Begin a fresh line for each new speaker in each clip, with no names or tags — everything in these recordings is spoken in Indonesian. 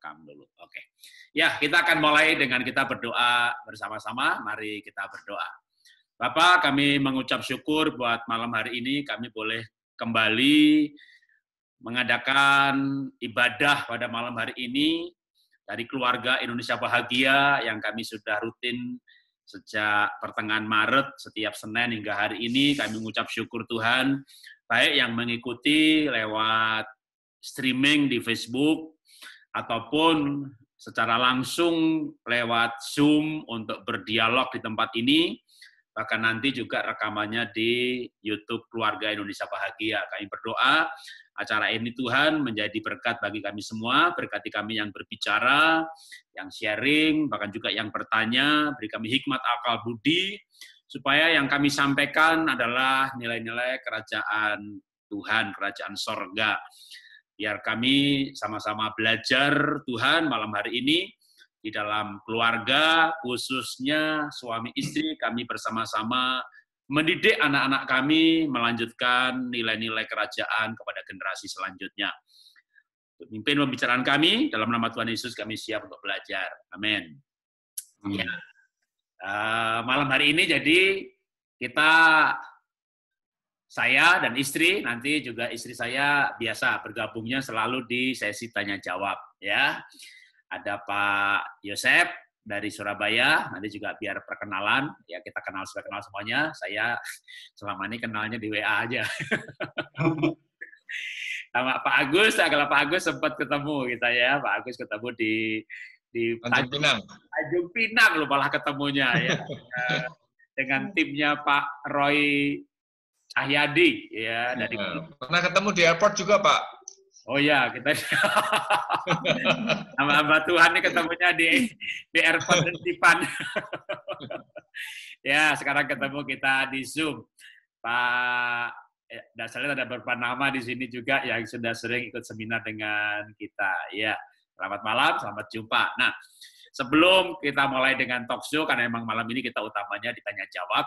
rekam dulu. Oke. Ya, kita akan mulai dengan kita berdoa bersama-sama. Mari kita berdoa. Bapak, kami mengucap syukur buat malam hari ini kami boleh kembali mengadakan ibadah pada malam hari ini dari keluarga Indonesia Bahagia yang kami sudah rutin sejak pertengahan Maret setiap Senin hingga hari ini. Kami mengucap syukur Tuhan, baik yang mengikuti lewat streaming di Facebook ataupun secara langsung lewat Zoom untuk berdialog di tempat ini. Bahkan nanti juga rekamannya di YouTube Keluarga Indonesia Bahagia. Kami berdoa acara ini Tuhan menjadi berkat bagi kami semua, berkati kami yang berbicara, yang sharing, bahkan juga yang bertanya, beri kami hikmat akal budi, supaya yang kami sampaikan adalah nilai-nilai kerajaan Tuhan, kerajaan sorga. Biar kami sama-sama belajar Tuhan malam hari ini, di dalam keluarga, khususnya suami istri, kami bersama-sama mendidik anak-anak kami, melanjutkan nilai-nilai kerajaan kepada generasi selanjutnya. Untuk pimpin pembicaraan kami, dalam nama Tuhan Yesus kami siap untuk belajar. Amin. Ya. Malam hari ini jadi saya dan istri, nanti juga istri saya biasa bergabungnya selalu di sesi tanya-jawab. Ya. Ada Pak Yosep dari Surabaya, nanti juga biar perkenalan, ya kita kenal semuanya. Saya selama ini kenalnya di WA aja. Sama Pak Agus, kalau Pak Agus sempat ketemu kita ya, Pak Agus ketemu di Tanjung Pinang loh malah ketemunya ya. Dengan timnya Pak Roy Cahyadi ya dari
pernah ketemu di airport juga, Pak.
Oh ya, kita sama hamba Tuhan ini ketemunya di airport Dipan. Ya, sekarang ketemu kita di Zoom. Pak Dasarnya ada beberapa nama di sini juga yang sudah sering ikut seminar dengan kita. Ya, selamat malam, selamat jumpa. Nah, sebelum kita mulai dengan talk show, karena memang malam ini kita utamanya ditanya jawab,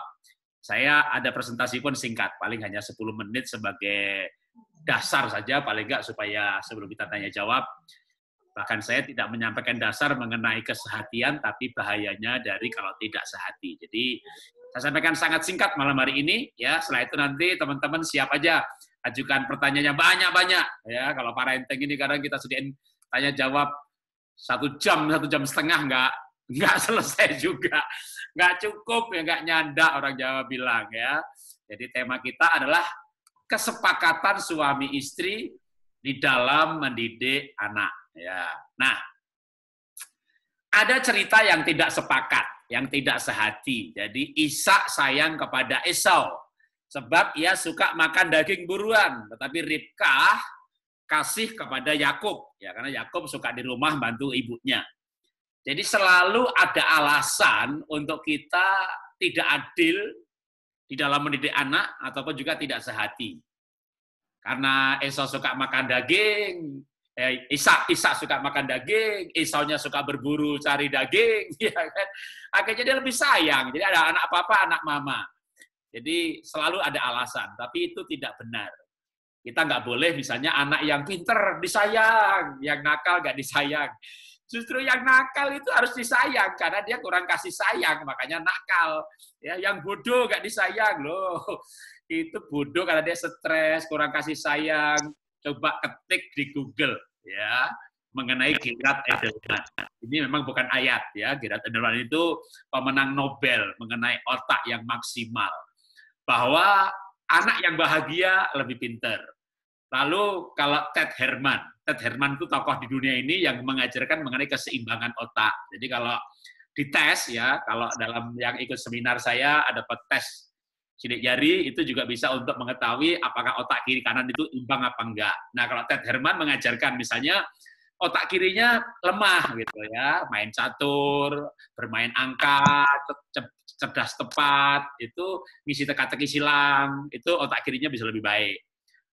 saya ada presentasi pun singkat, paling hanya 10 menit sebagai dasar saja, paling enggak supaya sebelum kita tanya jawab, bahkan saya tidak menyampaikan dasar mengenai kesehatian, tapi bahayanya dari kalau tidak sehati. Jadi saya sampaikan sangat singkat malam hari ini, ya. Setelah itu nanti teman-teman siap aja ajukan pertanyaannya banyak-banyak, ya. Kalau para enteng ini kadang kita sediain tanya jawab 1 jam setengah nggak selesai juga, nggak cukup ya, nggak nyandak orang Jawa bilang ya. Jadi tema kita adalah kesepakatan suami istri di dalam mendidik anak. Ya. Nah, ada cerita yang tidak sepakat, yang tidak sehati. Jadi Ishak sayang kepada Esau, sebab ia suka makan daging buruan, tetapi Ribkah kasih kepada Yakub, ya karena Yakub suka di rumah bantu ibunya. Jadi selalu ada alasan untuk kita tidak adil di dalam mendidik anak, ataupun juga tidak sehati. Karena Esau suka makan daging, Ishak suka makan daging, Esaunya suka berburu cari daging, ya kan? Akhirnya dia lebih sayang. Jadi ada anak papa, anak mama. Jadi selalu ada alasan, tapi itu tidak benar. Kita nggak boleh misalnya anak yang pinter disayang, yang nakal nggak disayang. Justru yang nakal itu harus disayang karena dia kurang kasih sayang, makanya nakal. Ya, yang bodoh nggak disayang loh. Itu bodoh karena dia stres, kurang kasih sayang. Coba ketik di Google ya mengenai Gerard Edelman. Ini memang bukan ayat ya. Gerard Edelman itu pemenang Nobel mengenai otak yang maksimal. Bahwa anak yang bahagia lebih pinter. Lalu kalau Ted Herman itu tokoh di dunia ini yang mengajarkan mengenai keseimbangan otak. Jadi kalau dites ya, kalau dalam yang ikut seminar saya ada tes sidik jari, itu juga bisa untuk mengetahui apakah otak kiri kanan itu imbang apa enggak. Nah kalau Ted Herman mengajarkan misalnya otak kirinya lemah gitu ya, main catur, bermain angka, cerdas tepat, itu ngisi teka-teki silang, itu otak kirinya bisa lebih baik.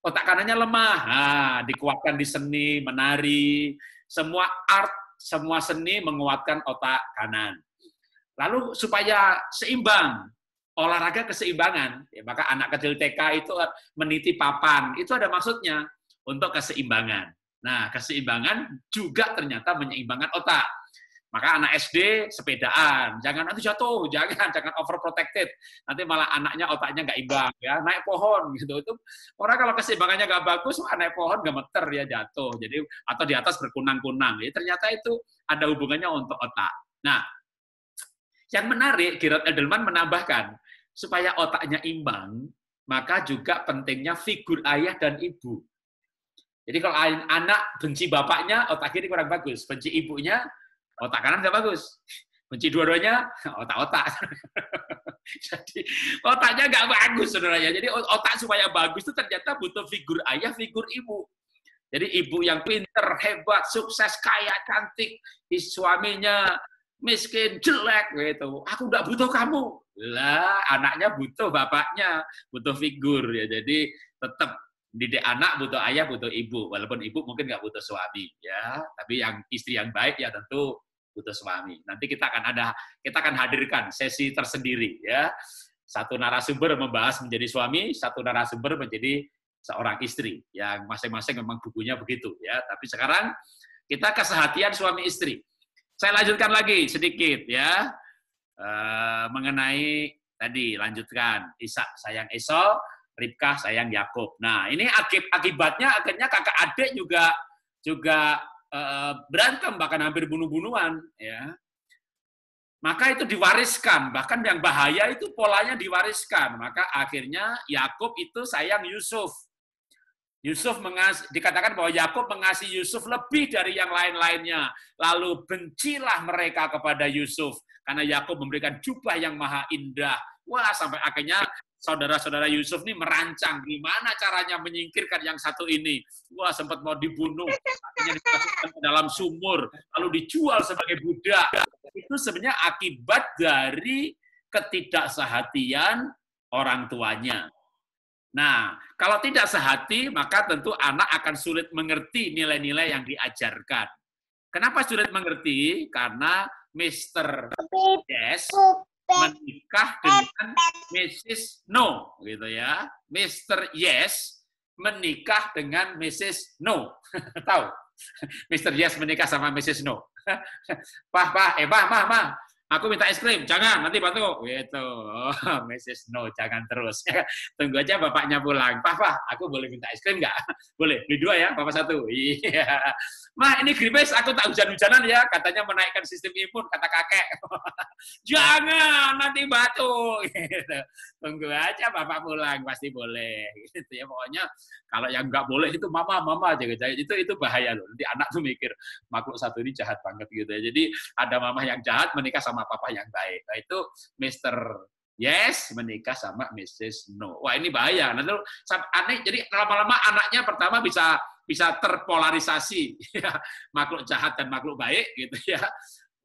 Otak kanannya lemah, nah, dikuatkan di seni, menari, semua art, semua seni menguatkan otak kanan. Lalu supaya seimbang, olahraga keseimbangan, ya, maka anak kecil TK itu meniti papan, itu ada maksudnya untuk keseimbangan. Nah, keseimbangan juga ternyata menyeimbangkan otak. Maka anak SD sepedaan, jangan nanti jatuh, jangan overprotected. Nanti malah anaknya otaknya nggak imbang, ya naik pohon gitu. Itu orang kalau keseimbangannya nggak bagus, naik pohon gemeter ya jatuh. Jadi atau di atas berkunang-kunang. Jadi ternyata itu ada hubungannya untuk otak. Nah, yang menarik, Gerard Edelman menambahkan supaya otaknya imbang, maka juga pentingnya figur ayah dan ibu. Jadi kalau anak benci bapaknya, otak kiri kurang bagus. Benci ibunya, otak kanan nggak bagus. Benci dua-duanya, otak-otak. Jadi otaknya nggak bagus, saudaranya. Jadi otak supaya bagus itu ternyata butuh figur ayah, figur ibu. Jadi ibu yang pinter, hebat, sukses, kaya, cantik, suaminya miskin, jelek, gitu. Aku nggak butuh kamu. Lah, anaknya butuh bapaknya, butuh figur. Ya. Jadi tetap didik anak butuh ayah, butuh ibu. Walaupun ibu mungkin nggak butuh suami, ya. Tapi yang istri yang baik ya tentu butuh suami. Nanti kita akan hadirkan sesi tersendiri, ya. Satu narasumber membahas menjadi suami, satu narasumber menjadi seorang istri. Yang masing-masing memang bukunya begitu, ya. Tapi sekarang kita kesehatian suami istri. Saya lanjutkan lagi sedikit, ya. Mengenai tadi lanjutkan Ishak sayang Esau, Ribkah sayang Yakub. Nah, ini akibatnya akhirnya kakak adik juga berantem, bahkan hampir bunuh-bunuhan, ya. Maka itu diwariskan, bahkan yang bahaya itu polanya diwariskan. Maka akhirnya Yakub itu sayang Yusuf. Dikatakan bahwa Yakub mengasihi Yusuf lebih dari yang lain-lainnya. Lalu bencilah mereka kepada Yusuf karena Yakub memberikan jubah yang maha indah. Wah, sampai akhirnya saudara-saudara Yusuf ini merancang gimana caranya menyingkirkan yang satu ini. Wah, sempat mau dibunuh, akhirnya dimasukkan ke dalam sumur, lalu dijual sebagai budak. Itu sebenarnya akibat dari ketidaksehatian orang tuanya. Nah, kalau tidak sehati, maka tentu anak akan sulit mengerti nilai-nilai yang diajarkan. Kenapa sulit mengerti? Karena Mr. Yes menikah dengan Mrs. No, gitu ya. Mr. Yes menikah dengan Mrs. No. Tahu? Mr. Yes menikah sama Mrs. No. Mah, aku minta es krim, jangan, nanti bantu. Gitu. Oh, Mrs. No, jangan terus. Tunggu aja bapaknya pulang. Pah, aku boleh minta es krim nggak? Boleh, beli 2 ya, Bapak 1. Iya. Mah, ini gerimis, aku tak hujan-hujanan ya, katanya menaikkan sistem imun, kata kakek. Jangan, nanti batu. Gitu. Tunggu aja bapak pulang, pasti boleh. Gitu ya, pokoknya kalau yang nggak boleh itu mama aja. Gitu. Itu bahaya loh. Nanti anak tuh mikir, makhluk satu ini jahat banget gitu ya. Jadi ada mama yang jahat menikah sama papa yang baik. Nah, itu Mr. Yes menikah sama Mrs. No. Wah, ini bahaya. Nanti aneh. Jadi lama-lama anaknya pertama bisa terpolarisasi, ya, makhluk jahat dan makhluk baik, gitu ya.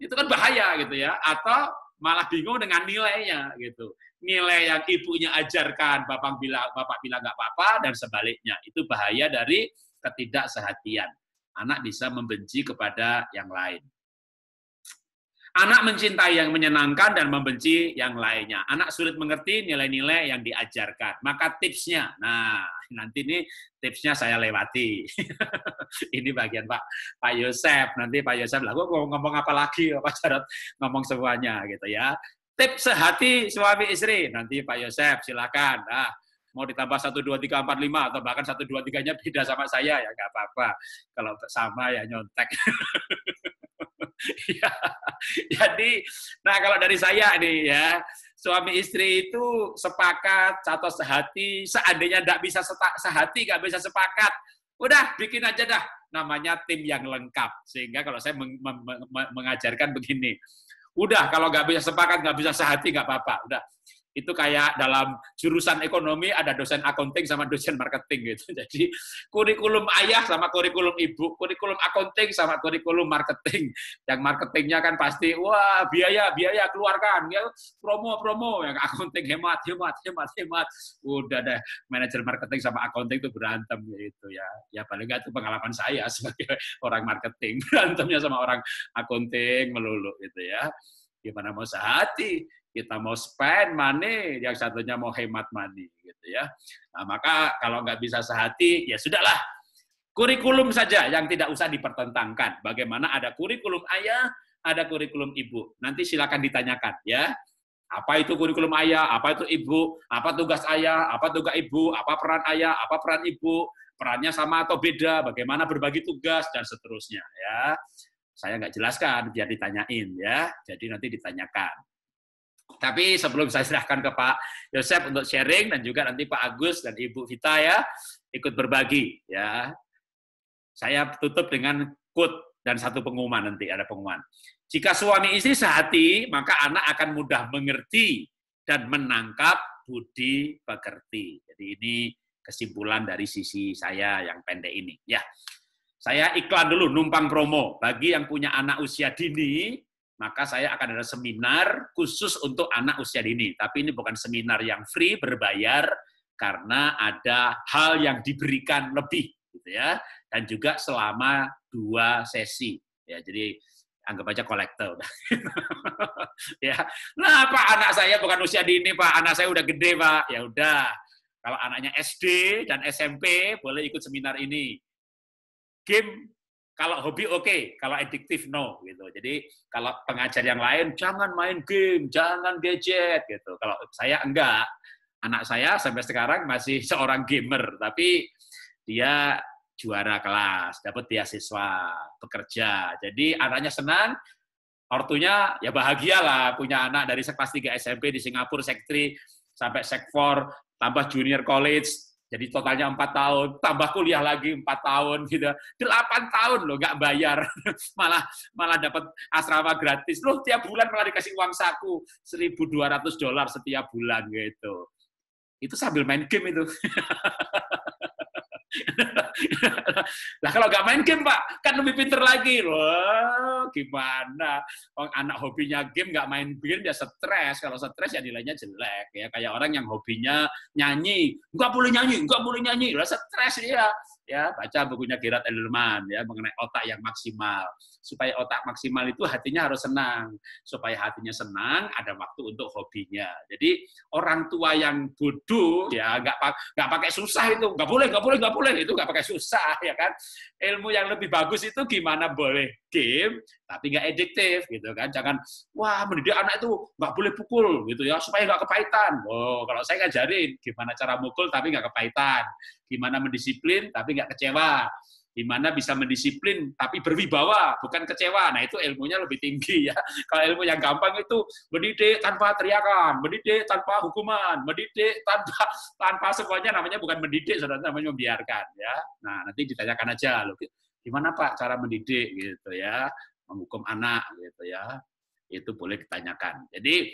Itu kan bahaya, gitu ya. Atau malah bingung dengan nilainya, gitu. Nilai yang ibunya ajarkan, bapak bilang nggak apa-apa, dan sebaliknya. Itu bahaya dari ketidaksehatian. Anak bisa membenci kepada yang lain. Anak mencintai yang menyenangkan dan membenci yang lainnya. Anak sulit mengerti nilai-nilai yang diajarkan. Maka tipsnya, nah nanti ini tipsnya saya lewati. Ini bagian Pak Yosef. Nanti Pak Yosef, lah gue ngomong apa lagi? Pak Jarod ngomong semuanya gitu ya. Tips sehati suami istri. Nanti Pak Yosef silakan. Nah, mau ditambah 1, 2, 3, 4, 5 atau bahkan 1, 2, 3-nya beda sama saya ya nggak apa-apa. Kalau sama ya nyontek. Ya, jadi, nah kalau dari saya nih ya, suami istri itu sepakat atau sehati, seandainya nggak bisa sehati, nggak bisa sepakat, udah bikin aja dah, namanya tim yang lengkap. Sehingga kalau saya mengajarkan begini, udah kalau nggak bisa sepakat, nggak bisa sehati, nggak apa-apa, udah. Itu kayak dalam jurusan ekonomi ada dosen accounting sama dosen marketing gitu. Jadi kurikulum ayah sama kurikulum ibu, kurikulum accounting sama kurikulum marketing. Yang marketingnya kan pasti wah biaya keluarkan, ya promo, yang accounting hemat. Udah deh, manajer marketing sama accounting itu berantem gitu ya. Ya paling nggak itu pengalaman saya sebagai orang marketing, berantemnya sama orang accounting melulu gitu ya. Gimana mau sehati? Kita mau spend money, yang satunya mau hemat money, gitu ya. Nah, maka kalau nggak bisa sehati, ya sudahlah. Kurikulum saja yang tidak usah dipertentangkan. Bagaimana ada kurikulum ayah, ada kurikulum ibu. Nanti silakan ditanyakan ya. Apa itu kurikulum ayah, apa itu ibu, apa tugas ayah, apa tugas ibu, apa peran ayah, apa peran ibu, perannya sama atau beda, bagaimana berbagi tugas, dan seterusnya. Ya, saya nggak jelaskan, biar ditanyain ya. Jadi nanti ditanyakan. Tapi sebelum saya serahkan ke Pak Yosep untuk sharing, dan juga nanti Pak Agus dan Ibu Vita ya, ikut berbagi ya. Saya tutup dengan quote dan satu pengumuman, nanti ada pengumuman. Jika suami istri sehati, maka anak akan mudah mengerti dan menangkap budi pekerti. Jadi ini kesimpulan dari sisi saya yang pendek ini. Ya, saya iklan dulu, numpang promo. Bagi yang punya anak usia dini, maka saya akan ada seminar khusus untuk anak usia dini. Tapi ini bukan seminar yang free, berbayar, karena ada hal yang diberikan lebih, gitu ya. Dan juga selama 2 sesi. Ya, jadi anggap aja kolektor. Ya. Nah, Pak, anak saya bukan usia dini, Pak. Anak saya udah gede, Pak. Ya udah. Kalau anaknya SD dan SMP boleh ikut seminar ini. Game kalau hobi oke, kalau adiktif no gitu. Jadi kalau pengajar yang lain jangan main game, jangan gadget gitu. Kalau saya enggak. Anak saya sampai sekarang masih seorang gamer, tapi dia juara kelas, dapat beasiswa, bekerja. Jadi anaknya senang, ortunya ya bahagia lah punya anak dari kelas 3 SMP di Singapura, Sek 3 sampai Sek 4, tambah junior college, jadi totalnya 4 tahun, tambah kuliah lagi 4 tahun gitu. 8 tahun loh nggak bayar, malah dapat asrama gratis. Loh tiap bulan malah dikasih uang saku $1.200 setiap bulan gitu. Itu sambil main game itu. Lah kalau nggak main game, Pak, kan lebih pinter lagi. Loh, gimana? Anak hobinya game, nggak main game, ya stres. Kalau stres ya nilainya jelek. Ya kayak orang yang hobinya nyanyi, nggak boleh nyanyi. Lah stres dia. Ya, baca bukunya Gerard Edelman ya mengenai otak yang maksimal. Supaya otak maksimal itu hatinya harus senang. Supaya hatinya senang, ada waktu untuk hobinya. Jadi orang tua yang bodoh ya nggak pakai susah itu, nggak boleh itu nggak pakai susah ya kan. Ilmu yang lebih bagus itu gimana boleh game tapi nggak adiktif gitu kan. Jangan wah mendidik anak itu nggak boleh pukul gitu ya supaya nggak kepahitan. Oh kalau saya ngajarin gimana cara mukul tapi nggak kepahitan, gimana mendisiplin tapi nggak kecewa, gimana bisa mendisiplin tapi berwibawa bukan kecewa. Nah itu ilmunya lebih tinggi ya. Kalau ilmu yang gampang itu mendidik tanpa teriakan, mendidik tanpa hukuman, mendidik tanpa semuanya, namanya bukan mendidik, saudara, namanya membiarkan ya. Nah nanti ditanyakan aja loh, gimana Pak cara mendidik gitu ya, menghukum anak gitu ya, itu boleh ditanyakan. Jadi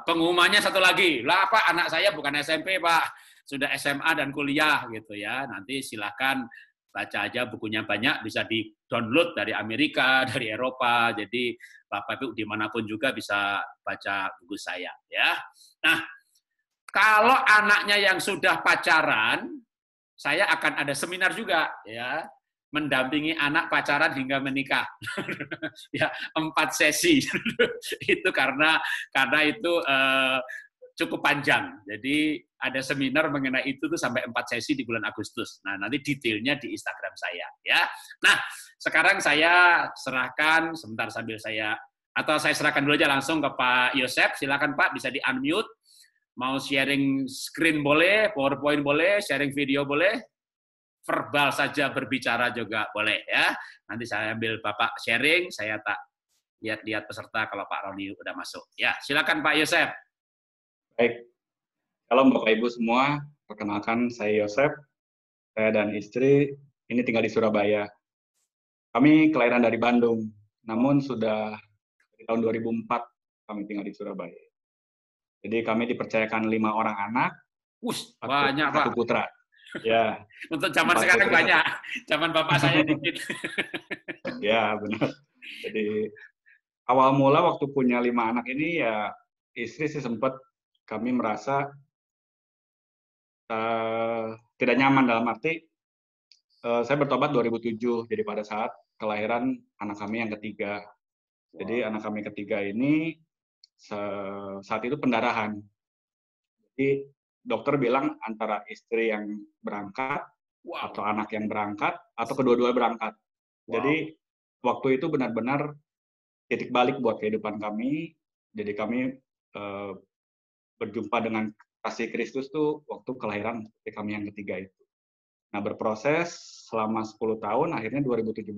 pengumumannya satu lagi, lah Pak anak saya bukan SMP Pak, sudah SMA dan kuliah gitu ya. Nanti silakan baca aja bukunya, banyak bisa di-download dari Amerika, dari Eropa. Jadi Bapak Ibu dimanapun juga bisa baca buku saya ya. Nah, kalau anaknya yang sudah pacaran, saya akan ada seminar juga ya, mendampingi anak pacaran hingga menikah. Ya, 4 sesi. Itu karena itu cukup panjang. Jadi ada seminar mengenai itu tuh sampai 4 sesi di bulan Agustus. Nah, nanti detailnya di Instagram saya ya. Nah, sekarang saya serahkan sebentar sambil saya serahkan dulu aja langsung ke Pak Yosep. Silakan Pak, bisa di-unmute. Mau sharing screen boleh, PowerPoint boleh, sharing video boleh, verbal saja berbicara juga boleh ya. Nanti saya ambil Bapak sharing, saya tak lihat-lihat peserta kalau Pak Roni udah masuk. Ya, silakan Pak Yosep.
Baik, halo Bapak Ibu semua, perkenalkan saya Yosep, saya dan istri ini tinggal di Surabaya. Kami kelahiran dari Bandung, namun sudah dari tahun 2004 kami tinggal di Surabaya. Jadi kami dipercayakan 5 orang anak,
banyak
satu
Pak.
Putra. Ya.
Untuk zaman sekarang putra. Banyak, zaman Bapak saya dikit.
Ya benar. Jadi awal mula waktu punya 5 anak ini ya istri sih sempat kami merasa tidak nyaman, dalam arti saya bertobat 2007, jadi pada saat kelahiran anak kami yang ketiga. Jadi anak kami ketiga ini saat itu pendarahan. Jadi dokter bilang antara istri yang berangkat
Wow.
atau anak yang berangkat, atau kedua-dua berangkat.
Wow.
Jadi waktu itu benar-benar titik balik buat kehidupan kami. Jadi kami berjumpa dengan kasih Kristus tuh waktu kelahiran kami yang ketiga itu. Nah, berproses selama 10 tahun, akhirnya 2017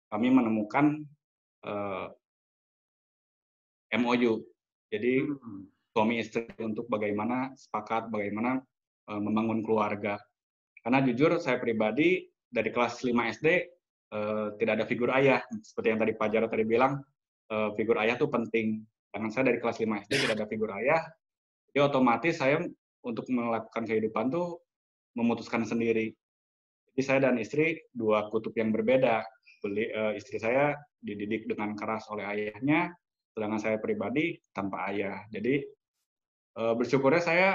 kami menemukan MOU. Jadi suami istri untuk bagaimana sepakat, bagaimana membangun keluarga. Karena jujur saya pribadi dari kelas 5 SD tidak ada figur ayah. Seperti yang tadi Pak Jarod tadi bilang, figur ayah itu penting. Karena saya dari kelas 5 SD tidak ada figur ayah, jadi otomatis saya untuk melakukan kehidupan tuh memutuskan sendiri. Jadi saya dan istri dua kutub yang berbeda. Istri saya dididik dengan keras oleh ayahnya, sedangkan saya pribadi tanpa ayah. Jadi bersyukurnya saya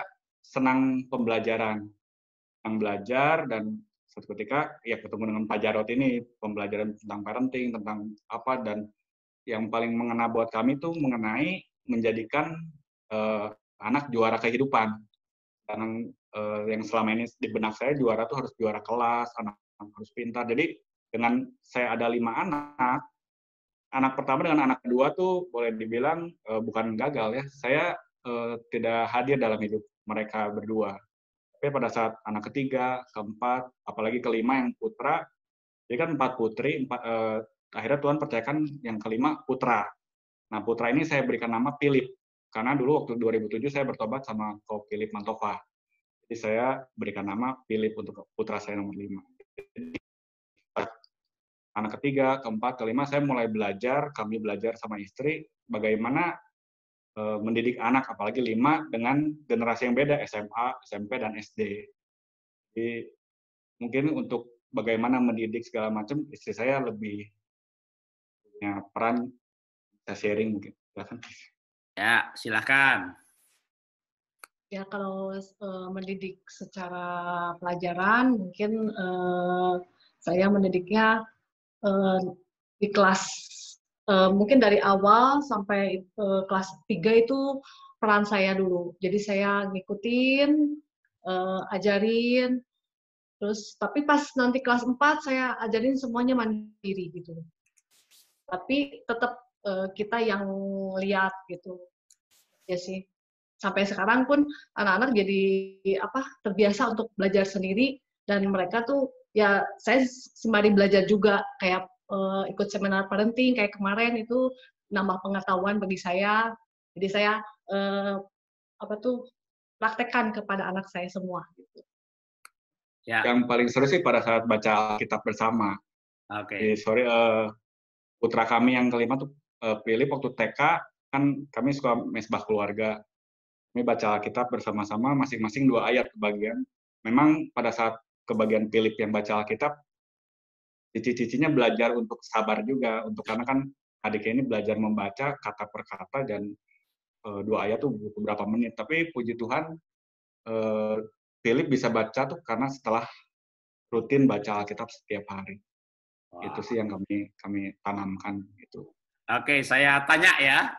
senang pembelajaran, senang belajar, dan suatu ketika ya ketemu dengan Pak Jarod ini, pembelajaran tentang parenting, tentang apa, dan yang paling mengena buat kami tuh mengenai menjadikan anak juara kehidupan. Karena yang selama ini di benak saya juara tuh harus juara kelas, anak harus pintar. Jadi dengan saya ada 5 anak pertama dengan anak kedua tuh boleh dibilang bukan gagal ya. Saya tidak hadir dalam hidup mereka berdua. Tapi pada saat anak ketiga, keempat, apalagi kelima yang putra, jadi kan 4 putri, akhirnya Tuhan percayakan yang kelima putra. Nah, putra ini saya berikan nama Philip. Karena dulu waktu 2007 saya bertobat sama Ko Philip Mantova. Jadi saya berikan nama Philip untuk putra saya nomor 5. Anak ketiga, keempat, kelima, saya mulai belajar, kami belajar sama istri, bagaimana mendidik anak, apalagi 5 dengan generasi yang beda, SMA, SMP, dan SD. Jadi mungkin untuk bagaimana mendidik segala macam, istri saya lebih punya peran, saya sharing mungkin.
Ya, silakan.
Ya, kalau mendidik secara pelajaran, mungkin saya mendidiknya di kelas, mungkin dari awal sampai kelas 3 itu peran saya dulu. Jadi saya ngikutin, ajarin, terus tapi pas nanti kelas 4 saya ajarin semuanya mandiri gitu. Tapi tetap kita yang lihat gitu. Ya sih. Sampai sekarang pun anak-anak jadi terbiasa untuk belajar sendiri, dan mereka tuh ya saya sembari belajar juga kayak ikut seminar parenting kayak kemarin itu nambah pengetahuan bagi saya. Jadi saya praktekkan kepada anak saya semua gitu.
Ya. Yang paling seru sih pada saat baca Alkitab bersama.
Oke.
Putra kami yang kelima tuh Philip waktu TK, kan kami suka mesbah keluarga. Kami baca Alkitab bersama-sama, masing-masing 2 ayat kebagian. Memang pada saat kebagian Philip yang baca Alkitab, cici-cicinya belajar untuk sabar juga, karena kan adiknya ini belajar membaca kata per kata, dan 2 ayat tuh butuh beberapa menit. Tapi puji Tuhan, Philip bisa baca tuh karena setelah rutin baca Alkitab setiap hari. Wow. Itu sih yang kami tanamkan gitu.
Oke, saya tanya ya.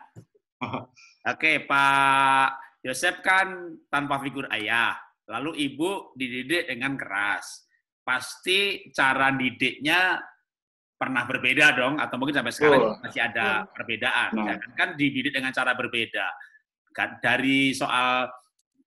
Oke, Pak Yosef kan tanpa figur ayah, lalu ibu dididik dengan keras. Pasti cara didiknya pernah berbeda dong, atau mungkin sampai sekarang masih ada perbedaan. Jangan kan dididik dengan cara berbeda. Dari soal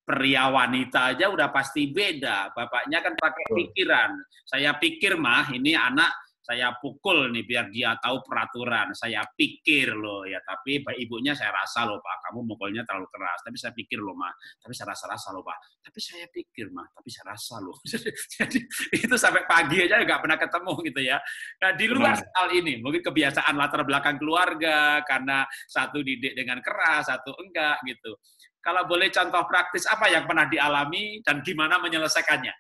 pria wanita aja udah pasti beda. Bapaknya kan pakai pikiran. Saya pikir mah ini anak saya pukul nih biar dia tahu peraturan. Saya pikir loh ya, tapi ibunya saya rasa loh Pak, kamu mukulnya terlalu keras. Tapi saya pikir loh Mah, tapi saya rasa loh Pak. Tapi saya pikir Mah, tapi saya rasa loh. Jadi itu sampai pagi aja nggak pernah ketemu gitu ya. Nah di luar hal ini, mungkin kebiasaan latar belakang keluarga, karena satu didik dengan keras, satu enggak gitu. Kalau boleh contoh praktis apa yang pernah dialami dan gimana menyelesaikannya?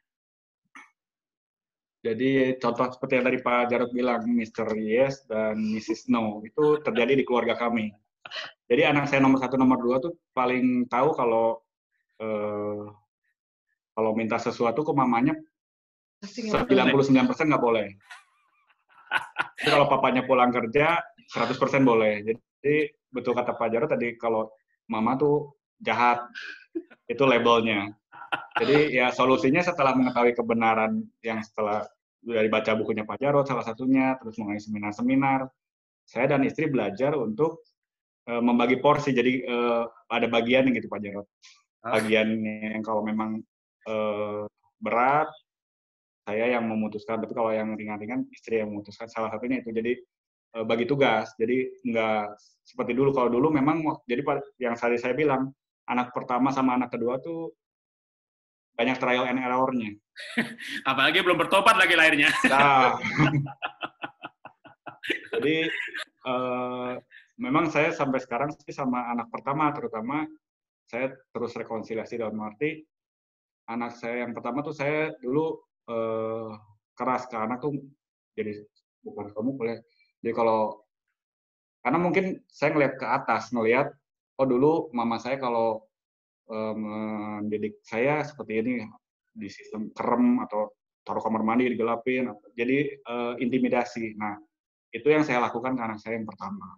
Jadi contoh seperti yang tadi Pak Jarod bilang, Mr. Yes dan Mrs. No, itu terjadi di keluarga kami. Jadi anak saya nomor 1, nomor 2 tuh paling tahu kalau minta sesuatu ke mamanya 99% nggak boleh. Jadi kalau papanya pulang kerja 100% boleh. Jadi betul kata Pak Jarod tadi, kalau mama tuh jahat, itu labelnya. Jadi ya solusinya setelah mengetahui kebenaran yang setelah dari baca bukunya Pak Jarod salah satunya, terus mengenai seminar-seminar, saya dan istri belajar untuk membagi porsi. Jadi ada bagian gitu Pak Jarod. Bagian yang kalau memang berat, saya yang memutuskan. Tapi kalau yang ringan-ringan, istri yang memutuskan. Salah satunya itu. Jadi bagi tugas. Jadi nggak seperti dulu. Kalau dulu memang, jadi yang tadi saya bilang, anak pertama sama anak kedua tuh banyak trial and error-nya.
Apalagi belum bertobat lagi lahirnya.
Nah, jadi memang saya sampai sekarang sih sama anak pertama terutama saya terus rekonsiliasi dalam arti anak saya yang pertama tuh saya dulu keras ke anak tuh jadi bukan kamu boleh. Jadi kalau karena mungkin saya ngelihat ke atas ngelihat oh dulu mama saya kalau mendidik saya seperti ini di sistem kerem atau taruh kamar mandi digelapin, jadi intimidasi. Nah itu yang saya lakukan ke anak saya yang pertama.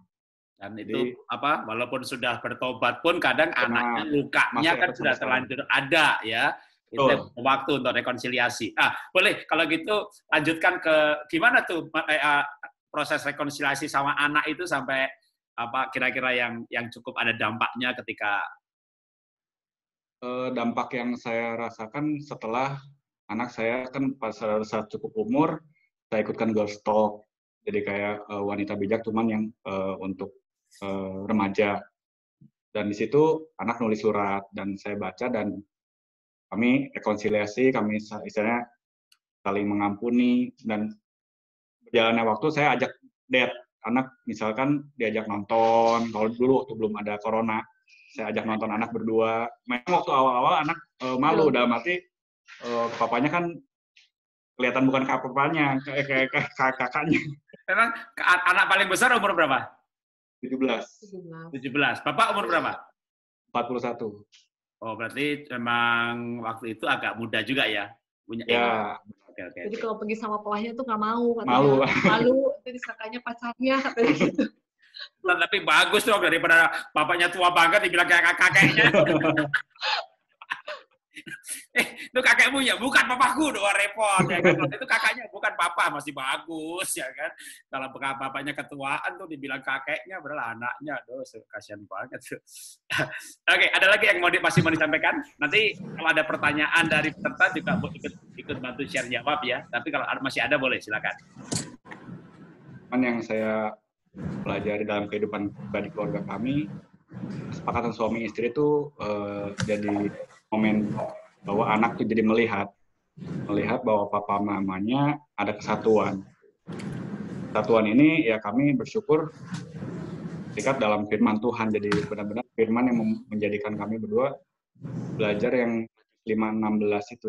Dan itu apa? Walaupun sudah bertobat pun kadang anaknya lukanya kan sudah terlanjur ada ya. Itu waktu untuk rekonsiliasi. Boleh kalau gitu lanjutkan ke gimana tuh proses rekonsiliasi sama anak itu sampai apa kira-kira yang cukup ada dampaknya ketika
dampak yang saya rasakan setelah anak saya kan pas saat cukup umur saya ikutkan Girls Talk jadi kayak wanita bijak cuman yang untuk remaja dan di situ anak nulis surat dan saya baca dan kami rekonsiliasi kami istilahnya saling mengampuni dan berjalannya waktu saya ajak date anak misalkan diajak nonton kalau dulu waktu belum ada corona saya ajak nonton anak berdua. Memang waktu awal-awal anak malu, dalam arti papanya kan kelihatan bukan papanya, kayak kakaknya.
Memang anak paling besar umur berapa?
17.
Bapak umur berapa?
41.
Oh, berarti memang waktu itu agak muda juga ya? Punya
ya.
Oke.
Jadi kalau pergi sama pelahnya tuh nggak mau,
katanya.
Malu, jadi disangkanya pacarnya, katanya gitu.
Tapi bagus dong daripada bapaknya tua banget dibilang kayak kakeknya. Itu kakekmu ya, bukan papaku, doa repot ya kan. Itu kakaknya bukan papa, masih bagus ya kan. Kalau bapaknya ketuaan tuh dibilang kakeknya, padahal anaknya, kasihan banget. Oke, ada lagi yang masih mau disampaikan? Nanti kalau ada pertanyaan dari peserta juga ikut bantu share jawab ya. Tapi kalau masih ada boleh, silakan.
Yang saya pelajari dalam kehidupan pribadi keluarga kami, kesepakatan suami istri itu jadi momen bahwa anak tuh jadi melihat bahwa papa mamanya ada kesatuan. Kesatuan ini ya kami bersyukur terikat dalam firman Tuhan. Jadi benar-benar firman yang menjadikan kami berdua belajar yang 5:16 itu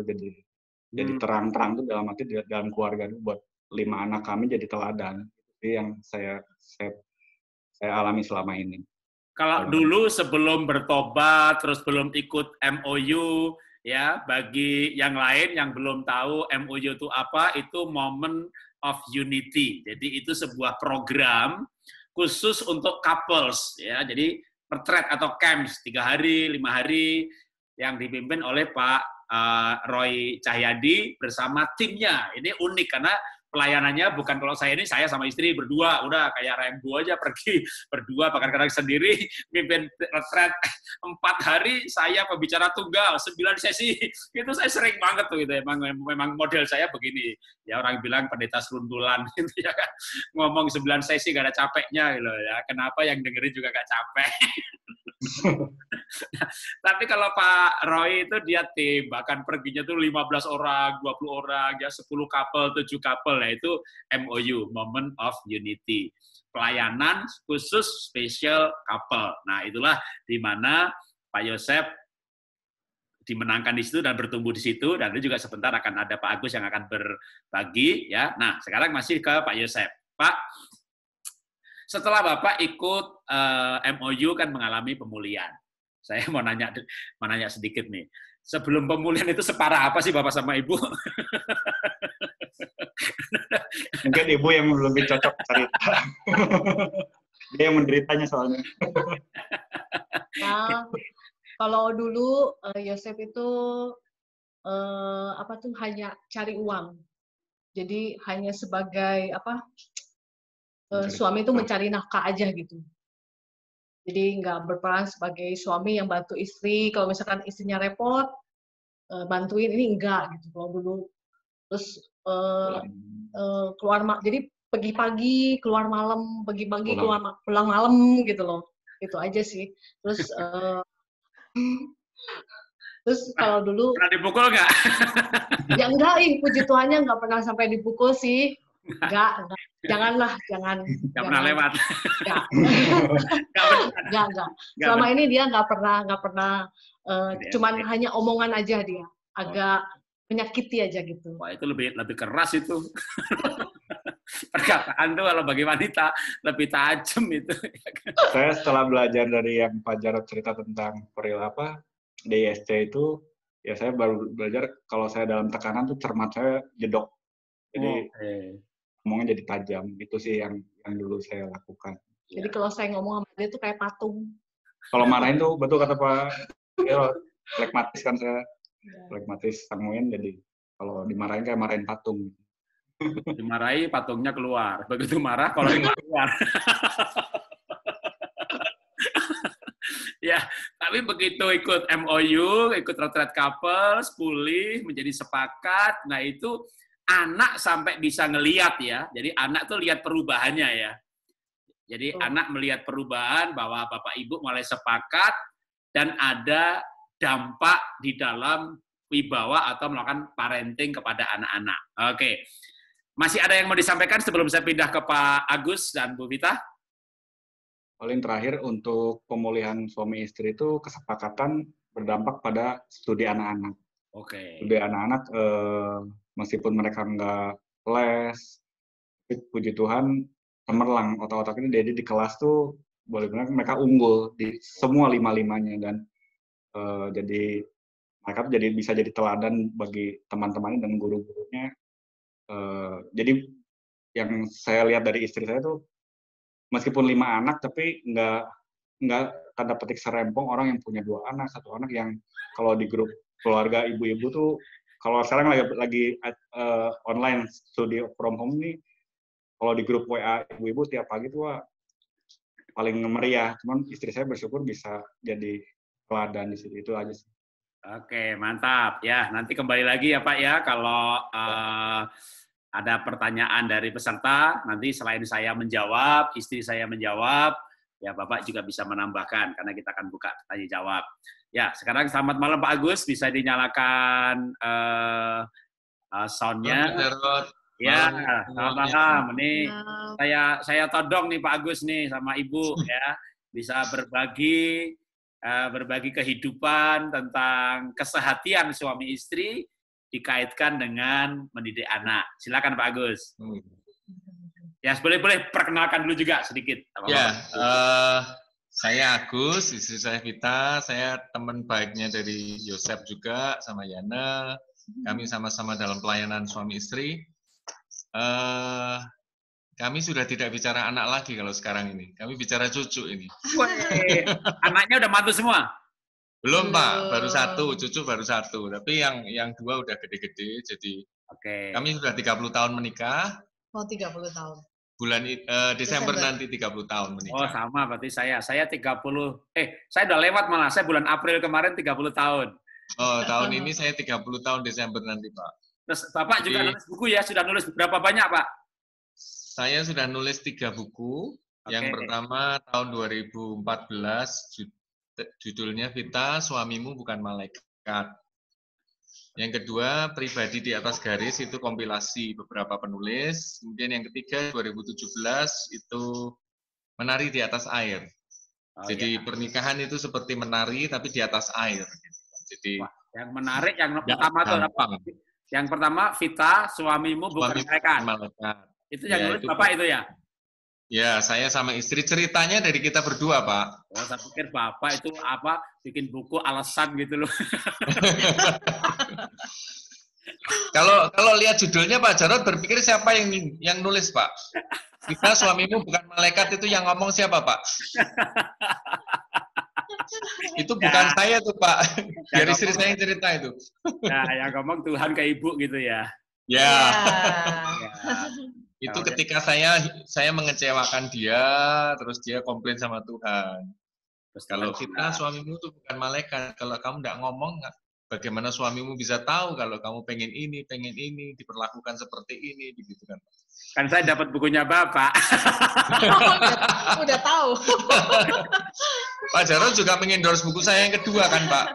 jadi terang-terang tuh dalam arti dalam keluarga itu buat 5 anak kami jadi teladan. Itu yang saya alami selama ini.
Kalau dulu sebelum bertobat, terus belum ikut MOU, ya bagi yang lain yang belum tahu MOU itu apa, itu Moment of Unity. Jadi itu sebuah program khusus untuk couples, ya. Jadi retreat atau camps 3 hari, 5 hari yang dipimpin oleh Pak Roy Cahyadi bersama timnya. Ini unik karena pelayanannya bukan kalau saya sama istri berdua, udah kayak Rembo aja pergi berdua, kadang-kadang sendiri, mimpin retret 4 hari, saya pembicara tunggal, 9 sesi, itu saya sering banget tuh, gitu. Memang model saya begini, ya orang bilang pendeta seruntulan, gitu ya kan, ngomong 9 sesi gak ada capeknya, gitu ya, kenapa yang dengerin juga gak capek. Tapi kalau Pak Roy itu dia tim, bahkan perginya tuh 15 orang, 20 orang, ya 10 couple, 7 couple, nah itu MOU, Moment of Unity. Pelayanan khusus special couple. Nah itulah di mana Pak Yosef dimenangkan di situ dan bertumbuh di situ, dan itu juga sebentar akan ada Pak Agus yang akan berbagi, ya. Nah sekarang masih ke Pak Yosef. Pak, setelah Bapak ikut MOU kan mengalami pemulihan. Saya mau nanya sedikit nih. Sebelum pemulihan itu separah apa sih Bapak sama Ibu?
Mungkin Ibu yang lebih cocok cerita. Dia yang menderitanya soalnya.
Nah, kalau dulu Yosef itu apa tuh hanya cari uang. Jadi hanya sebagai suami itu mencari nafkah aja gitu. Jadi nggak berperan sebagai suami yang bantu istri. Kalau misalkan istrinya repot, bantuin, ini enggak gitu. Kalau dulu terus jadi pergi pagi, keluar malam, pergi pagi, pulang malam gitu loh. Itu aja sih. Terus kalau dulu
pernah dipukul nggak?
Ya enggak, puji Tuhannya nggak pernah sampai dipukul sih. Enggak. Jangan.
Nggak pernah lewat.
Enggak. Selama ini dia nggak pernah cuman hanya omongan aja dia. Agak menyakiti aja gitu.
Wah, itu lebih keras itu. Perkataan tuh kalau bagi wanita lebih tajam itu.
Saya setelah belajar dari yang Pak Jarod cerita tentang DISC itu, ya saya baru belajar kalau saya dalam tekanan tuh cermat saya jedok. Jadi ngomongnya jadi tajam. Itu sih yang dulu saya lakukan.
Jadi kalau saya ngomong sama dia tuh kayak patung.
Kalau marahin tuh betul kata Pak Jarod, flekmatis kan saya. Flekmatis sanguin, jadi kalau dimarahin kayak marahin patung.
Dimarahi patungnya keluar. Begitu marah kalau keluar. Ya, tapi begitu ikut MOU, ikut retreat couples, pulih, menjadi sepakat, nah itu anak sampai bisa ngelihat ya. Jadi anak tuh lihat perubahannya ya. Jadi anak melihat perubahan bahwa Bapak Ibu mulai sepakat dan ada dampak di dalam wibawa atau melakukan parenting kepada anak-anak. Oke. Masih ada yang mau disampaikan sebelum saya pindah ke Pak Agus dan Bu Vita?
Paling terakhir, untuk pemulihan suami istri itu kesepakatan berdampak pada studi anak-anak.
Oke.
Studi anak-anak, meskipun mereka nggak les, tapi puji Tuhan, cemerlang otak-otaknya. Jadi di kelas tuh boleh bilang mereka unggul di semua lima-limanya, dan jadi mereka tuh bisa jadi teladan bagi teman-temannya dan guru-gurunya. Jadi yang saya lihat dari istri saya tuh, meskipun 5 anak, tapi nggak tanda petik serempong orang yang punya 2 anak, 1 anak, yang kalau di grup keluarga ibu-ibu tuh, kalau sekarang lagi online studi from home nih, kalau di grup WA ibu-ibu tiap pagi tuh paling meriah. Cuman istri saya bersyukur bisa jadi teladan di situ. Itu aja sih.
Oke, mantap. Ya, nanti kembali lagi ya Pak ya, kalau ada pertanyaan dari peserta, nanti selain saya menjawab, istri saya menjawab, ya Bapak juga bisa menambahkan, karena kita akan buka tanya jawab. Ya, sekarang selamat malam Pak Agus, bisa dinyalakan sound-nya. Ya, selamat malam. Ini saya todong nih Pak Agus nih sama Ibu ya, bisa berbagi kehidupan tentang kesehatian suami istri dikaitkan dengan mendidik anak. Silakan Pak Agus. Ya, boleh perkenalkan dulu juga sedikit.
Ya, saya Agus, istri saya Vita, saya teman baiknya dari Yosep juga, sama Yana. Kami sama-sama dalam pelayanan suami istri. Kami sudah tidak bicara anak lagi kalau sekarang ini. Kami bicara cucu ini.
Anaknya udah mantu semua?
Belum Pak, baru 1, cucu baru 1. Tapi yang 2 udah gede-gede, jadi kami sudah 30 tahun menikah.
Oh, 30 tahun.
Bulan Desember nanti 30 tahun menikah.
Oh, sama berarti saya 30. Saya udah lewat malah. Saya bulan April kemarin 30 tahun.
Oh, tahun ini saya 30 tahun Desember nanti, Pak.
Terus Bapak juga nulis buku ya? Sudah nulis berapa banyak, Pak?
Saya sudah nulis 3 buku. Yang pertama tahun 2014, judulnya Vita, Suamimu Bukan Malaikat. Yang kedua, Pribadi di Atas Garis, itu kompilasi beberapa penulis. Kemudian yang ketiga, 2017, itu Menari di Atas Air. Jadi pernikahan itu seperti menari, tapi di atas air. Jadi
yang menarik, yang pertama itu apa? Yang pertama, Vita, Suamimu Bukan Malaikat. Itu yang nulis Bapak itu ya?
Ya, saya sama istri. Ceritanya dari kita berdua, Pak.
Oh, saya pikir Bapak itu apa, bikin buku alasan gitu loh.
Kalau lihat judulnya Pak Jarod berpikir siapa yang nulis, Pak? Kita Suamimu Bukan Malaikat itu yang ngomong siapa, Pak? Itu bukan saya tuh Pak. Biar istri
ngomong,
saya yang cerita itu.
Nah, yang ngomong Tuhan ke ibu gitu ya.
Ya.
Ya.
Itu ketika saya mengecewakan dia, terus dia komplain sama Tuhan.
Terus
Kalau
Tuhan
kita suamimu itu bukan malaikat, kalau kamu nggak ngomong, bagaimana suamimu bisa tahu kalau kamu pengen ini, diperlakukan seperti ini, begitu kan?
Kan saya dapat bukunya Bapak.
Udah tahu.
Pak Jarod juga mengendorse buku saya yang kedua kan Pak?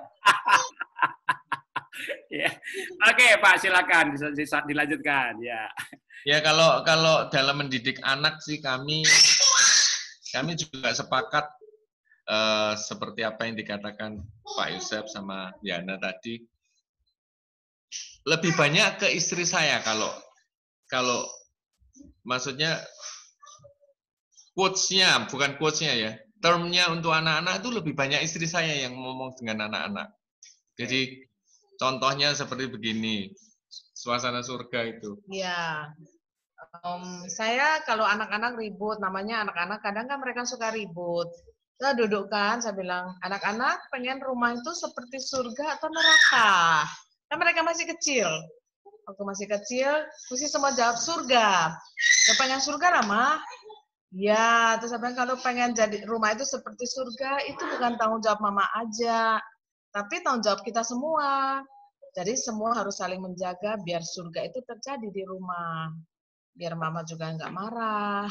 Ya. Oke Pak, silakan dilanjutkan ya.
Ya kalau dalam mendidik anak sih kami juga sepakat seperti apa yang dikatakan Pak Yosef sama Yana tadi. Lebih banyak ke istri saya kalau maksudnya quotes-nya, bukan quotes-nya ya, term-nya untuk anak-anak itu lebih banyak istri saya yang ngomong dengan anak-anak. Jadi contohnya seperti begini, suasana surga itu.
Ya, saya kalau anak-anak ribut, namanya anak-anak kadang kan mereka suka ribut. Saya dudukkan, saya bilang, anak-anak pengen rumah itu seperti surga atau neraka? Kan mereka masih kecil. Waktu masih kecil, mesti semua jawab surga. Ya pengen surga lah, Ma. Ya, terus saya bilang kalau pengen jadi rumah itu seperti surga, itu bukan tanggung jawab Mama aja, tapi tanggung jawab kita semua. Jadi semua harus saling menjaga biar surga itu terjadi di rumah. Biar Mama juga nggak marah.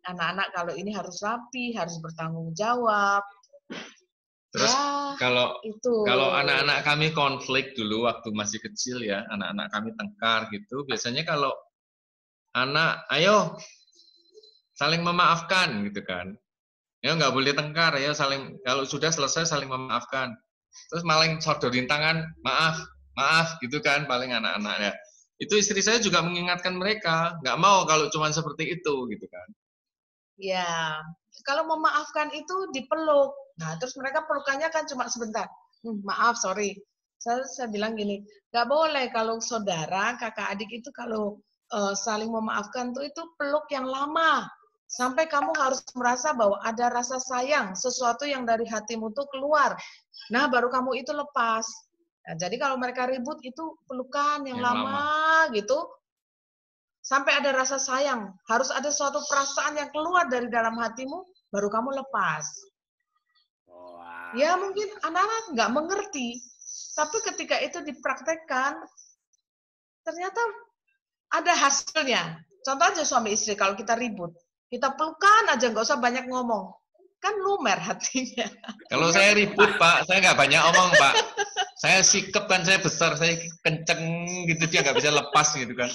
Anak-anak kalau ini harus rapi, harus bertanggung jawab.
Terus
Ya,
kalau anak-anak kami konflik dulu waktu masih kecil ya, anak-anak kami tengkar gitu, biasanya kalau anak, ayo saling memaafkan gitu kan. Ya nggak boleh tengkar ya, kalau sudah selesai saling memaafkan. Terus malah sodorin tangan, maaf gitu kan paling anak-anaknya. Itu istri saya juga mengingatkan mereka, nggak mau kalau cuma seperti itu gitu kan.
ya, kalau memaafkan itu dipeluk. Nah, terus mereka pelukannya kan cuma sebentar. Maaf, sorry. Saya bilang gini, nggak boleh kalau saudara, kakak adik itu kalau saling memaafkan itu peluk yang lama. Sampai kamu harus merasa bahwa ada rasa sayang, sesuatu yang dari hatimu tuh keluar. Nah, baru kamu itu lepas. Nah, jadi kalau mereka ribut itu pelukan yang lama gitu, sampai ada rasa sayang, harus ada suatu perasaan yang keluar dari dalam hatimu, baru kamu lepas.
Wow.
Ya mungkin anak-anak nggak mengerti, tapi ketika itu dipraktekkan, ternyata ada hasilnya. Contoh aja suami istri, kalau kita ribut, kita pelukan aja, nggak usah banyak ngomong. Kan lumer hatinya.
Kalau saya ribut Pak, saya nggak banyak omong Pak. Saya sikap kan, saya besar, saya kenceng gitu, dia nggak bisa lepas gitu kan.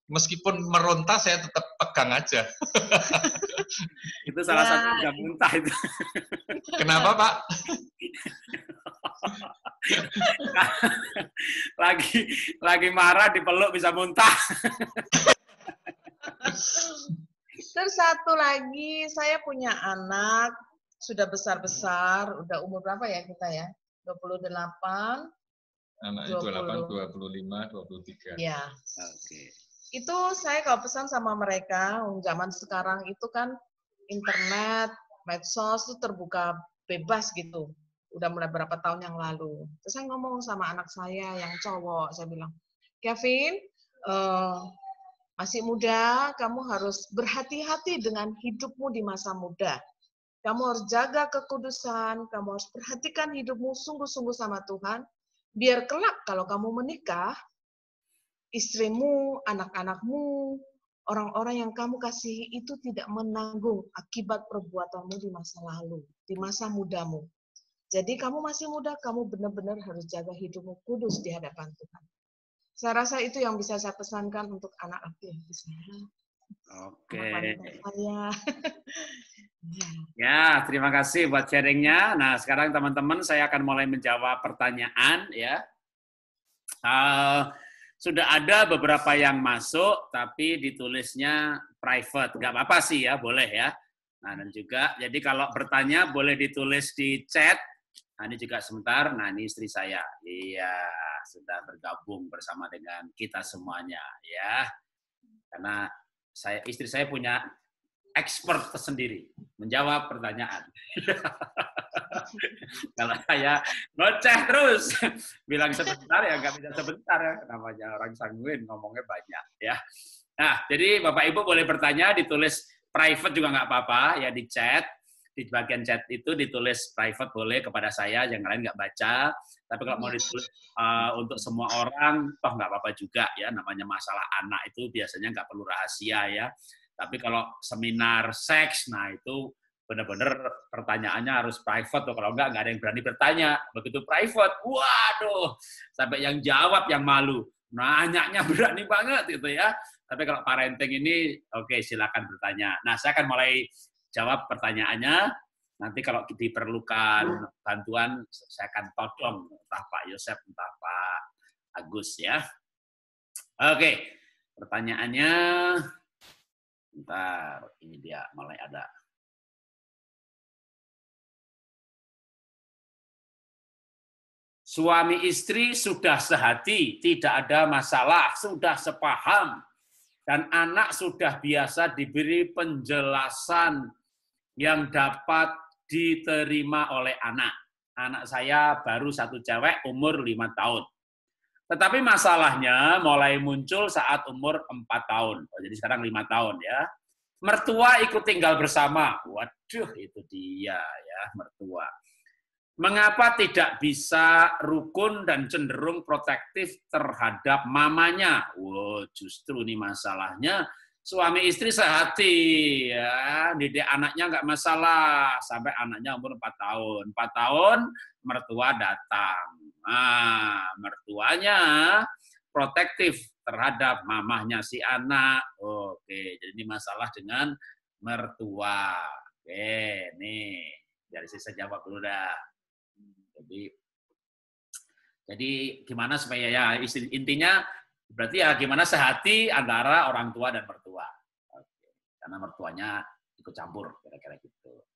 Meskipun meronta, saya tetap pegang aja.
Itu salah satu nggak muntah itu.
Kenapa Pak?
lagi marah dipeluk bisa muntah.
Terus satu lagi, saya punya anak, sudah besar-besar, udah umur berapa ya kita ya? 28.
Anaknya 28, 25, 23.
Ya.
Oke.
Itu saya kalau pesan sama mereka, zaman sekarang itu kan internet, medsos itu terbuka bebas gitu. Udah mulai berapa tahun yang lalu. Terus saya ngomong sama anak saya yang cowok, saya bilang, Kevin, masih muda, kamu harus berhati-hati dengan hidupmu di masa muda. Kamu harus jaga kekudusan, kamu harus perhatikan hidupmu sungguh-sungguh sama Tuhan, biar kelak kalau kamu menikah, istrimu, anak-anakmu, orang-orang yang kamu kasihi itu tidak menanggung akibat perbuatanmu di masa lalu, di masa mudamu. Jadi kamu masih muda, kamu benar-benar harus jaga hidupmu kudus di hadapan Tuhan. Saya rasa itu yang bisa saya pesankan untuk anak laki-laki saya.
Oke.
Saya.
Ya, terima kasih buat sharingnya. Nah, sekarang teman-teman saya akan mulai menjawab pertanyaan ya. Sudah ada beberapa yang masuk, tapi ditulisnya private. Nggak apa-apa sih ya, boleh ya. Nah, dan juga, jadi kalau bertanya boleh ditulis di chat. Nah, ini juga sebentar. Nah, ini istri saya. Iya, sudah bergabung bersama dengan kita semuanya ya. Karena istri saya punya expert tersendiri menjawab pertanyaan. Kalau saya ngoceh terus, bilang sebentar ya nggak bisa sebentar ya, namanya orang sanguin ngomongnya banyak ya. Nah, jadi Bapak Ibu boleh bertanya, ditulis private juga nggak apa-apa ya, di chat. Di bagian chat itu ditulis private boleh kepada saya, yang lain nggak baca. Tapi kalau mau ditulis untuk semua orang, toh nggak apa-apa juga ya. Namanya masalah anak itu biasanya nggak perlu rahasia ya. Tapi kalau seminar seks, nah itu benar-benar pertanyaannya harus private tuh. Kalau nggak ada yang berani bertanya. Begitu private, waduh, sampai yang jawab yang malu. Nanyanya berani banget gitu ya. Tapi kalau parenting ini, oke, silakan bertanya. Nah, saya akan mulai jawab pertanyaannya. Nanti kalau diperlukan bantuan, saya akan todong entah Pak Yosef, entah Pak Agus ya. Oke, pertanyaannya, bentar, ini dia mulai ada. Suami istri sudah sehati, tidak ada masalah, sudah sepaham, dan anak sudah biasa diberi penjelasan yang dapat diterima oleh anak. Anak saya baru 1 cewek, umur 5 tahun. Tetapi masalahnya mulai muncul saat umur 4 tahun. Jadi sekarang 5 tahun ya. Mertua ikut tinggal bersama. Waduh, itu dia ya, mertua. Mengapa tidak bisa rukun dan cenderung protektif terhadap mamanya? Wow, justru ini masalahnya. Suami istri sehati, ya, didik anaknya nggak masalah, sampai anaknya umur 4 tahun. 4 tahun, mertua datang. Nah, mertuanya protektif terhadap mamahnya si anak. Oke, jadi ini masalah dengan mertua. Oke, nih, dari sisi jawab dulu dah. Jadi gimana supaya ya intinya berarti ya gimana sehati antara orang tua dan mertua. Oke. Karena mertuanya ikut campur kira-kira gitu.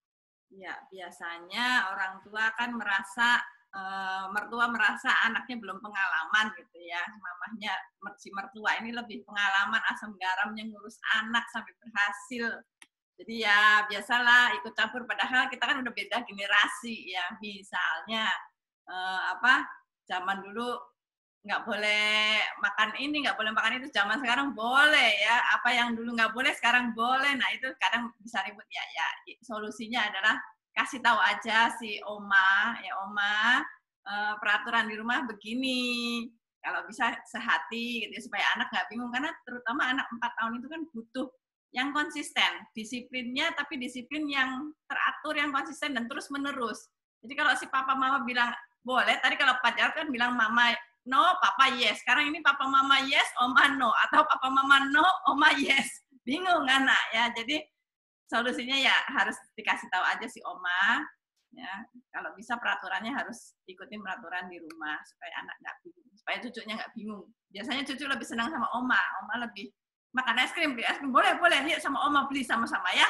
Ya, biasanya orang tua kan merasa mertua merasa anaknya belum pengalaman gitu ya. Mamahnya si mertua ini lebih pengalaman asam garamnya ngurus anak sampai berhasil. Jadi ya biasalah ikut campur, padahal kita kan udah beda generasi ya. Misalnya zaman dulu nggak boleh makan ini, nggak boleh makan itu, zaman sekarang boleh ya. Apa yang dulu nggak boleh sekarang boleh. Nah itu kadang bisa ribut ya. Solusinya adalah kasih tahu aja si oma, ya oma, peraturan di rumah begini. Kalau bisa sehati gitu ya, supaya anak nggak bingung, karena terutama anak 4 tahun itu kan butuh yang konsisten, disiplinnya, tapi disiplin yang teratur, yang konsisten dan terus menerus. Jadi kalau si papa mama bilang boleh, tadi kalau pacar kan bilang mama no, papa yes. Sekarang ini papa mama yes, oma no, atau papa mama no, oma yes. Bingung anak ya. Jadi solusinya ya harus dikasih tahu aja si oma. Ya, kalau bisa peraturannya harus ikutin peraturan di rumah supaya anak nggak bingung, supaya cucunya nggak bingung. Biasanya cucu lebih senang sama oma lebih makan es krim, beli es krim, boleh, yuk sama oma beli sama-sama ya.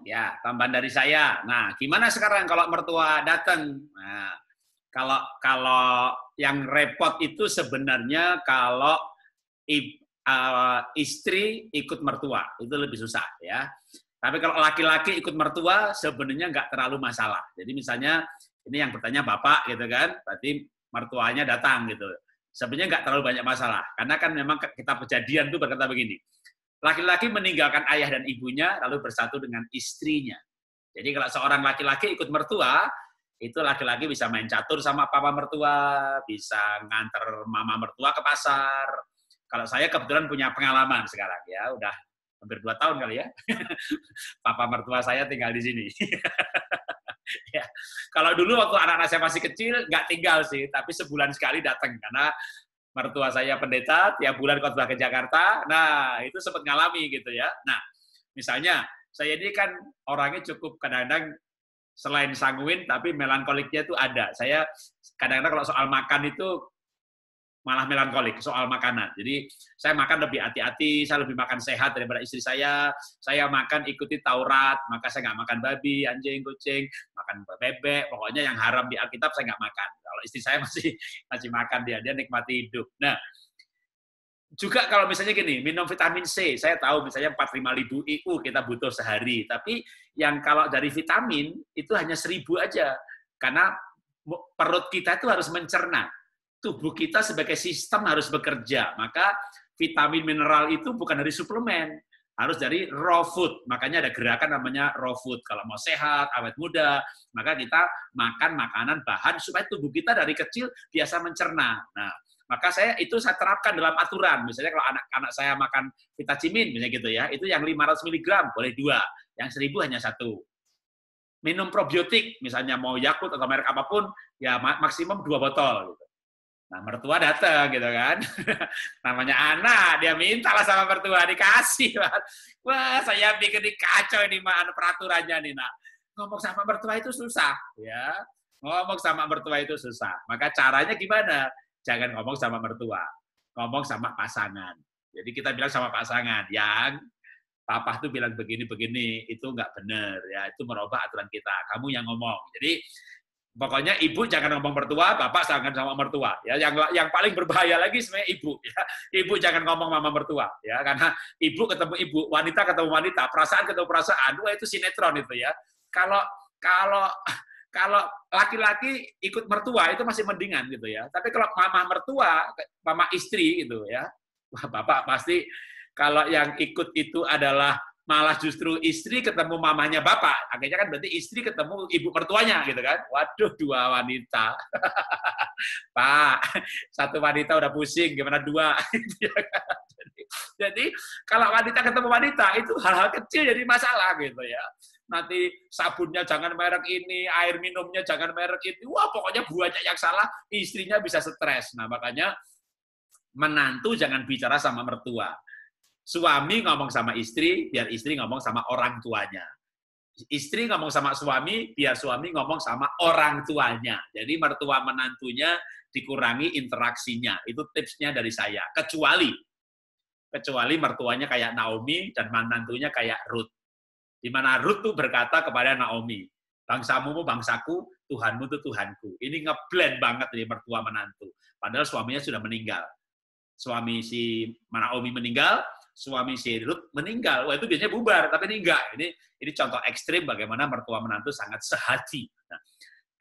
Ya, tambahan dari saya. Nah, gimana sekarang kalau mertua datang? Nah, kalau yang repot itu sebenarnya kalau istri ikut mertua, itu lebih susah ya. Tapi kalau laki-laki ikut mertua sebenarnya nggak terlalu masalah. Jadi misalnya ini yang bertanya bapak gitu kan, berarti mertuanya datang gitu. Sebenarnya nggak terlalu banyak masalah, karena kan memang kitab Kejadian itu berkata begini, laki-laki meninggalkan ayah dan ibunya lalu bersatu dengan istrinya. Jadi kalau seorang laki-laki ikut mertua, itu laki-laki bisa main catur sama papa mertua, bisa nganter mama mertua ke pasar. Kalau saya kebetulan punya pengalaman sekarang ya, udah hampir 2 tahun kali ya, papa mertua saya tinggal di sini. Ya. Kalau dulu waktu anak-anak saya masih kecil, nggak tinggal sih, tapi sebulan sekali datang, karena mertua saya pendeta, tiap bulan khotbah ke Jakarta, nah itu sempat ngalami gitu ya. Nah, misalnya, saya ini kan orangnya cukup kadang-kadang selain sanguin, tapi melankoliknya itu ada. Saya kadang-kadang kalau soal makan itu malah melankolik soal makanan. Jadi saya makan lebih hati-hati, saya lebih makan sehat daripada istri saya. Saya makan ikuti Taurat, maka saya nggak makan babi, anjing, kucing, makan bebek, pokoknya yang haram di Alkitab saya nggak makan. Kalau istri saya masih makan, dia nikmati hidup. Nah, juga kalau misalnya gini, minum vitamin C, saya tahu misalnya 4-5 ribu IU kita butuh sehari, tapi yang kalau dari vitamin itu hanya 1.000 aja, karena perut kita itu harus mencerna, tubuh kita sebagai sistem harus bekerja, maka vitamin mineral itu bukan dari suplemen, harus dari raw food, makanya ada gerakan namanya raw food, kalau mau sehat, awet muda, maka kita makan makanan bahan supaya tubuh kita dari kecil biasa mencerna. Nah, maka saya terapkan dalam aturan. Misalnya kalau anak-anak saya makan vitamin, misalnya gitu ya, itu yang 500 mg boleh 2, yang 1.000 hanya 1. Minum probiotik, misalnya mau Yakult atau merek apapun, ya maksimum 2 botol. Gitu. Nah, mertua datang gitu kan. Namanya anak, dia mintalah sama mertua, dikasih. Wah, saya bikin kacau ini peraturannya nih, nak. Ngomong sama mertua itu susah, ya. Ngomong sama mertua itu susah. Maka caranya gimana? Jangan ngomong sama mertua, ngomong sama pasangan. Jadi kita bilang sama pasangan, yang papa tuh bilang begini-begini, itu nggak benar, ya itu merubah aturan kita. Kamu yang ngomong. Jadi pokoknya ibu jangan ngomong mertua, bapak jangan sama mertua. Ya, yang paling berbahaya lagi sebenarnya ibu. Ya. Ibu jangan ngomong mama mertua, ya karena ibu ketemu ibu, wanita ketemu wanita, perasaan ketemu perasaan. Wah itu sinetron itu ya. Kalau laki-laki ikut mertua itu masih mendingan gitu ya. Tapi kalau mama mertua, mama istri gitu ya, wah bapak pasti kalau yang ikut itu adalah malah justru istri ketemu mamanya bapak, akhirnya kan berarti istri ketemu ibu mertuanya gitu kan. Waduh, 2 wanita. Pak, 1 wanita udah pusing, gimana 2? Jadi kalau wanita ketemu wanita itu hal-hal kecil jadi masalah gitu ya. Nanti sabunnya jangan merek ini, air minumnya jangan merek itu. Wah, pokoknya banyak yang salah, istrinya bisa stres. Nah, makanya menantu jangan bicara sama mertua. Suami ngomong sama istri, biar istri ngomong sama orang tuanya. Istri ngomong sama suami, biar suami ngomong sama orang tuanya. Jadi mertua menantunya dikurangi interaksinya. Itu tipsnya dari saya. Kecuali mertuanya kayak Naomi dan menantunya kayak Ruth. Di mana Ruth tuh berkata kepada Naomi, bangsamu bangsaku, Tuhanmu tuh Tuhanku. Ini ngeblend banget dari mertua menantu. Padahal suaminya sudah meninggal. Suami si Naomi meninggal, suami si Ruth meninggal. Wah itu biasanya bubar, tapi ini enggak. Ini contoh ekstrim bagaimana mertua menantu sangat sehati. Nah,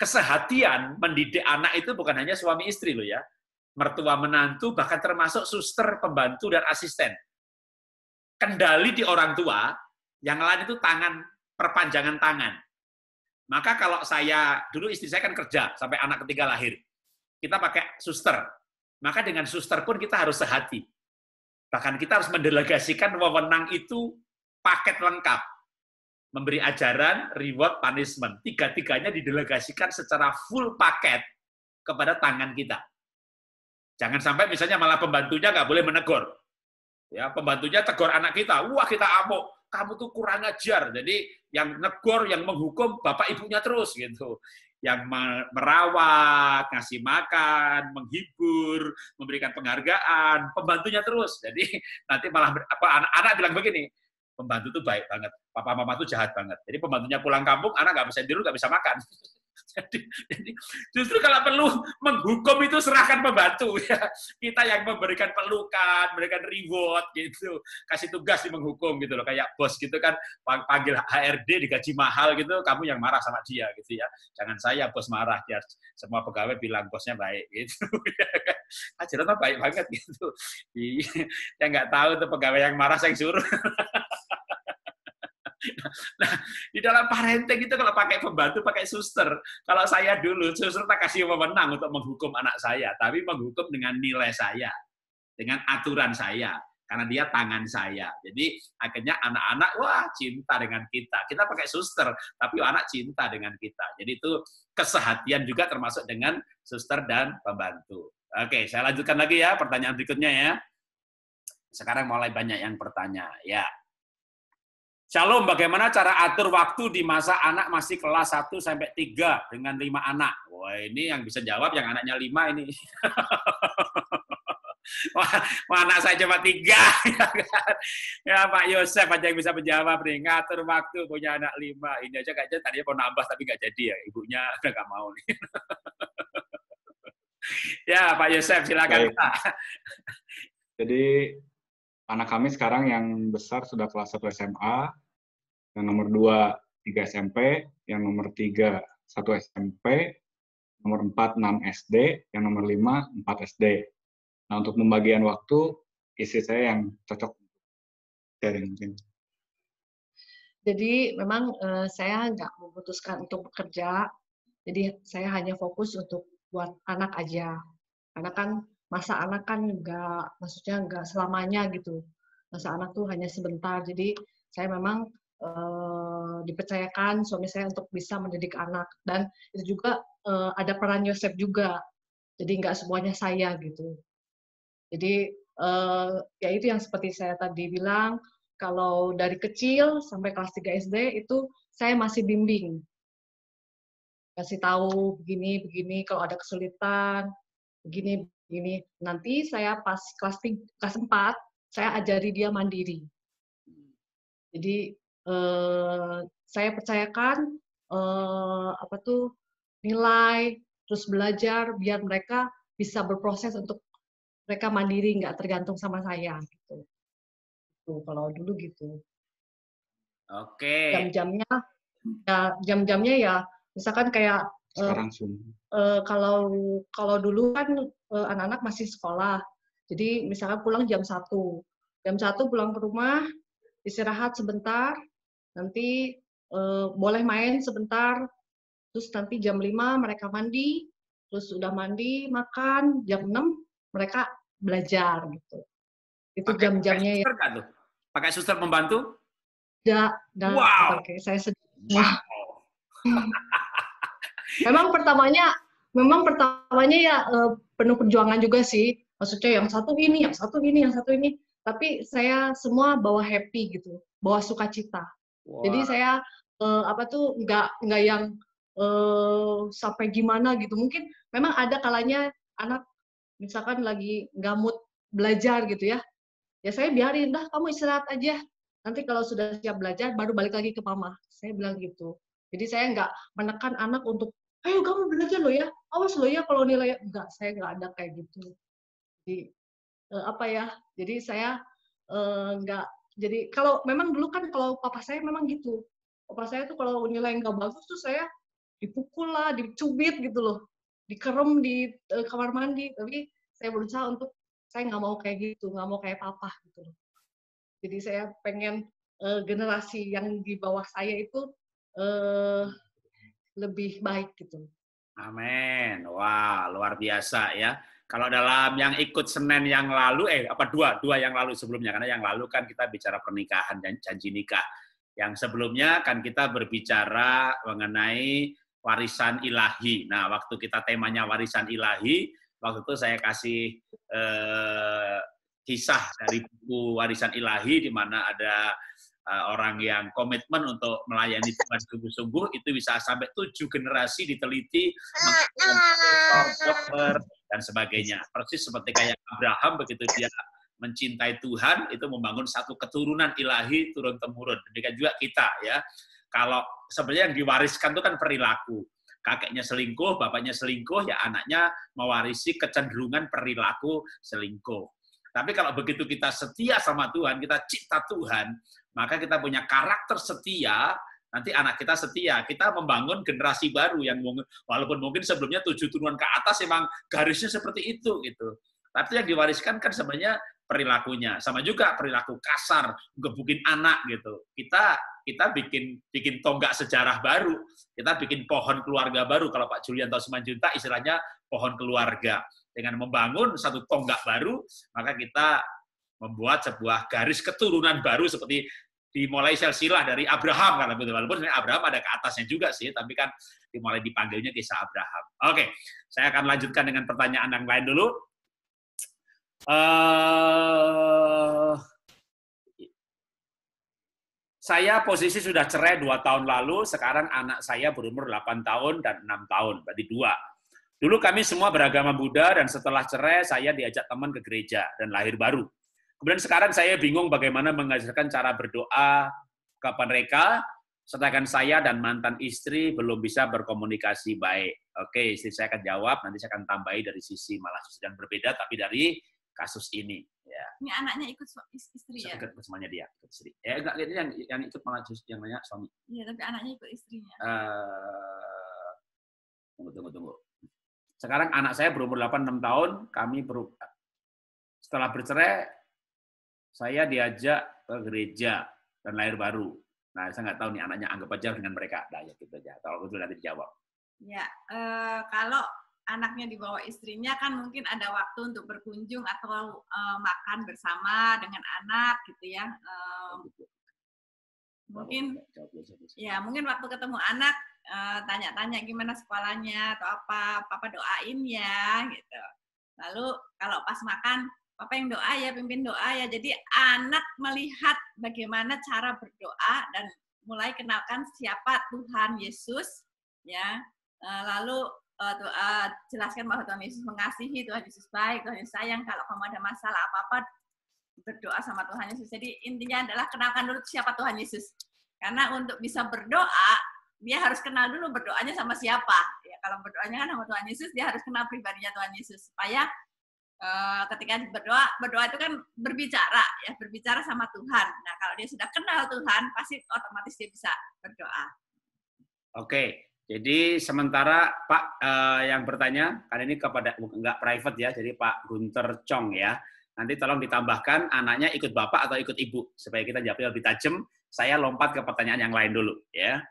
kesehatian mendidik anak itu bukan hanya suami istri loh ya. Mertua menantu bahkan termasuk suster, pembantu, dan asisten. Kendali di orang tua, yang lain itu tangan, perpanjangan tangan. Maka kalau dulu istri saya kan kerja sampai anak ketiga lahir. Kita pakai suster. Maka dengan suster pun kita harus sehati. Bahkan kita harus mendelegasikan wewenang itu paket lengkap. Memberi ajaran, reward, punishment. Tiga-tiganya didelegasikan secara full paket kepada tangan kita. Jangan sampai misalnya malah pembantunya nggak boleh menegur. Ya, pembantunya tegur anak kita, wah kita amuk. Kamu tuh kurang ajar. Jadi yang negor, yang menghukum bapak ibunya terus gitu. Yang merawat, ngasih makan, menghibur, memberikan penghargaan, pembantunya terus. Jadi nanti malah anak-anak bilang begini, pembantu tuh baik banget, papa mama tuh jahat banget. Jadi pembantunya pulang kampung, anak nggak bisa tidur, nggak bisa makan. Jadi justru kalau perlu menghukum itu serahkan pembantu ya. Kita yang memberikan pelukan, memberikan reward gitu, kasih tugas di menghukum gitu loh, kayak bos gitu kan, panggil HRD digaji mahal gitu, kamu yang marah sama dia gitu ya. Jangan saya bos marah, biar semua pegawai bilang bosnya baik gitu. Ajarannya baik banget gitu. Yang nggak tahu tuh pegawai yang marah saya suruh. Nah, di dalam parenting itu kalau pakai pembantu, pakai suster. Kalau saya dulu, suster tak kasih wewenang untuk menghukum anak saya, tapi menghukum dengan nilai saya, dengan aturan saya, karena dia tangan saya. Jadi akhirnya anak-anak, wah cinta dengan kita. Kita pakai suster, tapi anak cinta dengan kita. Jadi itu kesehatian juga termasuk dengan suster dan pembantu. Oke, saya lanjutkan lagi ya, pertanyaan berikutnya ya. Sekarang mulai banyak yang bertanya. Ya. Shalom, bagaimana cara atur waktu di masa anak masih kelas 1 sampai 3 dengan 5 anak? Wah, ini yang bisa jawab yang anaknya 5 ini. Wah, anak saya cuma 3. Ya, Pak Yosef aja yang bisa menjawab nih. Ngatur waktu punya anak 5. Ini aja kayaknya tadinya mau nambah tapi nggak jadi ya. Ibunya udah nggak mau nih. Ya, Pak Yosef, silakan Pak.
Jadi anak kami sekarang yang besar sudah kelas 1 SMA, yang nomor 2 3 SMP, yang nomor 3 1 SMP, nomor 4 6 SD, yang nomor 5 4 SD. Nah, untuk pembagian waktu, istri saya yang cocok sharing mungkin.
Jadi memang saya nggak memutuskan untuk bekerja, jadi saya hanya fokus untuk buat anak aja. Karena kan masa anak kan maksudnya nggak selamanya gitu. Masa anak tuh hanya sebentar. Jadi saya memang dipercayakan suami saya untuk bisa mendidik anak. Dan itu juga ada peran Yosef juga. Jadi nggak semuanya saya gitu. Jadi ya itu yang seperti saya tadi bilang, kalau dari kecil sampai kelas 3 SD itu saya masih bimbing. Kasih tahu begini, kalau ada kesulitan, begini. Nanti saya pas kelas 4, saya ajari dia mandiri. Jadi saya percayakan nilai, terus belajar biar mereka bisa berproses untuk mereka mandiri, nggak tergantung sama saya gitu. Tuh, kalau dulu gitu.
Oke.
Jam-jamnya ya misalkan kayak
Sekarang
kalau dulu kan anak-anak masih sekolah. Jadi misalkan pulang jam 1. Jam 1 pulang ke rumah, istirahat sebentar, nanti boleh main sebentar, terus nanti jam 5 mereka mandi, terus udah mandi, makan, jam 6 mereka belajar gitu. Itu jam-jamnya ya.
Pakai suster membantu?
Wow. Pakai, saya sedih. Wow. Memang pertamanya ya penuh perjuangan juga sih. Maksudnya yang satu ini. Tapi saya semua bawa happy gitu, bawa sukacita. Wow. Jadi saya nggak yang sampai gimana gitu. Mungkin memang ada kalanya anak misalkan lagi nggak mood belajar gitu ya. Ya saya biarin, dah kamu istirahat aja. Nanti kalau sudah siap belajar baru balik lagi ke mama. Saya bilang gitu. Jadi saya nggak menekan anak untuk ayo kamu belajar lo ya, awas lo ya kalau nilai enggak, saya nggak ada kayak gitu. Jadi jadi saya nggak, jadi kalau memang dulu kan kalau papa saya memang gitu, papa saya tuh kalau nilai nggak bagus tuh saya dipukul lah, dicubit gitu loh, dikerem di kamar mandi. Tapi saya berusaha untuk saya nggak mau kayak gitu, nggak mau kayak papa gitu loh. Jadi saya pengen generasi yang di bawah saya itu lebih baik gitu.
Amin. Wah, luar biasa ya. Kalau dalam yang ikut Senin yang lalu, dua yang lalu sebelumnya, karena yang lalu kan kita bicara pernikahan dan janji nikah. Yang sebelumnya kan kita berbicara mengenai warisan ilahi. Nah, waktu kita temanya warisan ilahi, waktu itu saya kasih kisah dari buku Warisan Ilahi, di mana ada orang yang komitmen untuk melayani Tuhan sungguh-sungguh, itu bisa sampai 7 generasi diteliti, dokter, dan sebagainya. Persis seperti kayak Abraham, begitu dia mencintai Tuhan, itu membangun satu keturunan ilahi turun-temurun. Demikian juga kita, ya. Kalau sebenarnya yang diwariskan itu kan perilaku. Kakeknya selingkuh, bapaknya selingkuh, ya anaknya mewarisi kecenderungan perilaku selingkuh. Tapi kalau begitu kita setia sama Tuhan, kita cinta Tuhan, maka kita punya karakter setia, nanti anak kita setia. Kita membangun generasi baru yang walaupun mungkin sebelumnya 7 turunan ke atas emang garisnya seperti itu gitu. Tapi yang diwariskan kan sebenarnya perilakunya. Sama juga perilaku kasar, gebukin anak gitu. Kita bikin tonggak sejarah baru. Kita bikin pohon keluarga baru. Kalau Pak Julianto Simanjuntak istilahnya pohon keluarga. Dengan membangun satu tonggak baru, maka kita membuat sebuah garis keturunan baru seperti dimulai silsilah dari Abraham, karena walaupun Abraham ada ke atasnya juga sih, tapi kan dimulai dipanggilnya kisah Abraham. Oke, saya akan lanjutkan dengan pertanyaan yang lain dulu. Saya posisi sudah cerai 2 tahun lalu, sekarang anak saya berumur 8 tahun dan 6 tahun, berarti 2. Dulu kami semua beragama Buddha, dan setelah cerai saya diajak teman ke gereja dan lahir baru. Kemudian sekarang saya bingung bagaimana mengajarkan cara berdoa kepada mereka, sedangkan saya dan mantan istri belum bisa berkomunikasi baik. Oke, istri saya akan jawab, nanti saya akan tambahi dari sisi malah sisi yang berbeda, tapi dari kasus ini. Ya.
Ini anaknya ikut istri ya?
Ikut semuanya dia, ikut istri. Ya enggak, ini yang ikut malah justru yang banyak suami.
Iya, tapi anaknya ikut istrinya.
Tunggu. Sekarang anak saya berumur 8-6 tahun, setelah bercerai, saya diajak ke gereja dan lahir baru. Nah, saya nggak tahu nih anaknya, anggap aja dengan mereka. Nah, ya gitu aja. Kalau betul nanti dijawab.
Ya, kalau anaknya dibawa istrinya kan mungkin ada waktu untuk berkunjung atau makan bersama dengan anak gitu ya. Mungkin waktu ketemu anak tanya-tanya gimana sekolahnya atau apa, papa doain ya gitu. Lalu kalau pas makan, papa yang doa ya, pimpin doa ya. Jadi anak melihat bagaimana cara berdoa dan mulai kenalkan siapa Tuhan Yesus ya. Lalu jelaskan bahwa Tuhan Yesus mengasihi, Tuhan Yesus baik, Tuhan Yesus sayang. Kalau kamu ada masalah apa-apa, berdoa sama Tuhan Yesus. Jadi intinya adalah kenalkan dulu siapa Tuhan Yesus. Karena untuk bisa berdoa, dia harus kenal dulu berdoanya sama siapa. Ya, kalau berdoanya kan sama Tuhan Yesus, dia harus kenal pribadinya Tuhan Yesus. Supaya ketika berdoa itu kan berbicara sama Tuhan. Nah, kalau dia sudah kenal Tuhan, pasti otomatis dia bisa berdoa.
Oke. Jadi sementara Pak yang bertanya, kali ini kepada enggak private ya, jadi Pak Gunter Chong ya. Nanti tolong ditambahkan anaknya ikut bapak atau ikut ibu supaya kita jawabnya lebih tajam. Saya lompat ke pertanyaan yang lain dulu ya.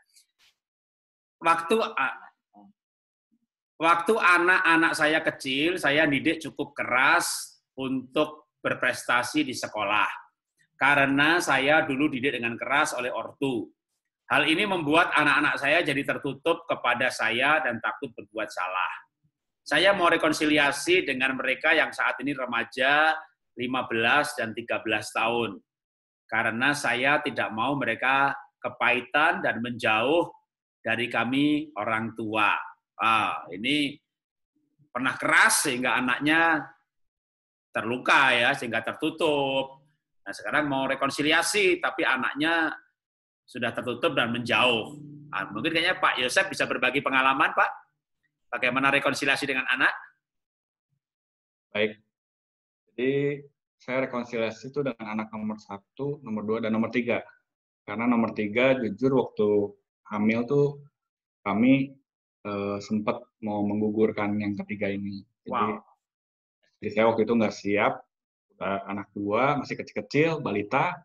Waktu anak-anak saya kecil, saya didik cukup keras untuk berprestasi di sekolah. Karena saya dulu didik dengan keras oleh ortu. Hal ini membuat anak-anak saya jadi tertutup kepada saya dan takut berbuat salah. Saya mau rekonsiliasi dengan mereka yang saat ini remaja 15 dan 13 tahun. Karena saya tidak mau mereka kepahitan dan menjauh dari kami orang tua. Ini pernah keras sehingga anaknya terluka ya, sehingga tertutup. Nah, sekarang mau rekonsiliasi tapi anaknya sudah tertutup dan menjauh. Mungkin kayaknya Pak Yosef bisa berbagi pengalaman, Pak. Bagaimana rekonsiliasi dengan anak?
Baik. Jadi saya rekonsiliasi itu dengan anak nomor 1, nomor 2, dan nomor 3. Karena nomor 3 jujur waktu hamil tuh kami sempat mau menggugurkan yang ketiga ini. Jadi saya waktu itu nggak siap. Anak 2 masih kecil-kecil, balita.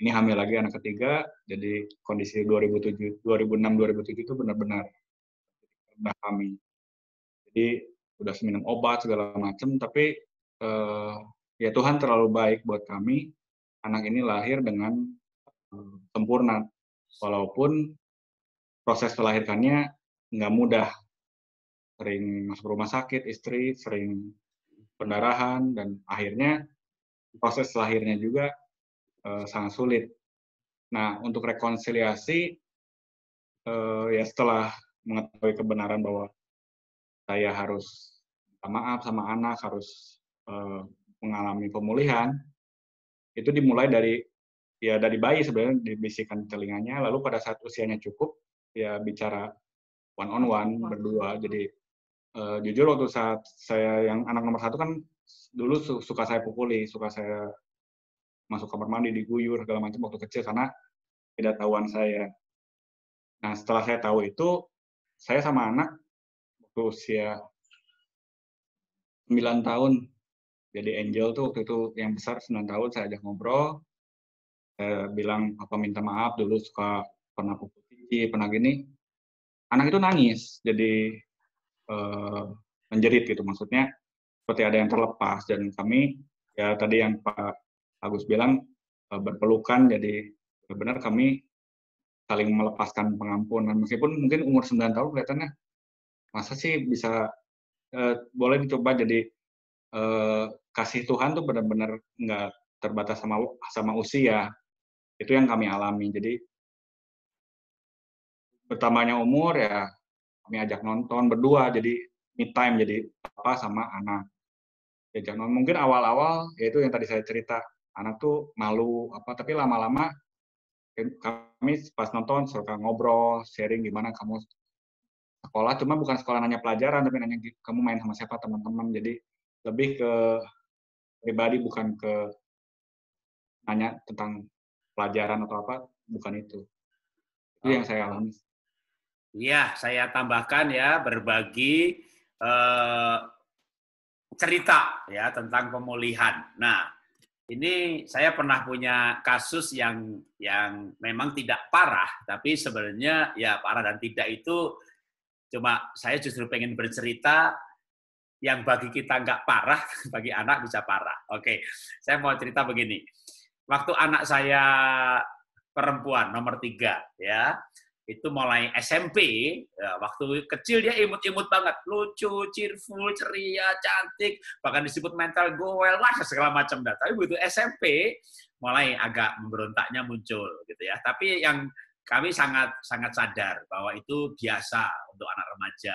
Ini hamil lagi anak ketiga, jadi kondisi 2006-2007 itu benar-benar kami. Jadi udah minum obat segala macam, tapi ya Tuhan terlalu baik buat kami. Anak ini lahir dengan sempurna, walaupun proses melahirkannya nggak mudah. Sering masuk rumah sakit, istri sering pendarahan, dan akhirnya proses lahirnya juga sangat sulit. Nah, untuk rekonsiliasi, ya setelah mengetahui kebenaran bahwa saya harus minta maaf sama anak, harus mengalami pemulihan, itu dimulai dari bayi sebenarnya, dibisikkan telinganya, lalu pada saat usianya cukup, ya bicara one on one, berdua. Jadi jujur waktu saat saya yang anak nomor 1 kan dulu suka saya pukuli, suka saya masuk kamar mandi, diguyur, segala macam waktu kecil karena tidak tahuan saya. Nah, setelah saya tahu itu, saya sama anak waktu usia 9 tahun, jadi Angel tuh waktu itu yang besar 9 tahun, saya ajak ngobrol, saya bilang, "Papa minta maaf dulu suka pernah pukul Cici, pernah gini." Anak itu nangis, jadi menjerit gitu, maksudnya seperti ada yang terlepas, dan kami, ya tadi yang Pak Agus bilang, berpelukan, jadi benar-benar kami saling melepaskan pengampunan. Meskipun mungkin umur 9 tahun kelihatannya, masa sih bisa, boleh dicoba. Jadi kasih Tuhan tuh benar-benar nggak terbatas sama usia. Itu yang kami alami. Jadi bertambahnya umur, ya kami ajak nonton berdua, jadi me time, jadi papa sama anak. Diajak nonton, mungkin awal-awal, ya itu yang tadi saya cerita, anak tuh malu, tapi lama-lama kami pas nonton suka ngobrol, sharing gimana kamu sekolah, cuma bukan sekolah nanya pelajaran, tapi nanya kamu main sama siapa, teman-teman. Jadi lebih ke pribadi, bukan ke nanya tentang pelajaran atau apa, bukan itu. Itu yang saya alami.
Iya, saya tambahkan ya, berbagi cerita ya tentang pemulihan. Nah, ini saya pernah punya kasus yang memang tidak parah, tapi sebenarnya ya parah dan tidak itu cuma saya justru pengen bercerita yang bagi kita nggak parah, bagi anak bisa parah. Oke, saya mau cerita begini. Waktu anak saya perempuan nomor 3 ya, itu mulai SMP, ya, waktu kecil dia imut-imut banget, lucu, cheerful, ceria, cantik, bahkan disebut mental goel, wah segala macam dah. Tapi begitu SMP mulai agak memberontaknya muncul gitu ya. Tapi yang kami sangat sadar bahwa itu biasa untuk anak remaja.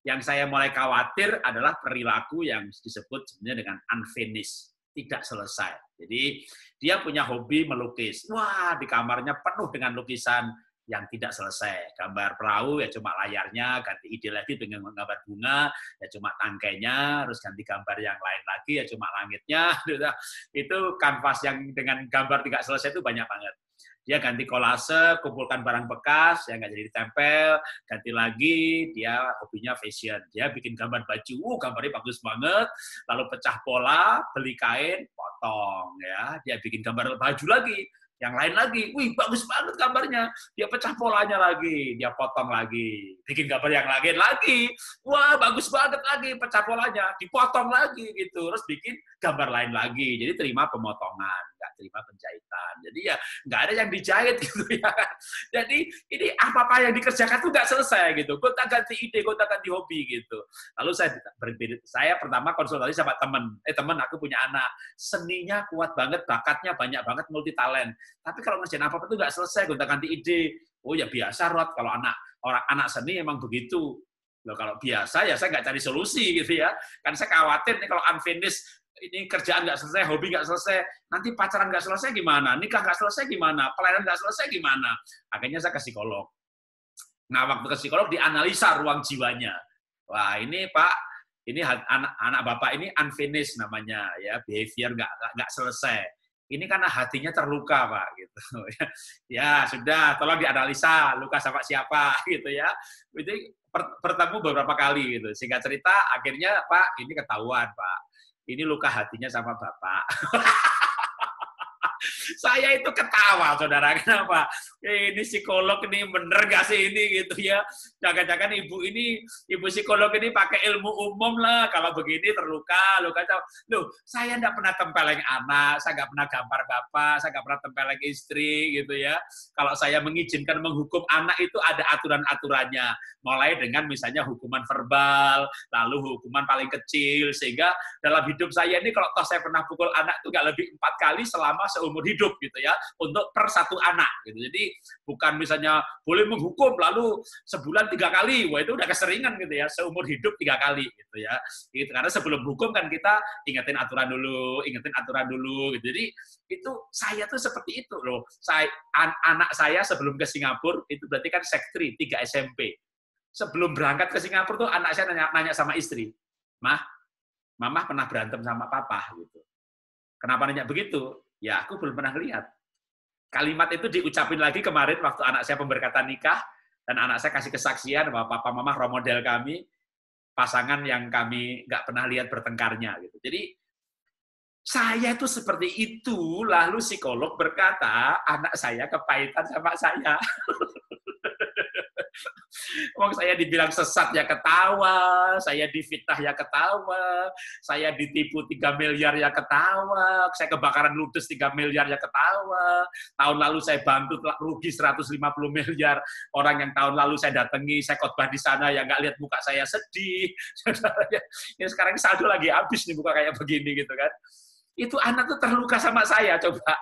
Yang saya mulai khawatir adalah perilaku yang disebut sebenarnya dengan unfinished, tidak selesai. Jadi dia punya hobi melukis. Wah, di kamarnya penuh dengan lukisan yang tidak selesai. Gambar perahu ya cuma layarnya, ganti ide lagi dengan gambar bunga, ya cuma tangkainya, terus ganti gambar yang lain lagi, ya cuma langitnya. Itu kanvas yang dengan gambar tidak selesai itu banyak banget. Dia ganti kolase, kumpulkan barang bekas, yang nggak jadi ditempel, ganti lagi, dia hobinya fashion. Dia bikin gambar baju, gambarnya bagus banget, lalu pecah pola, beli kain, potong. Ya. Dia bikin gambar baju lagi, yang lain lagi, wih bagus banget gambarnya, dia pecah polanya lagi, dia potong lagi, bikin gambar yang lain lagi, wah bagus banget lagi, pecah polanya, dipotong lagi gitu, terus bikin gambar lain lagi, jadi terima pemotongan, nggak terima penjahitan, jadi ya nggak ada yang dijahit gitu ya, jadi ini apa-apa yang dikerjakan tuh nggak selesai gitu, gonta ganti ide, gonta ganti hobi gitu, lalu saya pertama konsultasi sama teman aku punya anak, seninya kuat banget, bakatnya banyak banget, multi talent. Tapi kalau ngerjain apa-apa itu nggak selesai, gonta-ganti ide. Oh ya biasa, Rod. Kalau anak seni emang begitu. Loh, kalau biasa ya saya nggak cari solusi gitu ya. Kan saya khawatir nih kalau unfinished, ini kerjaan nggak selesai, hobi nggak selesai, nanti pacaran nggak selesai gimana, nikah nggak selesai gimana, pelayanan nggak selesai gimana. Akhirnya saya ke psikolog. Nah, waktu ke psikolog dianalisa ruang jiwanya. Wah, ini Pak, ini anak Bapak ini unfinished namanya, ya behavior nggak selesai. Ini karena hatinya terluka, Pak, gitu. Ya, sudah, tolong dianalisa, luka sama siapa, gitu ya. Itu bertemu beberapa kali, gitu. Singkat cerita, akhirnya, Pak, ini ketahuan, Pak. Ini luka hatinya sama Bapak. Saya itu ketawa, saudara. Kenapa? Ini psikolog ini bener gak sih ini gitu ya? Jangan-jangan ibu psikolog ini pakai ilmu umum lah. Kalau begini terluka, loh, saya nggak pernah tempeleng anak, saya nggak pernah gambar bapak, saya nggak pernah tempeleng istri gitu ya. Kalau saya mengizinkan menghukum anak itu ada aturan-aturannya. Mulai dengan misalnya hukuman verbal, lalu hukuman paling kecil, sehingga dalam hidup saya ini kalau toh saya pernah pukul anak itu nggak lebih 4 kali selama seumur hidup gitu ya, untuk per satu anak gitu. Jadi bukan misalnya boleh menghukum lalu sebulan 3 kali, wah itu udah keseringan gitu ya, seumur hidup 3 kali gitu ya. Gitu. Karena sebelum hukum kan kita ingetin aturan dulu gitu. Jadi itu saya tuh seperti itu loh. Anak saya sebelum ke Singapura itu berarti kan Sek 3 SMP. Sebelum berangkat ke Singapura tuh anak saya nanya sama istri, Mama pernah berantem sama papa gitu. Kenapa nanya begitu? Ya aku belum pernah lihat. Kalimat itu diucapin lagi kemarin waktu anak saya pemberkatan nikah, dan anak saya kasih kesaksian bahwa papa mama role model kami, pasangan yang kami nggak pernah lihat bertengkarnya gitu. Jadi saya itu seperti itu, lalu psikolog berkata anak saya kepahitan sama saya. Wong saya dibilang sesat ya ketawa, saya difitnah ya ketawa, saya ditipu 3 miliar ya ketawa, saya kebakaran ludes 3 miliar ya ketawa, tahun lalu saya bantu rugi 150 miliar, orang yang tahun lalu saya datangi, saya khotbah di sana ya nggak lihat muka saya sedih, ya sekarang saldo lagi habis nih muka kayak begini gitu kan. Itu anak tuh terluka sama saya, coba.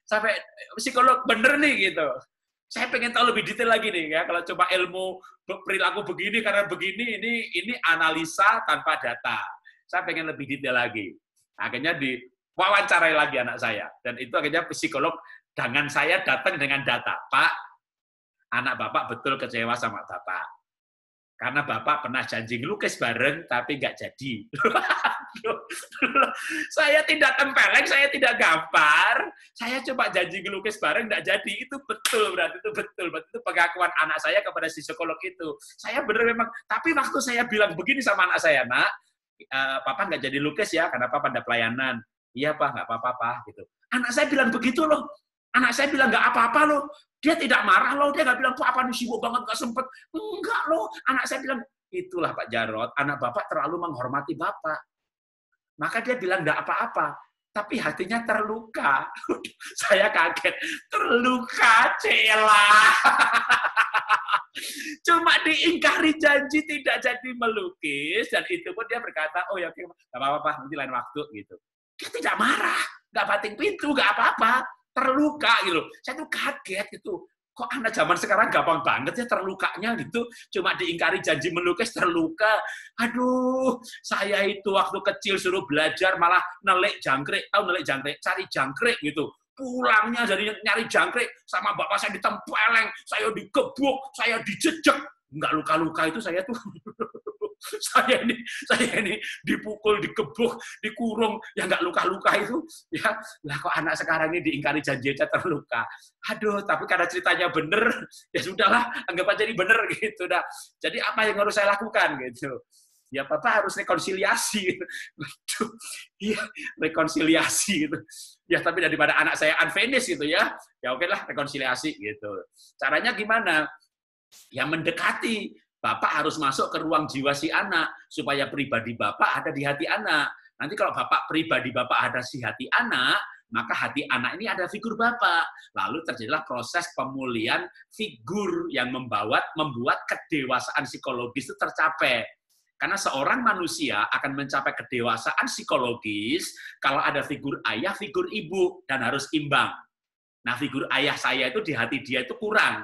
Sampai psikolog bener nih gitu. Saya pengen tahu lebih detail lagi nih ya, kalau coba ilmu perilaku begini karena begini, ini analisa tanpa data. Saya pengen lebih detail lagi. Akhirnya diwawancarai lagi anak saya, dan itu akhirnya psikolog dengan saya datang dengan data. Pak, anak Bapak betul kecewa sama Bapak. Karena Bapak pernah janji ngelukis bareng, tapi nggak jadi. Saya tidak tempeleng, saya tidak gambar. Saya coba janji ngelukis bareng, nggak jadi. Itu betul, berarti itu betul. Berarti itu pengakuan anak saya kepada si psikolog itu. Saya benar memang, tapi waktu saya bilang begini sama anak saya, nak, Papa nggak jadi lukis ya, karena Papa ada pelayanan. Iya, Pak, nggak apa-apa, gitu. Anak saya bilang begitu loh. Anak saya bilang nggak apa-apa loh. Dia tidak marah loh. Dia nggak bilang, Pak, apa nih sibuk banget, nggak sempet. Enggak loh. Anak saya bilang, itulah Pak Jarod, anak Bapak terlalu menghormati Bapak. Maka dia bilang nggak apa-apa. Tapi hatinya terluka. Saya kaget. Terluka, celah. Cuma diingkari janji tidak jadi melukis. Dan itu pun dia berkata, oh ya oke, nggak apa-apa, nanti lain waktu. Gitu. Dia tidak marah. Nggak banting pintu, nggak apa-apa. Terluka gitu. Saya tuh kaget gitu. Kok anak zaman sekarang gampang banget ya terlukanya gitu. Cuma diingkari janji melukis terluka. Aduh, saya itu waktu kecil suruh belajar malah nelik jangkrik. Tahu nelik jangkrik? Cari jangkrik gitu. Pulangnya jadi nyari jangkrik sama bapak saya ditempeleng, saya digebuk, saya dijejek. Enggak luka-luka itu saya tuh. saya ini dipukul, digebuk, dikurung, ya nggak luka-luka itu, ya lah kok anak sekarang ini diingkari janji aja terluka. Aduh, tapi karena ceritanya bener, ya sudahlah, anggap aja ini bener gitu dah. Jadi apa yang harus saya lakukan gitu? Ya Bapak harus rekonsiliasi. Iya, rekonsiliasi gitu. Ya tapi daripada anak saya unfinished gitu ya oke lah rekonsiliasi gitu. Caranya gimana? Ya mendekati. Bapak harus masuk ke ruang jiwa si anak, supaya pribadi Bapak ada di hati anak. Nanti kalau Bapak pribadi Bapak ada di hati anak, maka hati anak ini ada figur Bapak. Lalu terjadilah proses pemulihan figur yang membuat kedewasaan psikologis itu tercapai. Karena seorang manusia akan mencapai kedewasaan psikologis kalau ada figur ayah, figur ibu, dan harus imbang. Nah, figur ayah saya itu di hati dia itu kurang.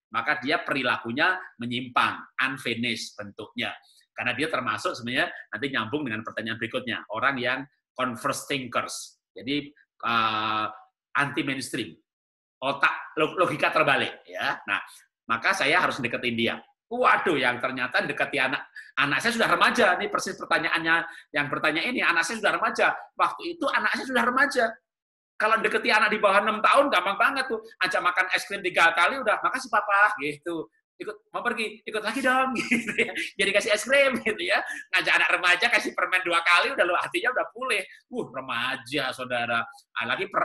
Maka dia perilakunya menyimpang, unfinished bentuknya. Karena dia termasuk sebenarnya nanti nyambung dengan pertanyaan berikutnya, orang yang converse thinkers. Jadi anti mainstream. Otak logika terbalik ya. Nah, maka saya harus deketin dia. Waduh, yang ternyata dekati anak saya sudah remaja. Ini persis pertanyaannya yang bertanya ini, anak saya sudah remaja. Waktu itu anak saya sudah remaja. Kalau deketi anak di bawah 6 tahun, gampang banget tuh. Ajak makan es krim 3 kali, udah, makasih papa, gitu. Mau pergi, ikut lagi dong, gitu ya. Jadi kasih es krim, gitu ya. Ngajak anak remaja, kasih permen 2 kali, udah hatinya udah pulih. Remaja, saudara.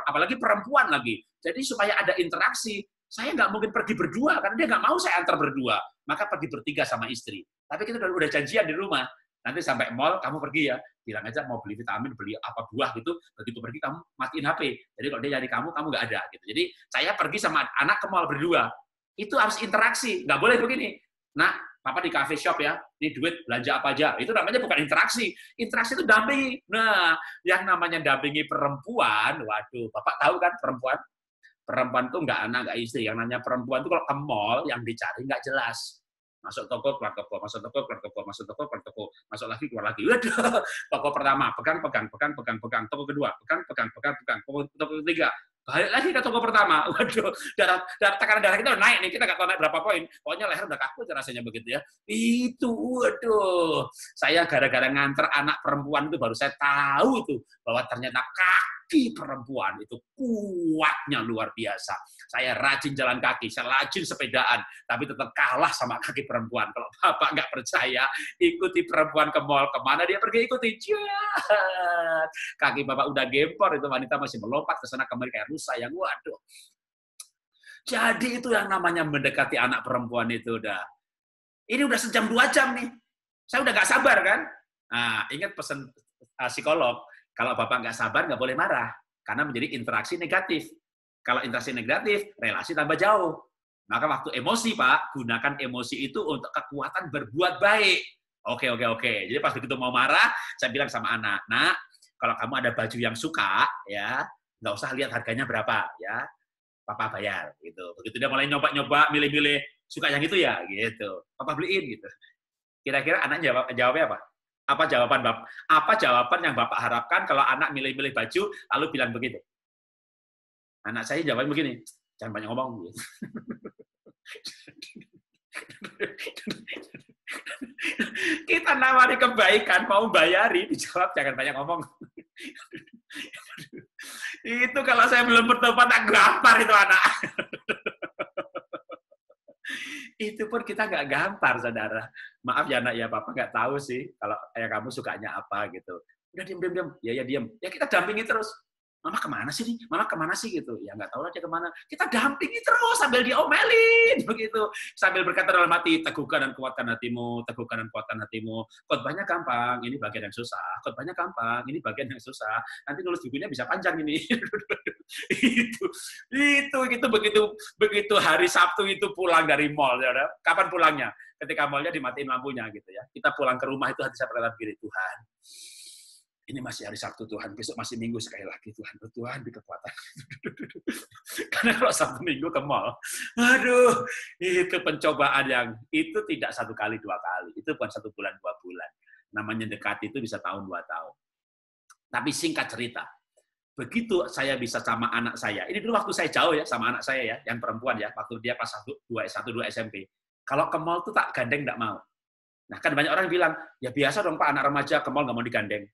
Apalagi perempuan lagi. Jadi supaya ada interaksi, saya nggak mungkin pergi berdua, karena dia nggak mau saya antar berdua. Maka pergi bertiga sama istri. Tapi kita udah janjian di rumah. Nanti sampai mall, kamu pergi ya. Bilang aja mau beli vitamin, beli apa buah gitu. Begitu pergi, kamu matiin HP. Jadi kalau dia nyari kamu nggak ada. Gitu. Jadi saya pergi sama anak ke mall berdua. Itu harus interaksi. Nggak boleh begini. Nah, papa di cafe shop ya. Ini duit, belanja apa aja. Itu namanya bukan interaksi. Interaksi itu dampingi. Nah, yang namanya dampingi perempuan, waduh, Bapak tahu kan perempuan? Perempuan tuh nggak anak, nggak istri. Yang namanya perempuan tuh kalau ke mall, yang dicari nggak jelas. Masuk toko, keluar toko, masuk toko, keluar toko, masuk toko, keluar toko, masuk lagi, keluar lagi. Waduh, toko pertama, pegang, toko kedua, pegang, toko ketiga, balik lagi ke toko pertama. Waduh, tekanan darah kita udah naik nih, kita nggak tahu naik berapa poin. Pokoknya leher udah kaku rasanya begitu ya. Itu, waduh, saya gara-gara nganter anak perempuan itu baru saya tahu tuh bahwa ternyata kaki perempuan itu kuatnya luar biasa. Saya rajin jalan kaki, saya rajin sepedaan, tapi tetap kalah sama kaki perempuan. Kalau Bapak nggak percaya, ikuti perempuan ke mall, kemana dia pergi ikuti. Kaki Bapak udah gempor, itu wanita masih melompat ke sana kemari kayak rusa yang waduh. Jadi itu yang namanya mendekati anak perempuan itu udah. Ini udah sejam 2 jam nih. Saya udah nggak sabar kan? Nah, ingat pesan psikolog, kalau Bapak nggak sabar, nggak boleh marah. Karena menjadi interaksi negatif. Kalau interaksi negatif, relasi tambah jauh. Maka waktu emosi, Pak, gunakan emosi itu untuk kekuatan berbuat baik. Oke. Jadi pas begitu mau marah, saya bilang sama anak, nak, kalau kamu ada baju yang suka, ya nggak usah lihat harganya berapa, ya, Papa bayar. Gitu. Begitu dia mulai nyoba-nyoba, milih-milih, suka yang itu ya, gitu. Papa beliin, gitu. Kira-kira anak jawabnya apa? Apa jawaban yang Bapak harapkan kalau anak milih-milih baju lalu bilang begitu? Anak saya jawabnya begini, jangan banyak ngomong. kita nawari kebaikan, mau bayari, dijawab jangan banyak ngomong. Itu kalau saya belum bertobat, tak gampar itu anak. Itu pun kita nggak gampar, saudara. Maaf ya nak, ya papa nggak tahu sih kalau kayak kamu sukanya apa gitu. Udah diam. Ya diam. Ya kita dampingi terus. Mama kemana sih nih? Mama kemana sih gitu? Ya nggak tahu lah dia kemana. Kita dampingi terus sambil diomelin begitu. Sambil berkata dalam hati, teguhkan dan kuatkan hatimu, teguhkan dan kuatkan hatimu. Khotbahnya gampang, ini bagian yang susah. Khotbahnya gampang, ini bagian yang susah. Nanti nulis bukunya bisa panjang ini. itu begitu hari Sabtu itu pulang dari mall, ya. Kapan pulangnya? Ketika mallnya dimatiin lampunya gitu ya. Kita pulang ke rumah itu hati saya berkata begini, Tuhan, ini masih hari Sabtu Tuhan, besok masih Minggu sekali lagi Tuhan, Tuhan beri kekuatan. Karena kalau Sabtu Minggu ke mall, aduh, itu pencobaan yang itu tidak 1 kali 2 kali, itu bukan 1 bulan 2 bulan. Namanya dekat itu bisa tahun 2 tahun. Tapi singkat cerita, begitu saya bisa sama anak saya, ini dulu waktu saya jauh ya sama anak saya ya, yang perempuan ya, waktu dia pas 1, 2 SMP. Kalau ke mall tuh tak gandeng nggak mau. Nah kan banyak orang bilang, ya biasa dong Pak, anak remaja ke mall nggak mau digandeng.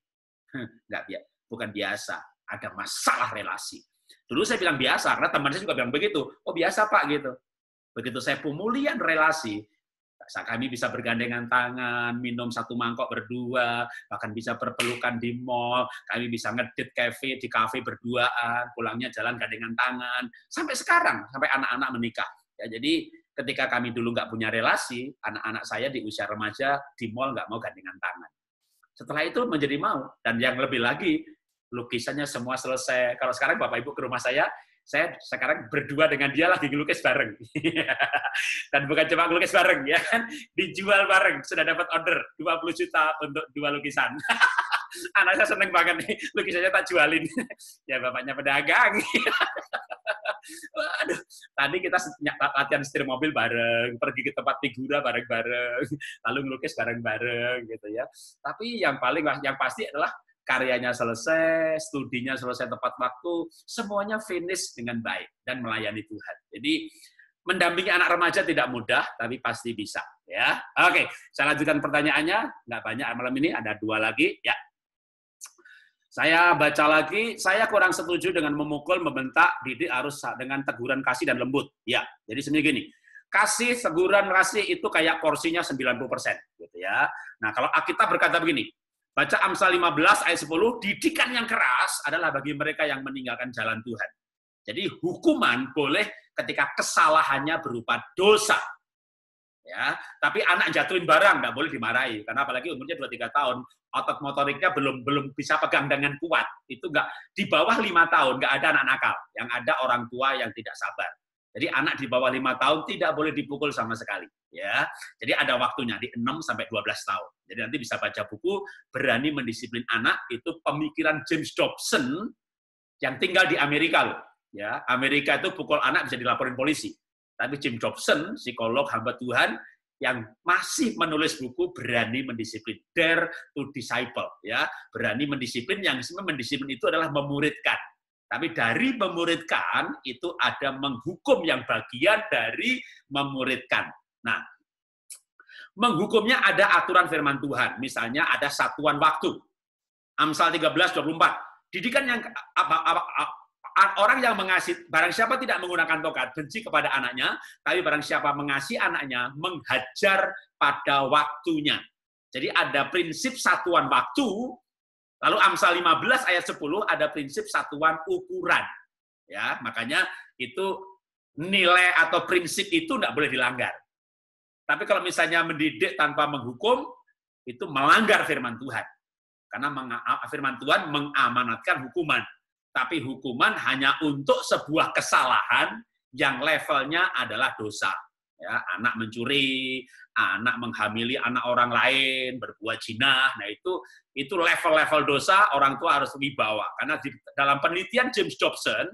Bukan biasa, ada masalah relasi. Dulu saya bilang biasa, karena teman saya juga bilang begitu. Oh biasa Pak, gitu. Begitu saya pemulihan relasi, kami bisa bergandengan tangan, minum 1 mangkok berdua, bahkan bisa berpelukan di mall, kami bisa ngedit di kafe berduaan, pulangnya jalan gandengan tangan, sampai sekarang, sampai anak-anak menikah. Ya, jadi ketika kami dulu nggak punya relasi, anak-anak saya di usia remaja di mall nggak mau gandengan tangan. Setelah itu menjadi mau, dan yang lebih lagi, lukisannya semua selesai. Kalau sekarang Bapak Ibu ke rumah saya sekarang berdua dengan dia lagi ngelukis bareng. Dan bukan cuma ngelukis bareng, ya kan? Dijual bareng, sudah dapat order 20 juta untuk 2 lukisan. Anak saya seneng banget nih, lukisannya tak jualin. Ya bapaknya pedagang. Waduh, tadi kita latihan setir mobil bareng, pergi ke tempat figura bareng-bareng, lalu ngelukis bareng-bareng gitu ya. Tapi yang pasti adalah karyanya selesai, studinya selesai tepat waktu, semuanya finish dengan baik dan melayani Tuhan. Jadi mendampingi anak remaja tidak mudah, tapi pasti bisa. Ya, oke. Saya lanjutkan pertanyaannya. Nggak banyak malam ini, ada 2 lagi. Ya. Saya baca lagi, saya kurang setuju dengan memukul, membentak, didik harus dengan teguran kasih dan lembut. Ya, jadi sebenarnya gini, kasih, teguran, kasih itu kayak porsinya 90%. Gitu ya. Nah, kalau Alkitab berkata begini, baca Amsal 15 ayat 10, didikan yang keras adalah bagi mereka yang meninggalkan jalan Tuhan. Jadi hukuman boleh ketika kesalahannya berupa dosa. Ya, tapi anak jatuhin barang nggak boleh dimarahi, karena apalagi umurnya 2-3 tahun, otot motoriknya belum bisa pegang dengan kuat. Itu nggak, di bawah 5 tahun nggak ada anak nakal, yang ada orang tua yang tidak sabar. Jadi anak di bawah 5 tahun tidak boleh dipukul sama sekali. Ya, jadi ada waktunya di 6 sampai 12 tahun. Jadi nanti bisa baca buku Berani Mendisiplin Anak, itu pemikiran James Dobson yang tinggal di Amerika loh. Ya, Amerika itu pukul anak bisa dilaporin polisi. Tapi James Dobson, psikolog hamba Tuhan, yang masih menulis buku Berani Mendisiplin, Dare to Disciple, ya, berani mendisiplin, yang sebenarnya mendisiplin itu adalah memuridkan. Tapi dari memuridkan itu ada menghukum yang bagian dari memuridkan. Nah, menghukumnya ada aturan firman Tuhan, misalnya ada satuan waktu. Amsal 13:24. Didikan yang orang yang mengasihi, barang siapa tidak menggunakan tokat, benci kepada anaknya, tapi barang siapa mengasihi anaknya, menghajar pada waktunya. Jadi ada prinsip satuan waktu, lalu Amsal 15 ayat 10 ada prinsip satuan ukuran. Ya, makanya itu nilai atau prinsip itu tidak boleh dilanggar. Tapi kalau misalnya mendidik tanpa menghukum, itu melanggar firman Tuhan. Karena firman Tuhan mengamanatkan hukuman. Tapi hukuman hanya untuk sebuah kesalahan yang levelnya adalah dosa. Ya, anak mencuri, anak menghamili anak orang lain, berbuat zina. Nah, itu level-level dosa, orang tua harus wibawa. Karena dalam penelitian James Dobson,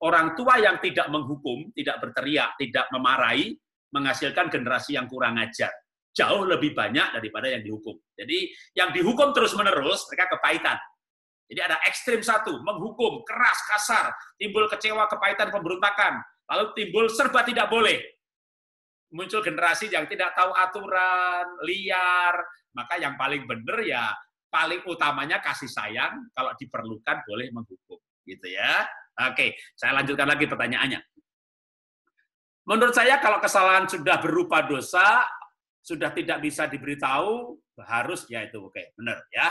orang tua yang tidak menghukum, tidak berteriak, tidak memarahi, menghasilkan generasi yang kurang ajar. Jauh lebih banyak daripada yang dihukum. Jadi yang dihukum terus-menerus, mereka kepahitan. Jadi ada ekstrim satu, menghukum, keras, kasar, timbul kecewa, kepahitan, pemberontakan, lalu timbul serba tidak boleh. muncul generasi yang tidak tahu aturan, liar. Maka yang paling benar ya paling utamanya kasih sayang, kalau diperlukan boleh menghukum, gitu ya. Oke, saya lanjutkan lagi pertanyaannya. Menurut saya kalau kesalahan sudah berupa dosa, sudah tidak bisa diberitahu, harus ya itu oke, benar ya.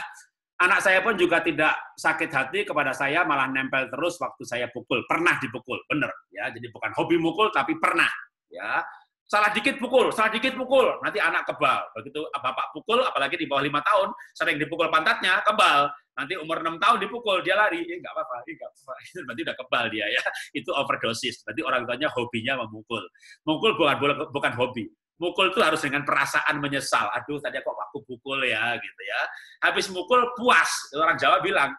Anak saya pun juga tidak sakit hati kepada saya, malah nempel terus waktu saya pukul. Pernah dipukul, benar ya. Jadi bukan hobi mukul tapi pernah ya. Salah dikit pukul, nanti anak kebal. Begitu bapak pukul, apalagi di bawah 5 tahun, sering dipukul pantatnya, kebal. Nanti umur 6 tahun dipukul, dia lari. Enggak apa-apa, enggak apa-apa. Itu berarti udah kebal dia ya. Itu overdosis. Berarti orang tuanya hobinya memukul. Mukul bukan hobi. Mukul itu harus dengan perasaan menyesal. Aduh, tadi kok aku pukul ya, gitu ya. Habis mukul puas. Orang Jawa bilang,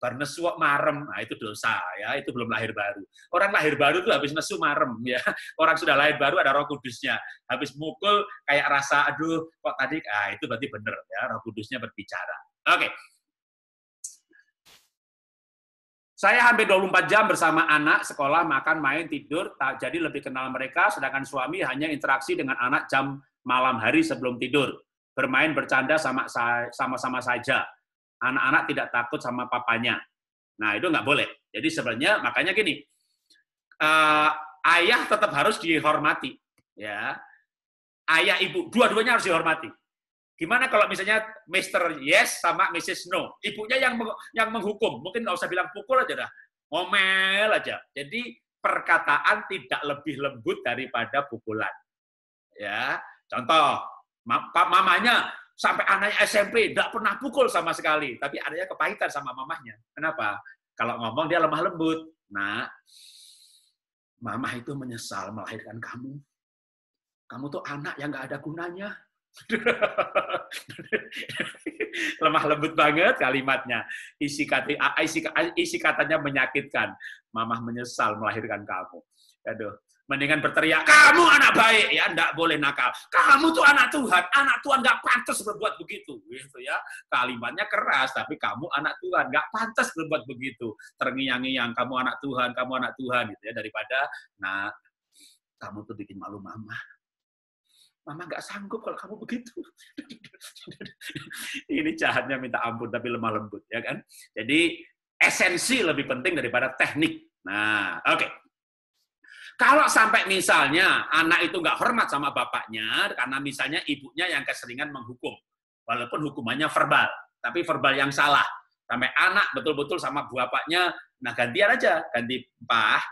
bar nesu marem, nah itu dosa ya, itu belum lahir baru. Orang lahir baru tuh habis nesu marem ya. Orang sudah lahir baru ada Roh Kudusnya. Habis mukul kayak rasa aduh kok tadi itu berarti benar ya, Roh Kudusnya berbicara. Oke. Saya hampir 24 jam bersama anak, sekolah, makan, main, tidur, jadi lebih kenal mereka, sedangkan suami hanya interaksi dengan anak jam malam hari sebelum tidur. Bermain, bercanda sama-sama saja. Anak-anak tidak takut sama papanya. Nah, itu nggak boleh. Jadi sebenarnya, makanya gini, ayah tetap harus dihormati. Ya. Ayah, ibu, dua-duanya harus dihormati. Gimana kalau misalnya Mr. Yes sama Mrs. No? Ibunya yang menghukum. Mungkin nggak usah bilang pukul aja dah. Ngomel aja. Jadi perkataan tidak lebih lembut daripada pukulan. Ya, contoh, mamanya sampai anaknya SMP tidak pernah pukul sama sekali, tapi adanya kepahitan sama mamahnya. Kenapa? Kalau ngomong dia lemah lembut. Nah, mamah itu menyesal melahirkan kamu. Kamu tuh anak yang nggak ada gunanya. Lemah lembut banget kalimatnya. Isi katanya menyakitkan. Mamah menyesal melahirkan kamu. Aduh. Mendingan berteriak, kamu anak baik, ya, enggak boleh nakal. Kamu tuh anak Tuhan nggak pantas berbuat begitu, gitu ya. Kalimatnya keras, tapi kamu anak Tuhan, nggak pantas berbuat begitu. Terngiang-ngiang, kamu anak Tuhan, gitu ya. Daripada, nah, kamu tuh bikin malu mama. Mama nggak sanggup kalau kamu begitu. Ini jahatnya minta ampun, tapi lemah lembut, ya kan. Jadi esensi lebih penting daripada teknik. Nah, oke. Kalau sampai misalnya anak itu nggak hormat sama bapaknya, karena misalnya ibunya yang keseringan menghukum, walaupun hukumannya verbal, tapi verbal yang salah. Sampai anak betul-betul sama bapaknya, nah gantian aja, ganti, Pak,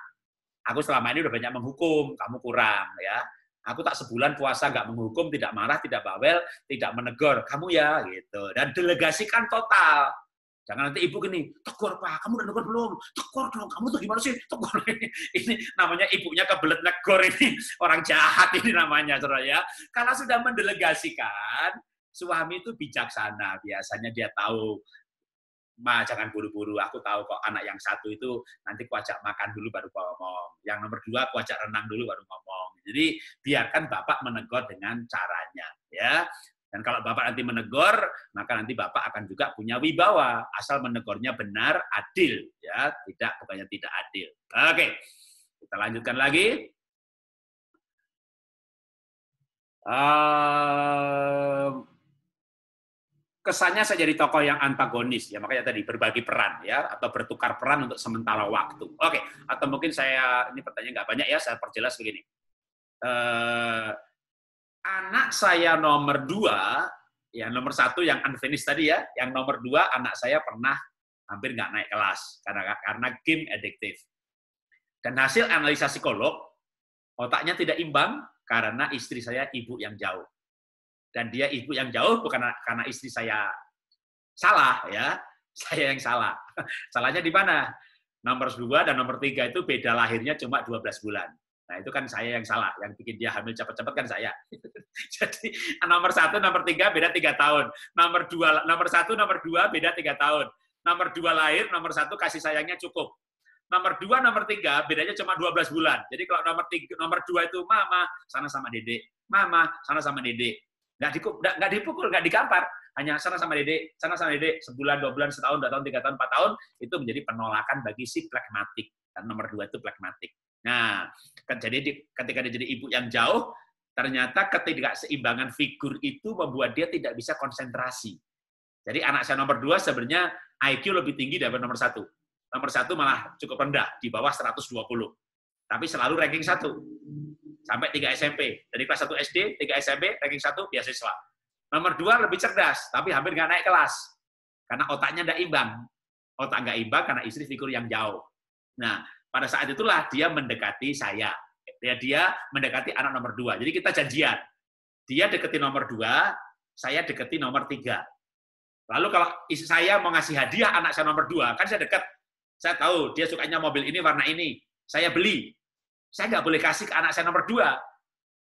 aku selama ini udah banyak menghukum, kamu kurang, ya. Aku tak sebulan puasa nggak menghukum, tidak marah, tidak bawel, tidak menegur, kamu ya, gitu. Dan delegasikan total. Jangan nanti ibu gini, tegur Pak, kamu udah negur belum? Tegur dong, kamu tuh gimana sih? Tegur. Ini namanya ibunya kebelet negor ini, orang jahat ini namanya, saudara ya. Kalau sudah mendelegasikan, suami itu bijaksana, biasanya dia tahu, Ma, jangan buru-buru, aku tahu kok anak yang satu itu nanti ku ajak makan dulu baru ngomong. Yang nomor 2 ku ajak renang dulu baru ngomong. Jadi biarkan Bapak menegur dengan caranya, ya. Dan kalau Bapak nanti menegur, maka nanti Bapak akan juga punya wibawa. Asal menegurnya benar, adil. Ya, bukannya tidak adil. Oke, kita lanjutkan lagi. Kesannya saya jadi tokoh yang antagonis, ya makanya tadi berbagi peran, ya, atau bertukar peran untuk sementara waktu. Oke, atau mungkin ini pertanyaan nggak banyak ya, saya perjelas begini. Anak saya nomor 2, ya nomor 1 yang unfinished tadi ya, yang nomor 2 anak saya pernah hampir nggak naik kelas karena game addictive. Dan hasil analisa psikolog, otaknya tidak imbang karena istri saya ibu yang jauh. Dan dia ibu yang jauh bukan karena istri saya salah, ya, saya yang salah. Salahnya di mana? Nomor 2 dan nomor 3 itu beda lahirnya cuma 12 bulan. Nah, itu kan saya yang salah, yang bikin dia hamil cepat-cepat kan saya. Jadi, nomor 1, nomor 3 beda 3 tahun. Nomor 1, nomor 2 beda 3 tahun. Nomor 2 lahir, nomor 1 kasih sayangnya cukup. Nomor 2, nomor 3 bedanya cuma 12 bulan. Jadi kalau nomor 2 itu mama sana sama dedek, mama sana sama dedek. Nggak dipukul, nggak digampar. Hanya sana sama dedek, sebulan, 2 bulan, setahun, 2 tahun, 3 tahun, 4 tahun, itu menjadi penolakan bagi si plekmatik. Dan nomor 2 itu plekmatik. Nah, jadi ketika dia jadi ibu yang jauh, ternyata ketidakseimbangan figur itu membuat dia tidak bisa konsentrasi. Jadi anak saya nomor 2 sebenarnya IQ lebih tinggi daripada nomor 1. Nomor 1 malah cukup rendah, di bawah 120. Tapi selalu ranking 1. Sampai 3 SMP. Dari kelas 1 SD, 3 SMP, ranking 1, beasiswa. Nomor 2 lebih cerdas, tapi hampir nggak naik kelas. Karena otaknya nggak imbang. Otak nggak imbang karena istri figur yang jauh. Nah, pada saat itulah dia mendekati saya. Dia mendekati anak nomor 2. Jadi kita janjian. Dia deketin nomor 2, saya deketin nomor 3. Lalu kalau istri saya mau ngasih hadiah anak saya nomor 2, kan saya dekat. Saya tahu dia sukanya mobil ini, warna ini. Saya beli. Saya nggak boleh kasih ke anak saya nomor 2.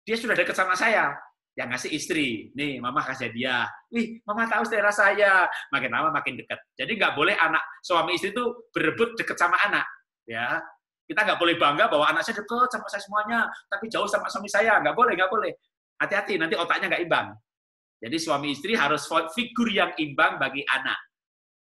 Dia sudah dekat sama saya. Yang ngasih istri. Nih, mama kasih hadiah. Wih, mama tahu selera saya. Makin lama makin dekat. Jadi nggak boleh anak suami istri itu berebut dekat sama anak. Ya, kita nggak boleh bangga bahwa anak saya dekat sama saya semuanya, tapi jauh sama suami saya. Nggak boleh, nggak boleh. Hati-hati, nanti otaknya nggak imbang. Jadi suami istri harus figur yang imbang bagi anak.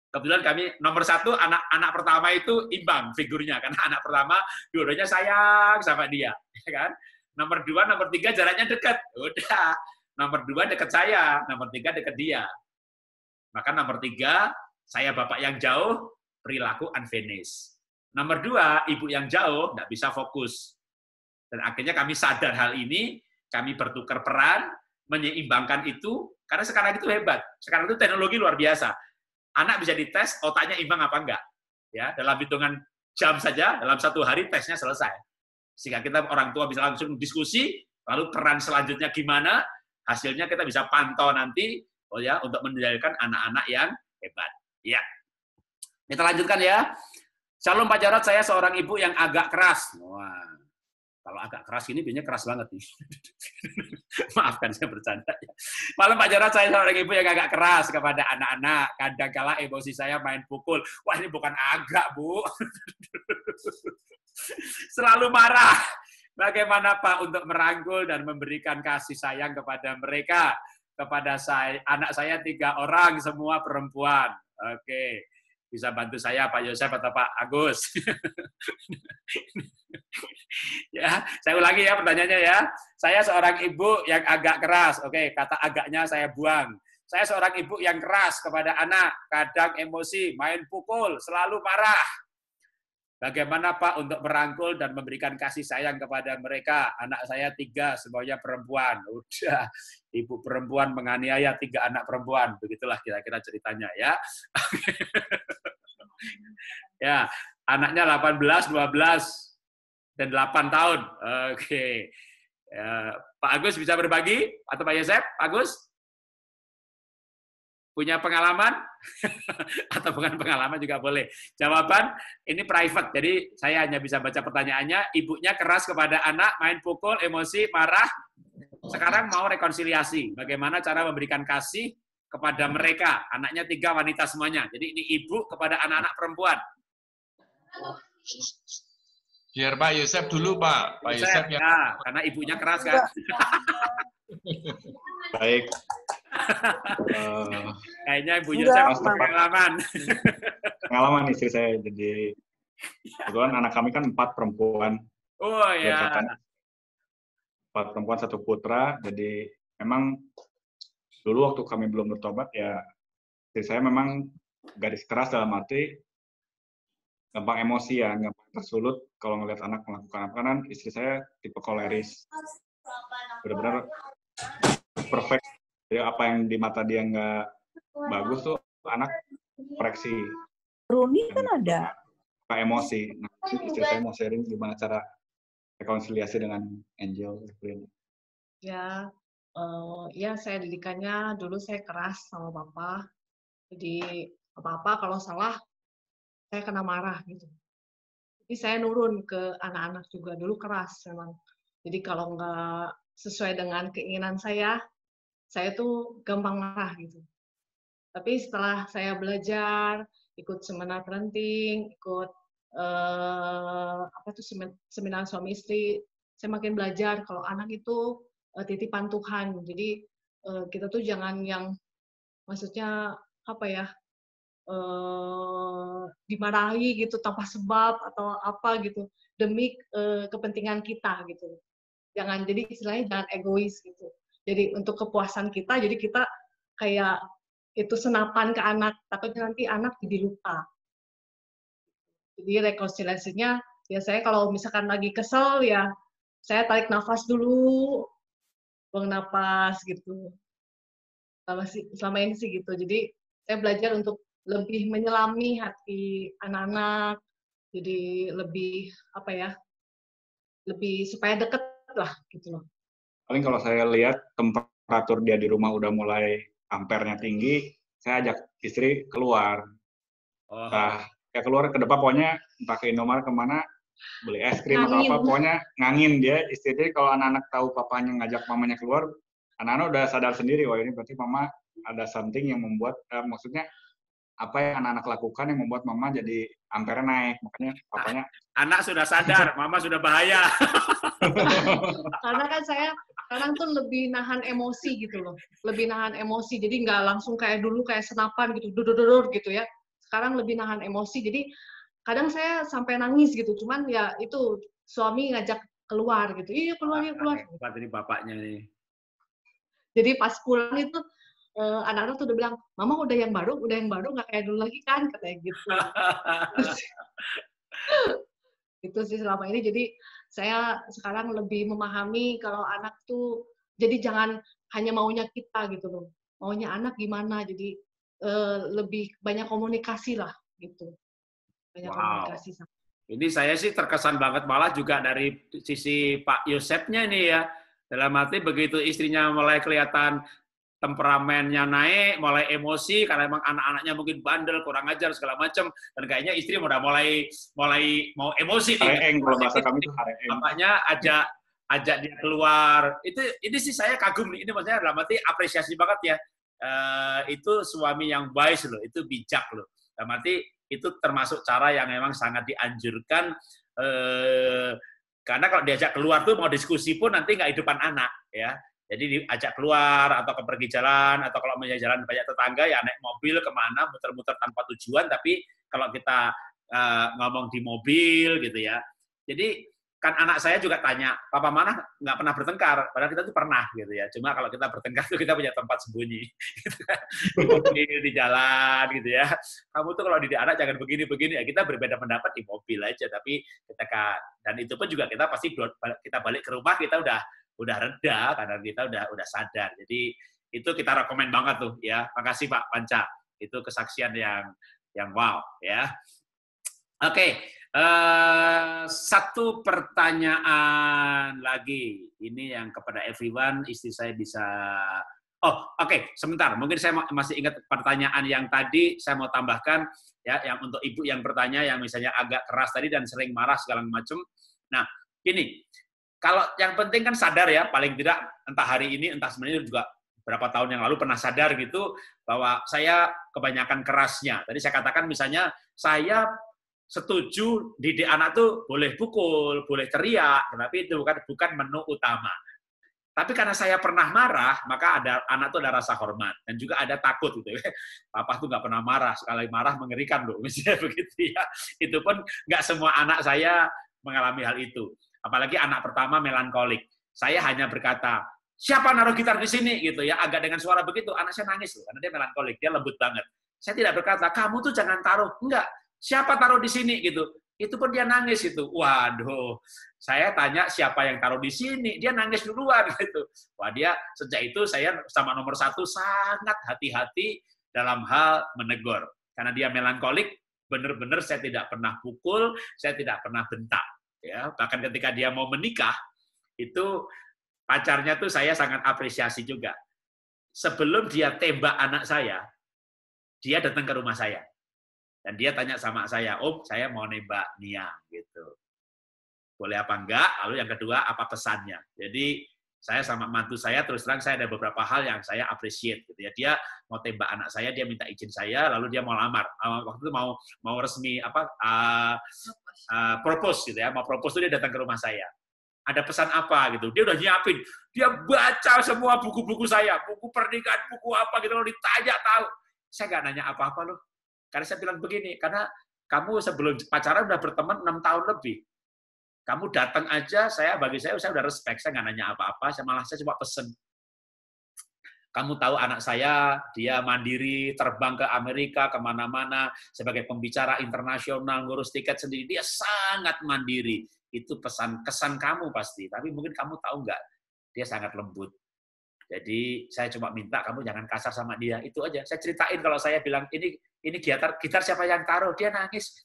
Kebetulan kami nomor 1, anak pertama itu imbang figurnya, karena anak pertama dua-duanya sayang sama dia, ya kan? Nomor 2, nomor 3 jaraknya dekat. Udah, nomor 2 dekat saya, nomor 3 dekat dia. Maka nomor 3, saya bapak yang jauh, perilaku unfinished. Nomor 2, ibu yang jauh, nggak bisa fokus. Dan akhirnya kami sadar hal ini, kami bertukar peran, menyeimbangkan itu, karena sekarang itu hebat. Sekarang itu teknologi luar biasa. Anak bisa dites, otaknya imbang apa enggak. Ya, dalam hitungan jam saja, dalam 1 hari tesnya selesai. Sehingga kita orang tua bisa langsung diskusi, lalu peran selanjutnya gimana, hasilnya kita bisa pantau nanti, oh ya, untuk menjadikan anak-anak yang hebat. Ya, kita lanjutkan ya. Shalom Pak Jarod, saya seorang ibu yang agak keras. Wah, kalau agak keras ini biasanya keras banget nih. Maafkan saya bercanda. Malam Pak Jarod, saya seorang ibu yang agak keras kepada anak-anak. Kadang-kala emosi saya main pukul. Wah, ini bukan agak, Bu. Selalu marah. Bagaimana Pak untuk merangkul dan memberikan kasih sayang kepada mereka? Kepada saya, anak saya 3 orang, semua perempuan. Oke. Bisa bantu saya Pak Yosef atau Pak Agus? Ya, saya ulangi ya pertanyaannya ya. Saya seorang ibu yang agak keras. Oke, kata agaknya saya buang. Saya seorang ibu yang keras kepada anak, kadang emosi, main pukul, selalu marah. Bagaimana Pak untuk merangkul dan memberikan kasih sayang kepada mereka? Anak saya 3, semuanya perempuan. Udah, ibu perempuan menganiaya 3 anak perempuan. Begitulah kira-kira ceritanya ya. Ya, anaknya 18, 12, dan 8 tahun. Oke. Ya, Pak Agus bisa berbagi? Atau Pak Yosef? Pak Agus? Punya pengalaman? Atau bukan pengalaman juga boleh. Jawaban, ini private, jadi saya hanya bisa baca pertanyaannya. Ibunya keras kepada anak, main pukul, emosi, marah. Sekarang mau rekonsiliasi. Bagaimana cara memberikan kasih kepada mereka? Anaknya 3 wanita semuanya. Jadi ini ibu kepada anak-anak perempuan.
Biar Pak Yosef dulu, Pak. Pak Yosef yang...
Ya, karena ibunya keras kan.
Baik.
Kayaknya Ibu Yosef pengalaman.
Pengalaman istri saya. Jadi kebetulan anak kami kan 4 perempuan.
Oh ya.
4 perempuan, 1 putra. Jadi memang dulu waktu kami belum bertobat ya, istri saya memang garis keras dalam arti gampang emosian, gampang tersulut kalau ngelihat anak melakukan apa. Kan istri saya tipe koleris, benar-benar perfect. Jadi apa yang di mata dia nggak bagus tuh anak koreksi.
Runi kan ada.
Pak emosi. Nah, istri saya mau sharing gimana cara rekonsiliasi dengan Angel.
Ya, ya saya didikannya dulu saya keras sama papa. Jadi apa-apa kalau salah saya kena marah gitu. Jadi saya nurun ke anak-anak juga, dulu keras memang. Jadi kalau nggak sesuai dengan keinginan saya tuh gampang marah gitu. Tapi setelah saya belajar, ikut seminar parenting, ikut seminar suami istri, saya makin belajar kalau anak itu titipan Tuhan. Jadi kita tuh jangan yang maksudnya apa ya, dimarahi gitu tanpa sebab atau apa gitu demi kepentingan kita gitu. jadi istilahnya jangan egois gitu. Jadi untuk kepuasan kita, jadi kita kayak itu senapan ke anak, takutnya nanti anak jadi lupa. Jadi rekonsiliasinya biasanya kalau misalkan lagi kesel ya saya tarik nafas dulu, buang nafas gitu. Selama ini sih gitu. Jadi saya belajar untuk lebih menyelami hati anak-anak, jadi lebih apa ya, lebih supaya deket lah gitu loh.
Paling kalau saya lihat temperatur dia di rumah udah mulai ampernya tinggi, saya ajak istri keluar. Nah, ya keluar ke depan pokoknya entah ke Indomaret kemana, beli es krim atau apa, pokoknya ngangin dia. Istri kalau anak-anak tahu papanya ngajak mamanya keluar, anak-anak udah sadar sendiri, wah ini berarti mama ada something yang membuat, maksudnya apa yang anak-anak lakukan yang membuat mama jadi ampernya naik, makanya papanya.
Anak sudah sadar, mama sudah bahaya.
Karena kan saya sekarang tuh lebih nahan emosi gitu loh, lebih nahan emosi, jadi nggak langsung kayak dulu kayak senapan gitu, dudur gitu ya. Sekarang lebih nahan emosi, jadi kadang saya sampai nangis gitu, cuman ya itu suami ngajak keluar gitu, iya keluar, iya keluar.
Jadi bapaknya nih.
Jadi pas pulang itu anak-anak tuh udah bilang, mama udah yang baru nggak kayak dulu lagi kan, katanya gitu. Itu sih selama ini, jadi saya sekarang lebih memahami kalau anak tuh, jadi jangan hanya maunya kita gitu loh, maunya anak gimana, jadi lebih banyak komunikasi lah gitu. Banyak komunikasi.
Ini saya sih terkesan banget malah juga dari sisi Pak Yosepnya nih ya, dalam arti begitu istrinya mulai kelihatan temperamennya naik, mulai emosi karena emang anak-anaknya mungkin bandel, kurang ajar segala macam, dan kayaknya istri udah mulai mau emosi nih.
Kalau bahasa kami itu hareeng.
Makanya ajak dia keluar. Ini sih saya kagum nih. Ini maksudnya dalam arti apresiasi banget ya. Itu suami yang wise loh, itu bijak loh. Dalam arti itu termasuk cara yang memang sangat dianjurkan. Karena kalau diajak keluar tuh mau diskusi pun nanti nggak di depan anak ya. Jadi diajak keluar atau pergi jalan, atau kalau mau jalan banyak tetangga ya naik mobil kemana muter-muter tanpa tujuan. Tapi kalau kita ngomong di mobil gitu ya. Jadi kan anak saya juga tanya, papa mana nggak pernah bertengkar, padahal kita tuh pernah gitu ya. Cuma kalau kita bertengkar tuh kita punya tempat sembunyi, gitu kan. Di mobil, di jalan gitu ya. Kamu tuh kalau didik anak jangan begini-begini, ya kita berbeda pendapat di mobil aja. Tapi dan itu pun juga kita pasti kita balik ke rumah kita udah reda karena kita udah sadar. Jadi itu kita rekomen banget tuh ya. Makasih Pak Panca. Itu kesaksian yang wow ya. Oke. Satu pertanyaan lagi. Ini yang kepada everyone, istri saya bisa. Oke. Sebentar. Mungkin saya masih ingat pertanyaan yang tadi. Saya mau tambahkan ya, yang untuk ibu yang bertanya, yang misalnya agak keras tadi dan sering marah segala macam. Nah, gini. Kalau yang penting kan sadar ya, paling tidak entah hari ini, entah sebenarnya juga berapa tahun yang lalu pernah sadar gitu bahwa saya kebanyakan kerasnya. Tadi saya katakan misalnya saya setuju didik anak tuh boleh pukul, boleh teriak, tapi itu bukan menu utama. Tapi karena saya pernah marah, maka anak tuh ada rasa hormat dan juga ada takut gitu. Papa tuh nggak pernah marah, sekali marah mengerikan loh, misalnya begitu ya. Itu pun nggak semua anak saya mengalami hal itu. Apalagi anak pertama melankolik. Saya hanya berkata, siapa naruh gitar di sini gitu ya, agak dengan suara begitu, anak saya nangis loh, karena dia melankolik, dia lembut banget. Saya tidak berkata, kamu tuh jangan taruh, enggak. Siapa taruh di sini gitu. Itu pun dia nangis itu. Waduh. Saya tanya siapa yang taruh di sini, dia nangis duluan gitu. Wah, dia sejak itu saya sama nomor 1 sangat hati-hati dalam hal menegur. Karena dia melankolik, benar-benar saya tidak pernah pukul, saya tidak pernah bentak. Ya, bahkan ketika dia mau menikah, itu pacarnya tuh saya sangat apresiasi juga. Sebelum dia tembak anak saya, dia datang ke rumah saya. Dan dia tanya sama saya, Om, saya mau nembak Nia, gitu. Boleh apa enggak? Lalu yang kedua, apa pesannya? Jadi, saya sama mantu saya, terus terang saya ada beberapa hal yang saya appreciate. Gitu ya. Dia mau tembak anak saya, dia minta izin saya, lalu dia mau lamar. Waktu itu mau resmi, propose gitu ya, mau propose itu dia datang ke rumah saya. Ada pesan apa gitu, dia udah nyiapin, dia baca semua buku-buku saya, buku pernikahan, buku apa gitu, lalu ditanya tahu. Saya nggak nanya apa-apa loh, karena saya bilang begini, karena kamu sebelum pacaran udah berteman 6 tahun lebih, Kamu datang aja, bagi saya udah respect, saya nggak nanya apa-apa, saya cuma pesen. Kamu tahu anak saya, dia mandiri, terbang ke Amerika, kemana-mana, sebagai pembicara internasional, ngurus tiket sendiri, dia sangat mandiri. Itu kesan kamu pasti, tapi mungkin kamu tahu nggak, dia sangat lembut. Jadi saya cuma minta kamu jangan kasar sama dia, itu aja. Saya ceritain kalau saya bilang ini gitar siapa yang taruh, dia nangis.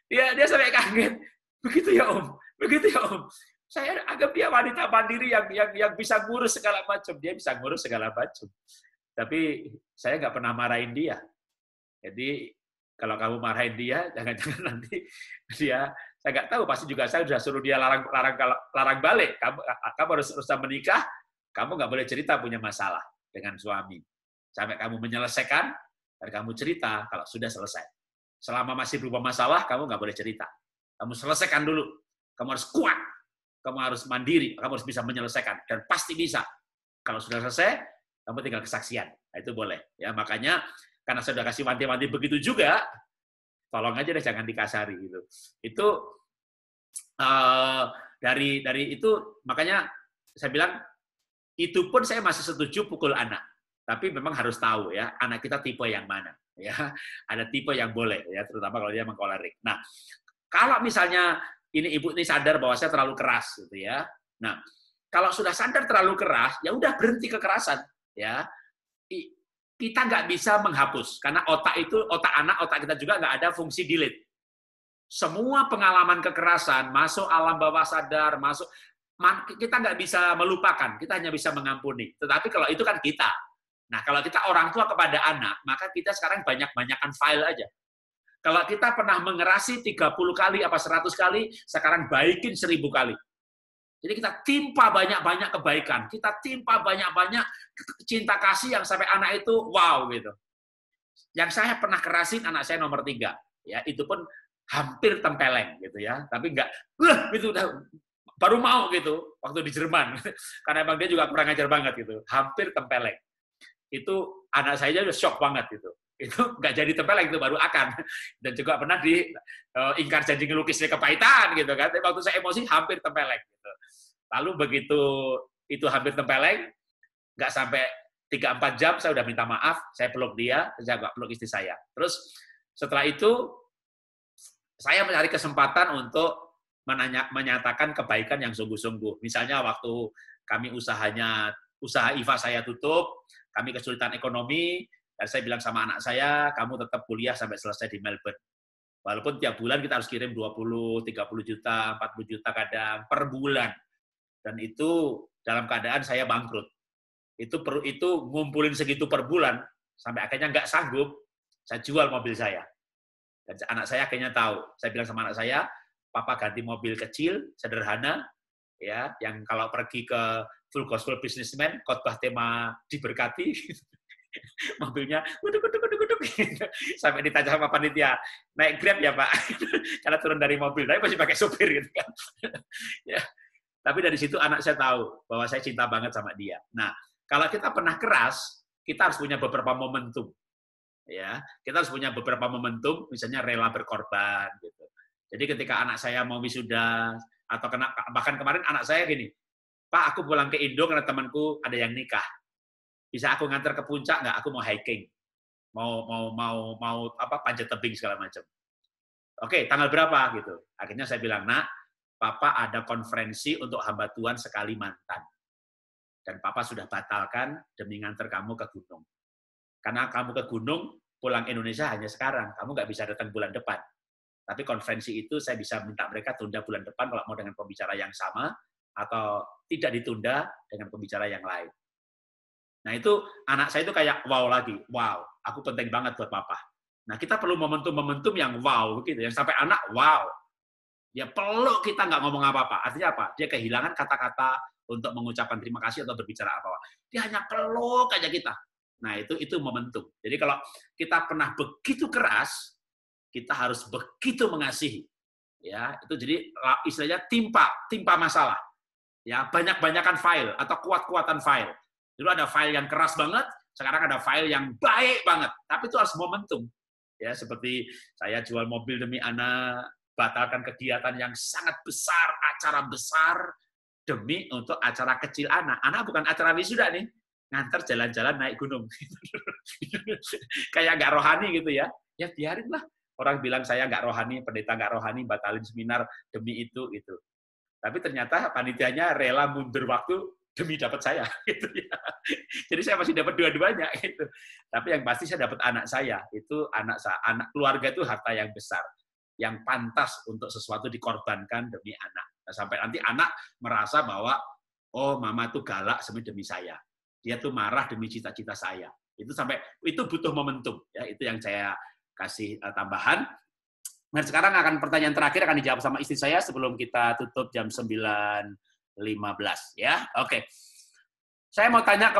dia sampai kaget. Begitu ya Om. Saya anggap dia wanita mandiri yang bisa ngurus segala macam. Dia bisa ngurus segala macam. Tapi saya nggak pernah marahin dia. Jadi kalau kamu marahin dia, jangan-jangan nanti dia, saya nggak tahu, pasti juga saya sudah suruh dia larang balik. Kamu harus menikah, kamu nggak boleh cerita punya masalah dengan suami. Sampai kamu menyelesaikan, dan kamu cerita kalau sudah selesai. Selama masih berupa masalah, kamu nggak boleh cerita. Kamu selesaikan dulu. Kamu harus kuat. Kamu harus mandiri. Kamu harus bisa menyelesaikan. Dan pasti bisa. Kalau sudah selesai, kamu tinggal kesaksian. Nah, itu boleh. Ya, makanya, karena saya sudah kasih wanti-wanti begitu juga, tolong aja deh jangan dikasari gitu. Itu dari itu, makanya saya bilang, itu pun saya masih setuju pukul anak. Tapi memang harus tahu ya, anak kita tipe yang mana. Ya, ada tipe yang boleh ya, terutama kalau dia mengkolerik. Nah, kalau misalnya ibu ini sadar bahwa saya terlalu keras gitu ya. Nah, kalau sudah sadar terlalu keras, ya udah berhenti kekerasan ya. Kita nggak bisa menghapus karena otak kita juga nggak ada fungsi delete. Semua pengalaman kekerasan masuk alam bawah sadar, kita nggak bisa melupakan, kita hanya bisa mengampuni. Tetapi kalau itu kan kita. Nah, kalau kita orang tua kepada anak, maka kita sekarang banyak-banyakan file aja. Kalau kita pernah mengerasi 30 kali apa 100 kali, sekarang baikin 1000 kali. Jadi kita timpa banyak-banyak kebaikan, kita timpa banyak-banyak cinta kasih yang sampai anak itu wow gitu. Yang saya pernah kerasin anak saya nomor 3, ya itu pun hampir tempeleng gitu ya, tapi enggak, itu udah baru mau gitu waktu di Jerman, karena emang dia juga kurang ajar banget gitu, hampir tempeleng. Itu anak saya udah shock banget gitu. Itu nggak jadi tempeleng, itu baru akan. Dan juga pernah ingkar janji ngelukisnya kepahitan gitu kan. Tapi waktu saya emosi hampir tempeleng gitu. Lalu begitu itu hampir tempeleng, nggak sampai 3-4 jam saya udah minta maaf, saya peluk dia, saya nggak peluk istri saya. Terus setelah itu saya mencari kesempatan untuk menyatakan kebaikan yang sungguh-sungguh. Misalnya waktu kami usaha IVA saya tutup, kami kesulitan ekonomi, dan saya bilang sama anak saya, kamu tetap kuliah sampai selesai di Melbourne. Walaupun tiap bulan kita harus kirim 20, 30 juta, 40 juta kadang per bulan. Dan itu dalam keadaan saya bangkrut. Itu ngumpulin segitu per bulan, sampai akhirnya nggak sanggup, saya jual mobil saya. Dan anak saya akhirnya tahu. Saya bilang sama anak saya, Papa ganti mobil kecil, sederhana, ya, yang kalau pergi ke Full Gospel Businessman, khotbah tema diberkati, mobilnya guduk, sampai ditanya sama panitia, naik Grab ya Pak, karena turun dari mobil, tapi masih pakai sopir gitu kan. Ya. Tapi dari situ anak saya tahu bahwa saya cinta banget sama dia. Nah, kalau kita pernah keras, kita harus punya beberapa momentum. Ya, kita harus punya beberapa momentum, misalnya rela berkorban gitu. Jadi ketika anak saya mau wisuda atau bahkan kemarin anak saya gini, Pak, aku pulang ke Indo karena temanku ada yang nikah. Bisa aku nganter ke puncak nggak? Aku mau hiking, mau panjat tebing segala macam. Oke, tanggal berapa gitu? Akhirnya saya bilang, Nak, Papa ada konferensi untuk hamba Tuhan sekali mantan, dan Papa sudah batalkan demi nganter kamu ke gunung. Karena kamu ke gunung, pulang Indonesia hanya sekarang, kamu nggak bisa datang bulan depan. Tapi konferensi itu saya bisa minta mereka tunda bulan depan kalau mau dengan pembicara yang sama, atau tidak ditunda dengan pembicara yang lain. Nah itu anak saya itu kayak wow lagi, wow, aku penting banget buat Papa. Nah kita perlu momentum-momentum yang wow gitu, yang sampai anak wow, dia peluk kita nggak ngomong apa-apa. Artinya apa? Dia kehilangan kata-kata untuk mengucapkan terima kasih atau berbicara apa-apa. Dia hanya peluk aja kita. Nah itu momentum. Jadi kalau kita pernah begitu keras, kita harus begitu mengasihi. Ya itu jadi istilahnya timpa masalah. Ya banyak-banyakan file atau kuat-kuatan file. Dulu ada file yang keras banget, sekarang ada file yang baik banget. Tapi itu harus momentum. Ya seperti saya jual mobil demi anak, batalkan kegiatan yang sangat besar, acara besar, demi untuk acara kecil anak. Anak bukan acara wisuda nih, nganter jalan-jalan naik gunung. Kayak nggak rohani gitu ya. Ya biarinlah. Orang bilang saya nggak rohani, pendeta nggak rohani, batalin seminar demi itu. Tapi ternyata panitianya rela mundur waktu demi dapat saya. Gitu ya. Jadi saya masih dapat dua-duanya. Gitu. Tapi yang pasti saya dapat anak saya. Itu anak keluarga itu harta yang besar. Yang pantas untuk sesuatu dikorbankan demi anak. Nah, sampai nanti anak merasa bahwa, oh mama tuh galak demi saya. Dia tuh marah demi cita-cita saya. Itu butuh momentum. Ya, itu yang saya kasih tambahan. Nah, sekarang akan pertanyaan terakhir akan dijawab sama istri saya sebelum kita tutup jam 9.15. Ya, oke. Saya mau tanya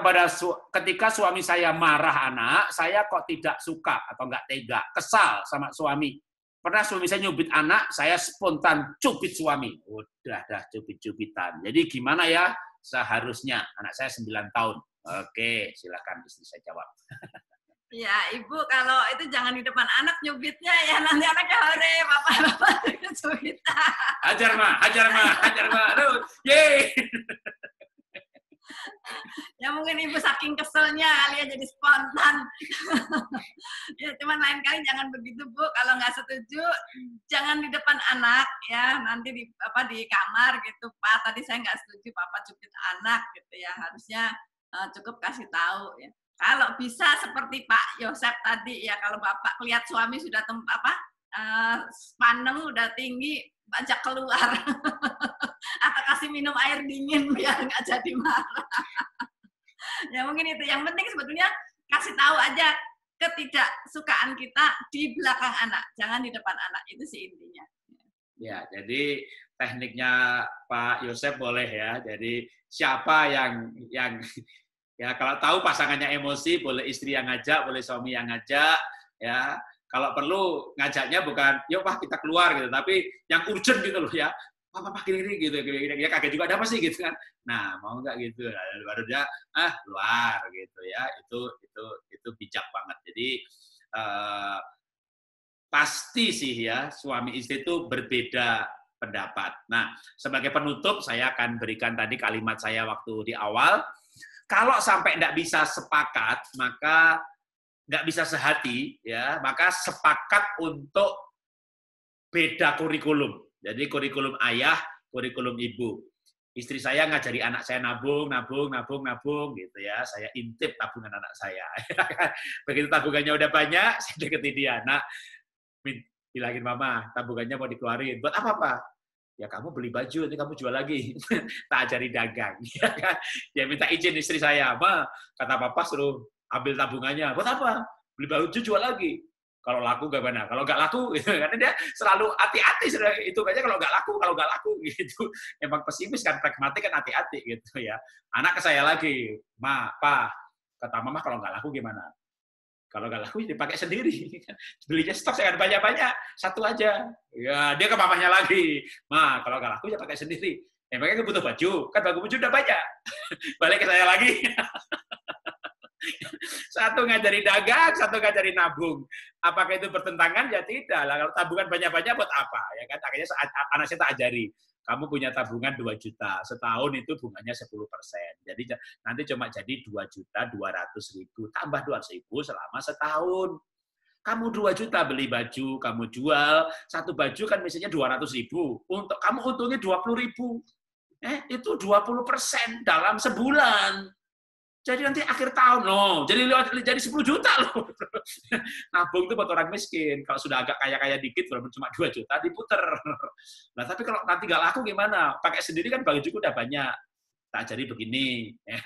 ketika suami saya marah anak, saya kok tidak suka atau nggak tega, kesal sama suami. Pernah suami saya nyubit anak, saya spontan cubit suami. Udah cubit-cubitan. Jadi gimana ya seharusnya? Anak saya 9 tahun. Oke, silakan istri saya jawab.
Ya, Ibu, kalau itu jangan di depan anak nyubitnya ya, nanti anaknya hore, bapak-bapak nyubit.
Hajar mah. Aduh, yeay.
Ya mungkin Ibu saking keselnya kali ya jadi spontan. Ya cuman lain kali jangan begitu Bu, kalau nggak setuju jangan di depan anak ya, nanti di kamar gitu, Pak tadi saya nggak setuju Papa cubit anak gitu ya, harusnya cukup kasih tahu ya. Kalau bisa seperti Pak Yosep tadi ya, kalau Bapak lihat suami sudah paneng udah tinggi, ajak keluar. Atau kasih minum air dingin biar nggak jadi marah. Ya mungkin itu. Yang penting sebetulnya kasih tahu aja ketidaksukaan kita di belakang anak, jangan di depan anak. Itu sih intinya.
Ya, jadi tekniknya Pak Yosep boleh ya. Jadi siapa yang ya kalau tahu pasangannya emosi, boleh istri yang ngajak, boleh suami yang ngajak, ya. Kalau perlu ngajaknya bukan, yuk Pak kita keluar gitu, tapi yang urgent gitu loh ya. Pak gini gitu, ya kaget juga ada apa sih gitu kan. Nah, mau nggak gitu, baru dia keluar gitu ya. Itu bijak banget. Jadi pasti sih ya suami istri itu berbeda pendapat. Nah, sebagai penutup saya akan berikan tadi kalimat saya waktu di awal. Kalau sampai tidak bisa sepakat, maka nggak bisa sehati, ya, maka sepakat untuk beda kurikulum. Jadi kurikulum ayah, kurikulum ibu. Istri saya ngajari anak saya nabung gitu ya. Saya intip tabungan anak saya. Begitu tabungannya udah banyak, saya deketin dia. Nak, bilangin mama, tabungannya mau dikeluarin. Buat apa, Pak? Ya kamu beli baju, nanti kamu jual lagi. Tak ajari dagang. Dia minta izin istri saya. Ma, kata papa suruh ambil tabungannya. Buat apa? Beli baju jual lagi. Kalau laku gimana? Kalau nggak laku, gitu. Karena dia selalu hati-hati. Itu aja kalau nggak laku. Gitu. Emang pesimis kan, pragmatik kan hati-hati gitu ya. Anak ke saya lagi. Ma, Pa, kata mama kalau nggak laku gimana? Kalau nggak laku, dipakai sendiri. Belinya stok jangan banyak-banyak, satu aja. Ya, dia ke mamahnya lagi. Ma, kalau nggak laku, ya pakai sendiri. Emangnya butuh baju? Kan baju udah banyak. Balik ke saya lagi. Satu ngajari dagang, satu ngajari nabung. Apakah itu bertentangan? Ya tidak. Lah, kalau tabungan banyak-banyak buat apa? Ya kan, akhirnya anak saya tak ajari. Kamu punya tabungan 2 juta, setahun itu bunganya 10%. Jadi nanti cuma jadi 2.200.000, tambah 200.000 selama setahun. Kamu 2 juta beli baju, kamu jual, satu baju kan misalnya 200.000. Untuk kamu untungnya 20.000. Itu 20% dalam sebulan. Jadi nanti akhir tahun, jadi 10 juta loh. Nabung itu buat orang miskin. Kalau sudah agak kaya-kaya dikit, walaupun cuma 2 juta, diputer. Nah, tapi kalau nanti nggak laku gimana? Pakai sendiri kan baju udah banyak. Tak jadi begini. Ya.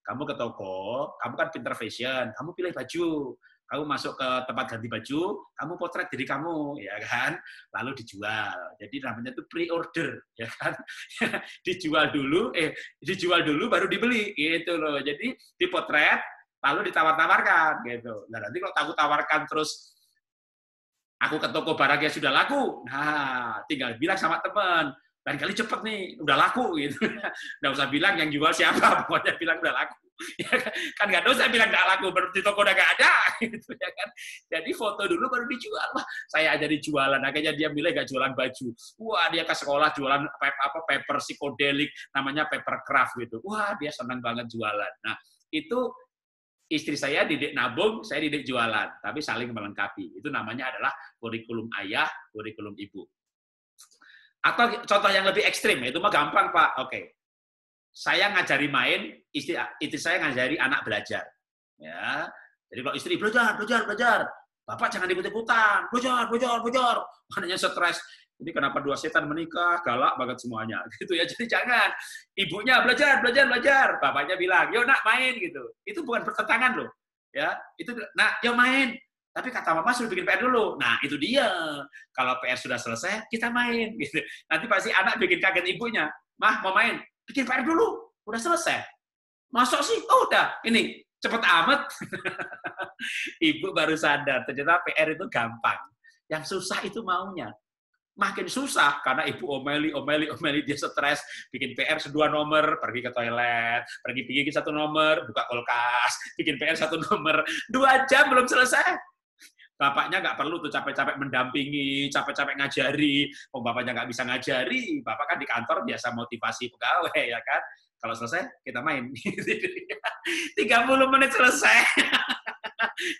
Kamu ke toko, kamu kan pinter fashion, kamu pilih baju. Kamu masuk ke tempat ganti baju, kamu potret diri kamu, ya kan? Lalu dijual. Jadi namanya itu pre-order, ya kan? dijual dulu baru dibeli, gitu loh. Jadi dipotret, lalu ditawar-tawarkan, gitu. Nah nanti kalau aku tawarkan terus, aku ke toko barangnya sudah laku, nah tinggal bilang sama teman, lain kali cepet nih, udah laku, gitu. Nggak usah bilang yang jual siapa, pokoknya bilang udah laku. Ya kan nggak tahu, saya bilang nggak laku, di toko udah nggak ada, gitu ya kan. Jadi foto dulu baru dijual. Wah, saya aja dijualan. Akhirnya dia milih nggak jualan baju. Wah, dia ke sekolah jualan paper psikodelik, namanya paper craft gitu. Wah, dia senang banget jualan. Nah, itu istri saya didik nabung, saya didik jualan, tapi saling melengkapi. Itu namanya adalah kurikulum ayah, kurikulum ibu. Atau contoh yang lebih ekstrim, itu mah gampang, Pak. Oke. Saya ngajari main, istri saya ngajari anak belajar. Ya. Jadi kalau istri belajar, Bapak jangan ikut-ikutan, belajar. Anaknya stres. Ini kenapa dua setan menikah, galak banget semuanya. Gitu ya. Jadi jangan. Ibunya belajar. Bapaknya bilang, "Yuk nak main," gitu. Itu bukan pertentangan loh. Ya, itu nah, yuk main. Tapi kata mama suruh bikin PR dulu. Nah, itu dia. Kalau PR sudah selesai, kita main gitu. Nanti pasti anak bikin kaget ibunya. "Mah, mau main?" "Bikin PR dulu, udah selesai." "Masuk sih?" "Oh, udah, ini cepet amat." Ibu baru sadar, ternyata PR itu gampang. Yang susah itu maunya. Makin susah, karena ibu omeli, dia stres, bikin PR 2 nomor, pergi ke toilet, pergi bikin 1 nomor, buka kulkas, bikin PR 1 nomor, 2 jam belum selesai. Bapaknya nggak perlu tuh capek-capek mendampingi, capek-capek ngajari. Oh, bapaknya nggak bisa ngajari. Bapak kan di kantor biasa motivasi pegawai, ya kan? Kalau selesai, kita main. 30 menit selesai.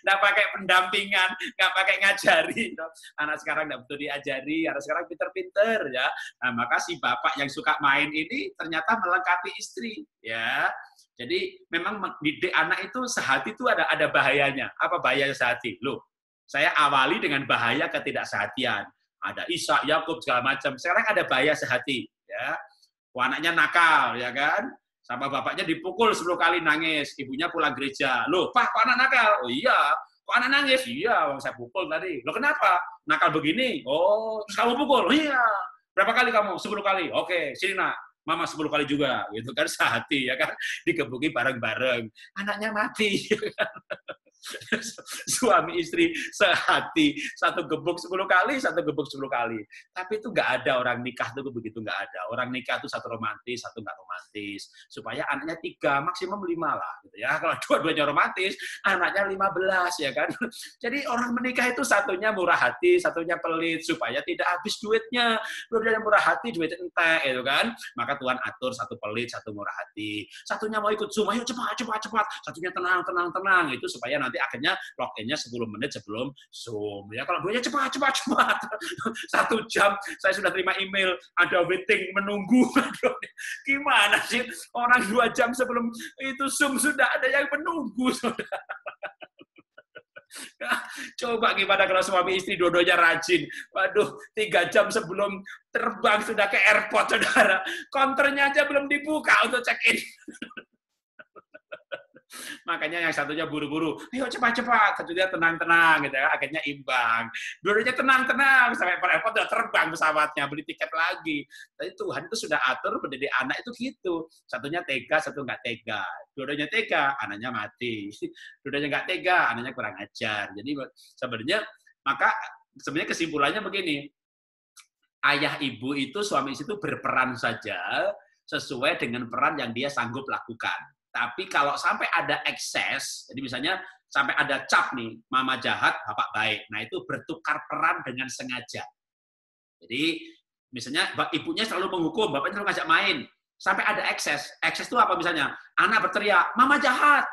Nggak pakai pendampingan, nggak pakai ngajari. Anak sekarang nggak butuh diajari, anak sekarang pinter-pinter, ya. Nah, maka si bapak yang suka main ini ternyata melengkapi istri, ya. Jadi memang didik anak itu sehati itu ada bahayanya. Apa bahayanya sehati? Loh, saya awali dengan bahaya ketidaksehatian. Ada Ishak, Yakub, segala macam. Sekarang ada bahaya sehati. Ya. Anaknya nakal, ya kan? Sama bapaknya dipukul 10 kali nangis. Ibunya pulang gereja. Loh, Pak, kok anak nakal? "Oh iya. Kok anak nangis?" "Iya, saya pukul tadi." "Loh, kenapa? Nakal begini?" "Oh, terus kamu pukul?" "Oh, iya." "Berapa kali kamu?" 10 kali. "Oke, sini nak. Mama 10 kali juga." Gitu kan, sehati, ya kan? Digebuki bareng-bareng. Anaknya mati, ya kan? Suami istri sehati, satu gebuk 10 kali, satu gebuk 10 kali. Tapi itu nggak ada orang nikah itu begitu, nggak ada. Orang nikah itu satu romantis, satu nggak romantis. Supaya anaknya 3, maksimum 5 lah. Gitu ya. Kalau dua-duanya romantis, anaknya 15, ya kan. Jadi orang menikah itu satunya murah hati, satunya pelit, supaya tidak habis duitnya. Dua-duanya murah hati, duitnya entek, gitu kan. Maka Tuhan atur satu pelit, satu murah hati. Satunya mau ikut Zoom, ayo cepat. Satunya tenang. Itu supaya nanti akhirnya login-nya 10 menit sebelum Zoom. Ya, kalau duanya cepat. 1 jam saya sudah terima email, ada waiting menunggu. Gimana sih? Orang 2 jam sebelum itu Zoom sudah ada yang menunggu, saudara. Coba gimana kalau suami istri dua-duanya rajin. Waduh, 3 jam sebelum terbang sudah ke airport, saudara. Counternya aja belum dibuka untuk check-in. Makanya yang satunya buru-buru, "Ayo cepat, satunya tenang-tenang," gitu ya, akhirnya imbang. Dua-duanya tenang-tenang, sampai airport udah terbang pesawatnya, beli tiket lagi. Tapi Tuhan itu sudah atur mendidik anak itu gitu. Satunya tega, satu nggak tega. Dua-duanya tega, anaknya mati. Dua-duanya nggak tega, anaknya kurang ajar. Jadi sebenarnya kesimpulannya begini, ayah ibu itu, suami istri itu berperan saja sesuai dengan peran yang dia sanggup lakukan. Tapi kalau sampai ada ekses, jadi misalnya sampai ada cap nih, mama jahat, bapak baik. Nah, itu bertukar peran dengan sengaja. Jadi misalnya ibunya selalu menghukum, bapaknya selalu ngajak main. Sampai ada ekses. Ekses itu apa misalnya? Anak berteriak, "Mama jahat."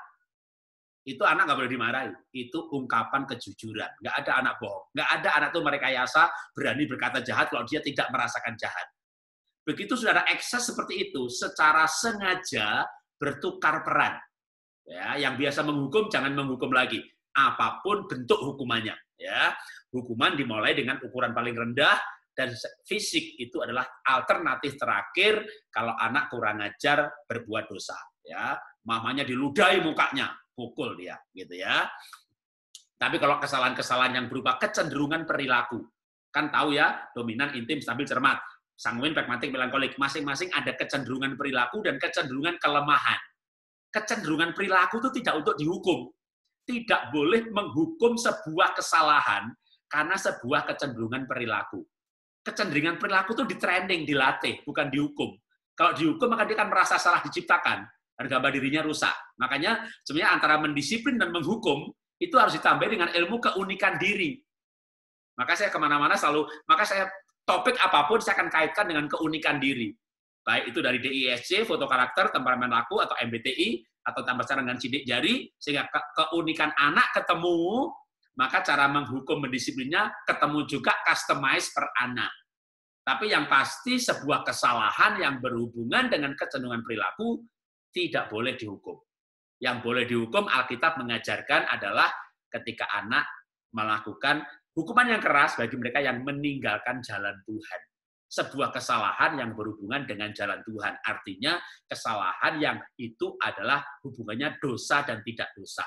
Itu anak nggak boleh dimarahi. Itu ungkapan kejujuran. Nggak ada anak bohong. Nggak ada anak itu merekayasa berani berkata jahat kalau dia tidak merasakan jahat. Begitu sudah ada ekses seperti itu, secara sengaja bertukar peran. Ya, yang biasa menghukum jangan menghukum lagi. Apapun bentuk hukumannya, ya. Hukuman dimulai dengan ukuran paling rendah dan fisik itu adalah alternatif terakhir kalau anak kurang ajar berbuat dosa, ya. Mamanya diludahi mukanya, pukul dia, gitu ya. Tapi kalau kesalahan-kesalahan yang berupa kecenderungan perilaku, kan tahu ya, dominan, intim, stabil, cermat. Sanguin, pragmatik, melankolik, masing-masing ada kecenderungan perilaku dan kecenderungan kelemahan. Kecenderungan perilaku itu tidak untuk dihukum. Tidak boleh menghukum sebuah kesalahan karena sebuah kecenderungan perilaku. Kecenderungan perilaku itu di-training, dilatih, bukan dihukum. Kalau dihukum, maka dia akan merasa salah diciptakan. harga dirinya rusak. Makanya sebenarnya antara mendisiplin dan menghukum itu harus ditambah dengan ilmu keunikan diri. Maka saya kemana-mana topik apapun saya akan kaitkan dengan keunikan diri. Baik itu dari DISC, foto karakter, temperamen laku, atau MBTI, atau tambah cara dengan sidik jari, sehingga keunikan anak ketemu, maka cara menghukum mendisiplinnya ketemu juga customize per anak. Tapi yang pasti sebuah kesalahan yang berhubungan dengan kecenderungan perilaku tidak boleh dihukum. Yang boleh dihukum Alkitab mengajarkan adalah ketika anak melakukan hukuman yang keras bagi mereka yang meninggalkan jalan Tuhan. Sebuah kesalahan yang berhubungan dengan jalan Tuhan. Artinya kesalahan yang itu adalah hubungannya dosa dan tidak dosa.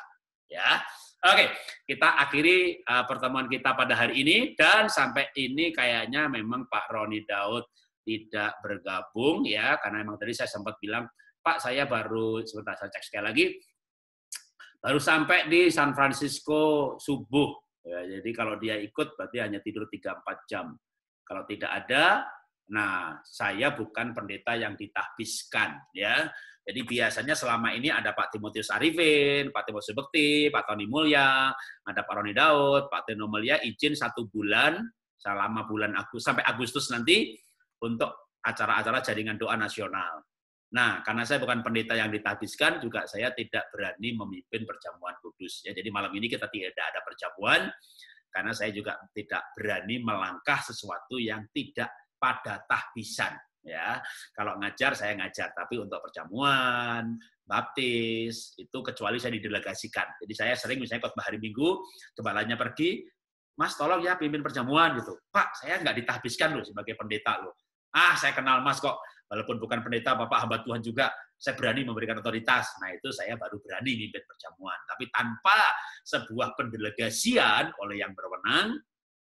Ya, oke, kita akhiri pertemuan kita pada hari ini, dan sampai ini kayaknya memang Pak Roni Daud tidak bergabung ya, karena memang tadi saya sempat bilang, Pak, saya baru, sebentar saya cek sekali lagi, baru sampai di San Francisco subuh. Ya, jadi kalau dia ikut berarti hanya tidur 3-4 jam. Kalau tidak ada, nah saya bukan pendeta yang ditahbiskan ya. Jadi biasanya selama ini ada Pak Timotius Arifin, Pak Timotius Bekti, Pak Tony Mulya, ada Pak Roni Daud, Pak Tino Mulya izin 1 bulan selama bulan Agustus sampai Agustus nanti untuk acara-acara jaringan doa nasional. Nah, karena saya bukan pendeta yang ditahbiskan, juga saya tidak berani memimpin perjamuan kudus. Ya, jadi malam ini kita tidak ada perjamuan, karena saya juga tidak berani melangkah sesuatu yang tidak pada tahbisan. Ya, kalau ngajar saya ngajar, tapi untuk perjamuan, baptis itu kecuali saya didelegasikan. Jadi saya sering misalnya khotbah hari Minggu, gembalanya pergi, Mas tolong ya pimpin perjamuan gitu. Pak, saya nggak ditahbiskan loh sebagai pendeta loh. Ah, saya kenal Mas kok. Walaupun bukan pendeta, Bapak hamba Tuhan juga, saya berani memberikan otoritas. Nah, itu saya baru berani mimpin perjamuan. Tapi tanpa sebuah pendelegasian oleh yang berwenang,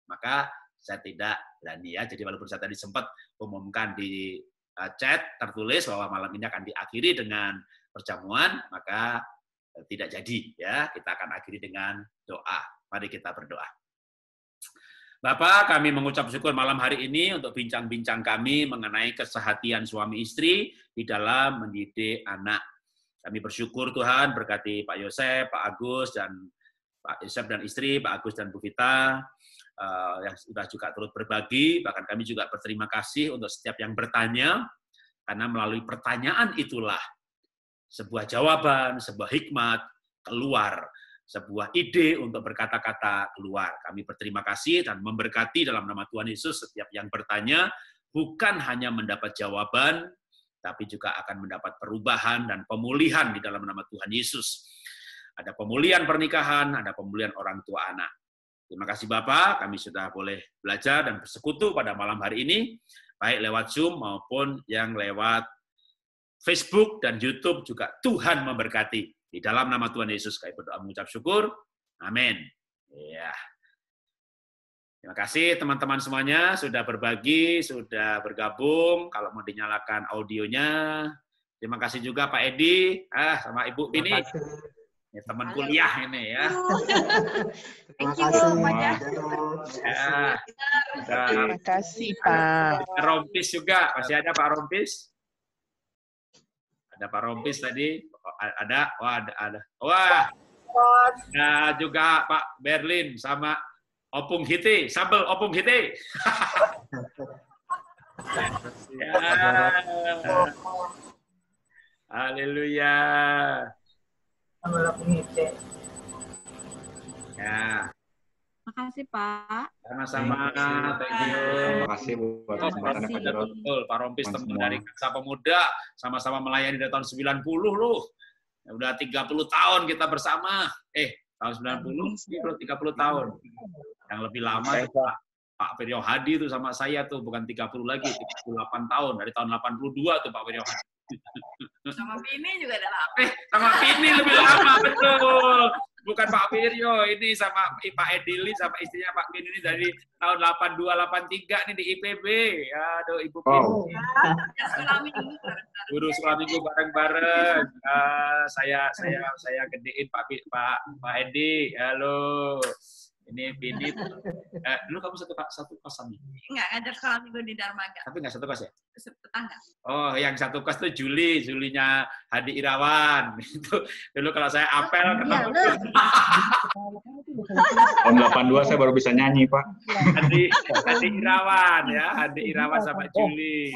maka saya tidak berani ya. Jadi walaupun saya tadi sempat umumkan di chat tertulis bahwa malam ini akan diakhiri dengan perjamuan, maka tidak jadi ya. Kita akan akhiri dengan doa. Mari kita berdoa. Bapak, kami mengucap syukur malam hari ini untuk bincang-bincang kami mengenai kesehatian suami istri di dalam mendidik anak. Kami bersyukur Tuhan berkati Pak Yosef, Pak Agus, dan Pak Yosef dan istri, Pak Agus dan Bu Vita, yang sudah juga turut berbagi. Bahkan kami juga berterima kasih untuk setiap yang bertanya, karena melalui pertanyaan itulah sebuah jawaban, sebuah hikmat keluar, sebuah ide untuk berkata-kata keluar. Kami berterima kasih dan memberkati dalam nama Tuhan Yesus setiap yang bertanya, bukan hanya mendapat jawaban, tapi juga akan mendapat perubahan dan pemulihan di dalam nama Tuhan Yesus. Ada pemulihan pernikahan, ada pemulihan orang tua anak. Terima kasih Bapak, kami sudah boleh belajar dan bersekutu pada malam hari ini, baik lewat Zoom maupun yang lewat Facebook dan YouTube juga. Tuhan memberkati. Di dalam nama Tuhan Yesus kami berdoa mengucap syukur. Amin. Ya. Terima kasih teman-teman semuanya sudah berbagi, sudah bergabung. Kalau mau dinyalakan audionya. Terima kasih juga Pak Edi, sama Ibu Pini. Ya, teman kuliah ini ya.
Terima kasih.
Ya.
Terima kasih Pak.
Rompis juga, masih ada Pak Rompis? Ada Pak Rompis tadi. Ada, ada. Wah, nah juga Pak Berlin sama Opung Hiti, sambal Opung Hiti. Ya. Haleluya.
Sambal Opung Hiti.
Ya.
Makasih Pak.
Sama-sama. Thank you.
Terima kasih buat kesempatannya Pak Jarod.
Betul, Pak Rompis teman dari Kaksa Pemuda, sama-sama melayani dari tahun 90 loh. Ya, udah 30 tahun kita bersama. Tahun 90, ini belum 30 tahun. Yang lebih lama Pak Firyo Hadi itu sama saya tuh, bukan 30 lagi, 38 tahun. Dari tahun 82 tuh Pak Firyo Hadi.
Sama Pini juga ada lama.
Sama Pini lebih lama, betul. Bukan Pak Firyo, ini sama Pak Edili, sama istrinya Pak Pini ini dari tahun 82-83 nih di IPB. Aduh, Ibu Pini. Guru sekolah minggu bareng-bareng. Saya gedein Pak Edi. Halo. Ini dulu kamu satu kosan nih?
Enggak, ngajar sekolah minggu di Darmaga.
Tapi nggak satu kos ya?
Tetangga.
Oh, yang satu kos tuh Julinya Hadi Irawan. Itu dulu kalau saya apel ketemu.
Tahun 82 saya baru bisa nyanyi, Pak.
Hadi Irawan ya, Hadi Irawan sama Juli.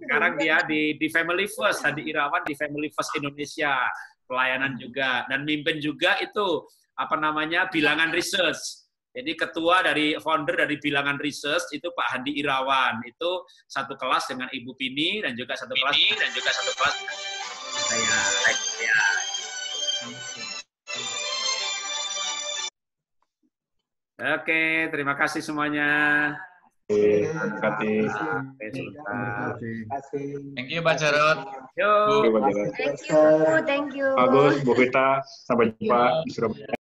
Sekarang dia di Family First, Hadi Irawan di Family First Indonesia. Pelayanan juga dan mimpin juga itu Bilangan Research. Jadi founder dari Bilangan Research itu Pak Hadi Irawan. Itu satu kelas dengan Ibu Pini dan juga satu kelas saya. Oke, terima kasih semuanya.
Terima kasih.
Thank you, Pak Jarod.
Yo.
Thank you.
Thank you.
Bagus, Bu Vita. Sampai jumpa di Surabaya.